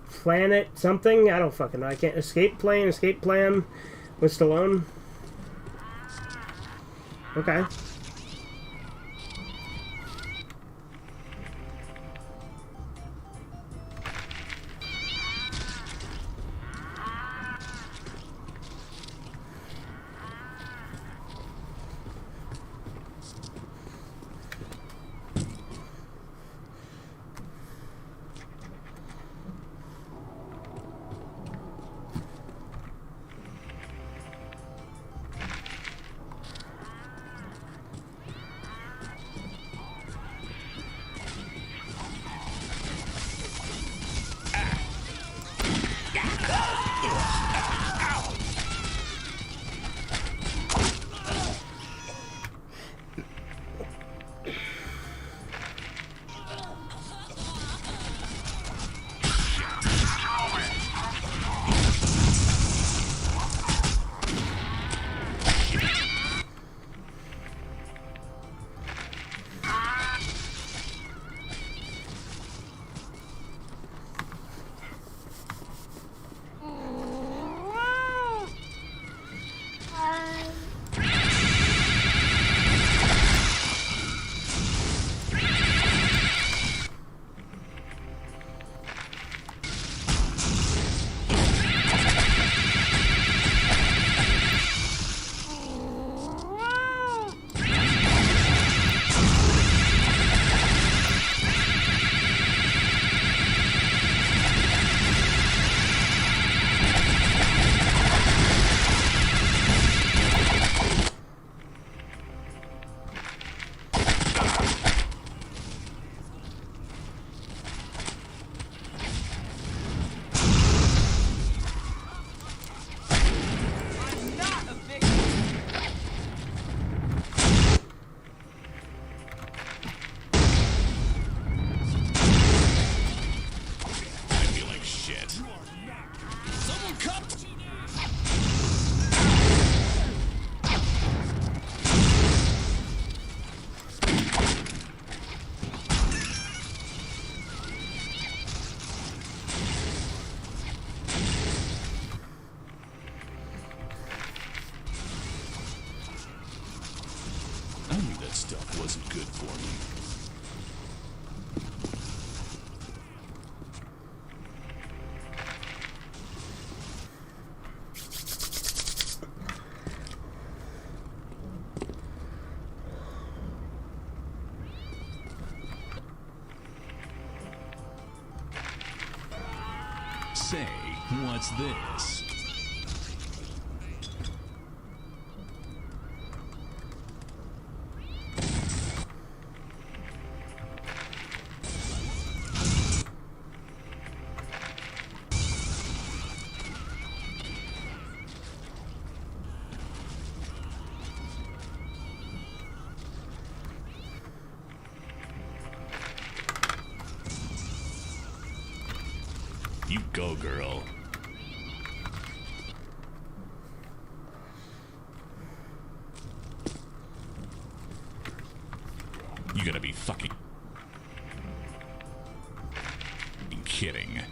Planet something. I don't fucking know. I can't. Escape Plan with Stallone. Okay. stuff wasn't good for me. Say, what's this? You go, girl. You gotta be fucking kidding.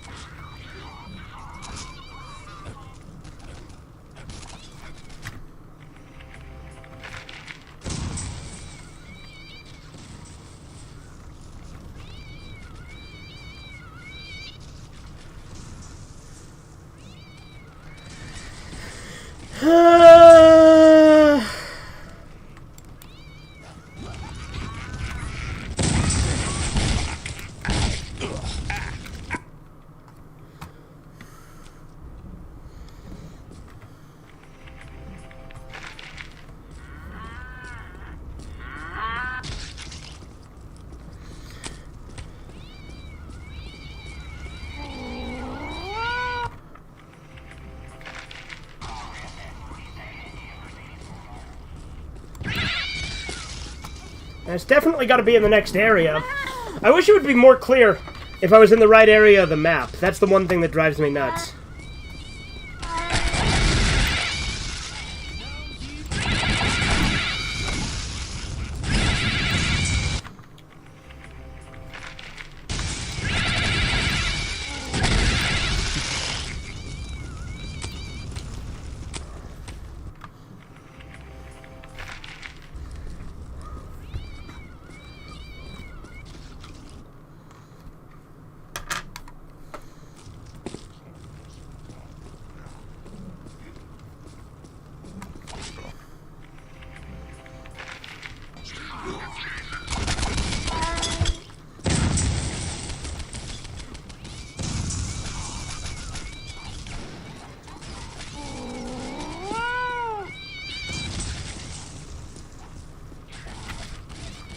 It's definitely got to be in the next area. I wish it would be more clear if I was in the right area of the map. That's the one thing that drives me nuts.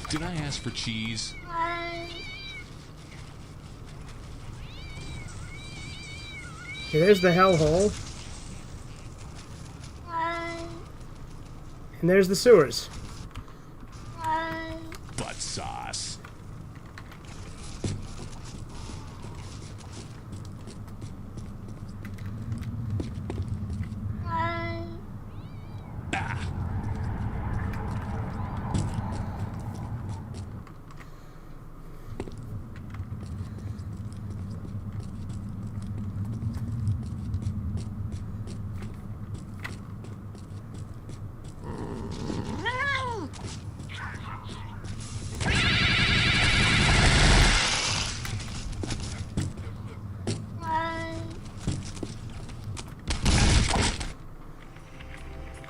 Did I ask for cheese? Okay, there's the hellhole. And there's the sewers. Butt sauce.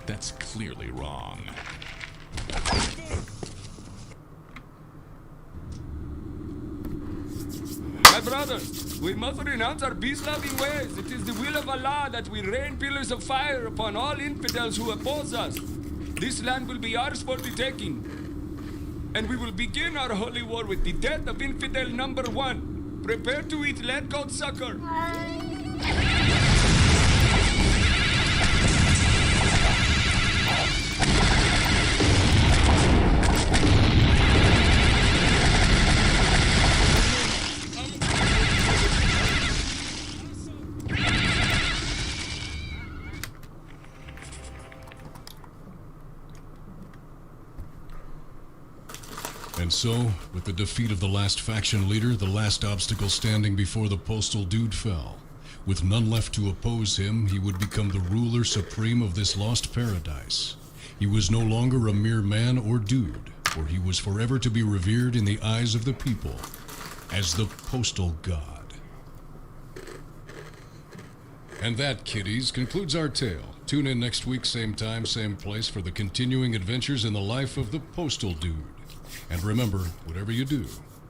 That's clearly wrong. My brothers, we must renounce our peace-loving ways. It is the will of Allah that we rain pillars of fire upon all infidels who oppose us. This land will be ours for the taking. And we will begin our holy war with the death of infidel number 1. Prepare to eat lead goat sucker. And so, with the defeat of the last faction leader, the last obstacle standing before the Postal Dude fell. With none left to oppose him, he would become the ruler supreme of this lost paradise. He was no longer a mere man or dude, where he was forever to be revered in the eyes of the people as the Postal God. And that, kiddies, concludes our tale. Tune in next week, same time, same place, for the continuing adventures in the life of the Postal Dude. And remember, whatever you do,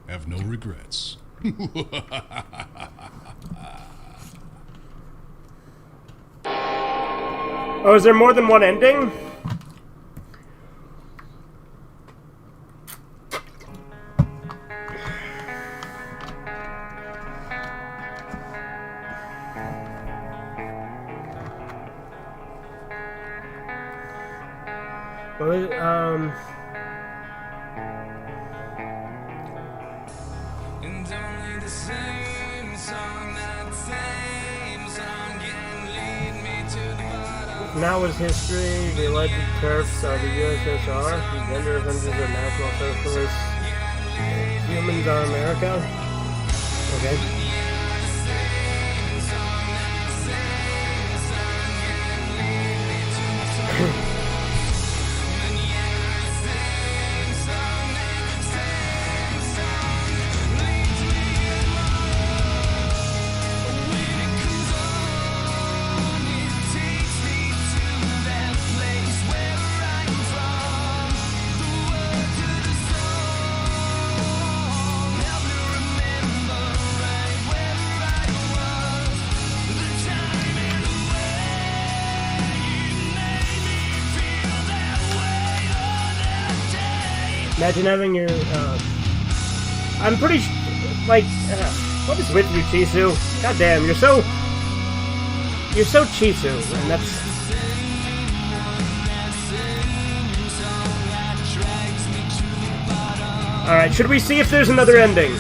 have no regrets. Oh, is there more than one ending? Well, And only the same song, that same song can lead me to the bottom. now was history. The alleged turfs of the USSR. The gender offenders of National Socialist humans on America. Okay. Imagine having your, I'm pretty like, what is with you, Chisu? God damn, you're so Chisu, and that's... Alright, should we see if there's another ending?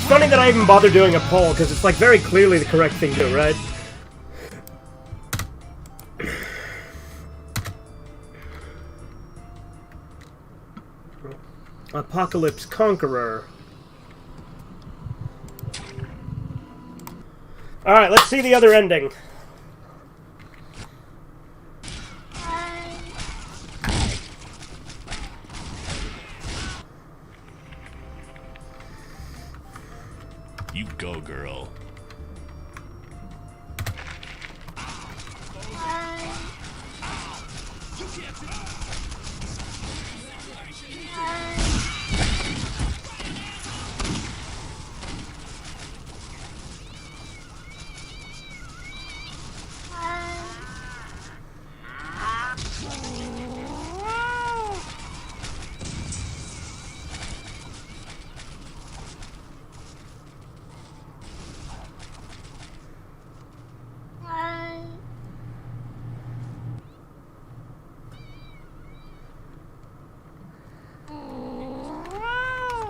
Funny that I even bother doing a poll, because it's like very clearly the correct thing to do, right? Apocalypse Conqueror. Alright, let's see the other ending. You go, girl.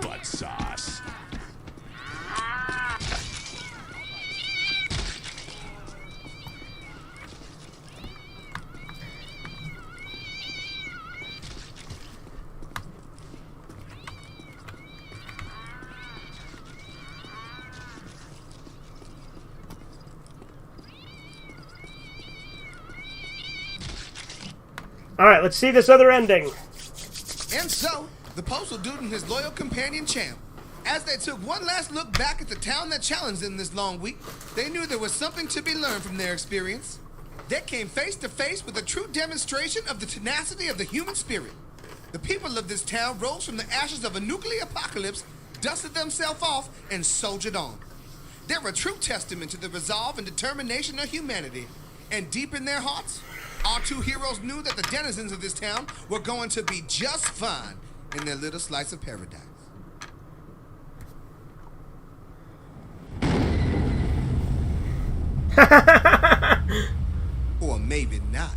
Butt sauce. Alright, let's see this other ending. And so, the Postal Dude and his loyal companion Champ, as they took one last look back at the town that challenged them this long week, they knew there was something to be learned from their experience. They came face to face with a true demonstration of the tenacity of the human spirit. The people of this town rose from the ashes of a nuclear apocalypse, dusted themselves off, and soldiered on. They're a true testament to the resolve and determination of humanity. And deep in their hearts, our two heroes knew that the denizens of this town were going to be just fine in their little slice of paradise. maybe not.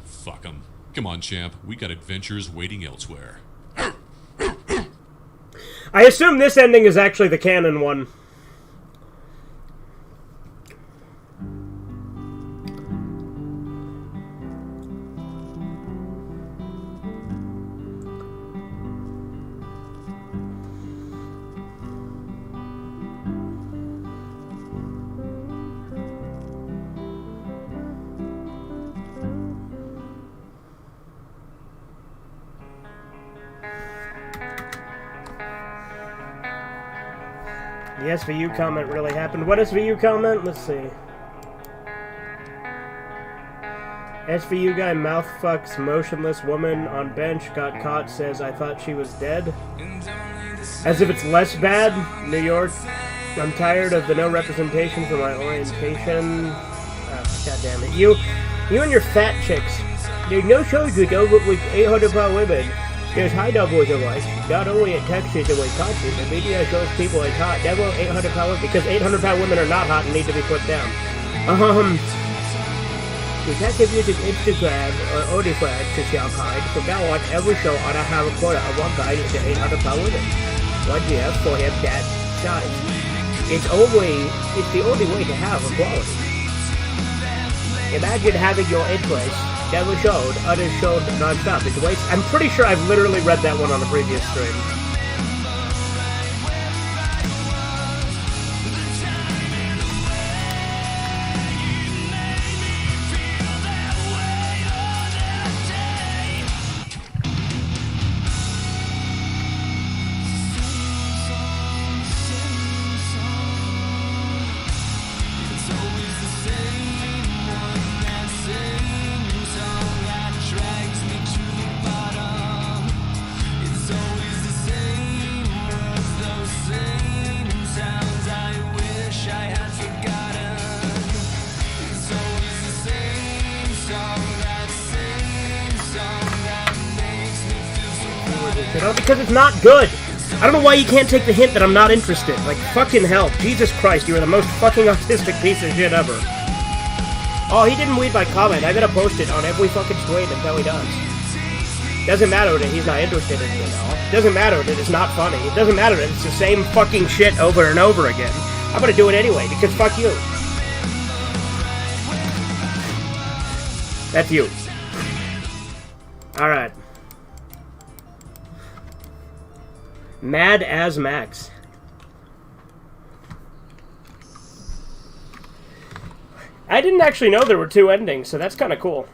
Fuck 'em. Come on, champ. We got adventures waiting elsewhere. I assume this ending is actually the canon one. The SVU comment really happened. What SVU comment? Let's see. SVU guy mouth fucks motionless woman on bench, got caught, says I thought she was dead. As if it's less bad. New York. I'm tired of the no representation for my orientation. God damn it. You and your fat chicks. There's no shows with 800-pound women. There's high doubles of life. Not only in Texas and Wisconsin, the media shows people as hot. Never 800-pound women, because 800-pound women are not hot and need to be put down. Detective using Instagram or OnlyFans to sell kind. From now on, every show ought to have a quota of one guy into 800-pound women. One GF for him that size. It's the only way to have equality. Imagine having your interest never showed, others showed non-stop. It's a waste. I'm pretty sure I've literally read that one on a previous stream. Because it's not good. I don't know why you can't take the hint that I'm not interested. Like, fucking hell. Jesus Christ, you are the most fucking autistic piece of shit ever. Oh, he didn't read my comment. I gotta post it on every fucking stream until he does. Doesn't matter that he's not interested in it at all. Doesn't matter that it's not funny. It doesn't matter that it's the same fucking shit over and over again. I'm gonna do it anyway, because fuck you. That's you. Alright. Mad as Max. I didn't actually know there were two endings, so that's kind of cool.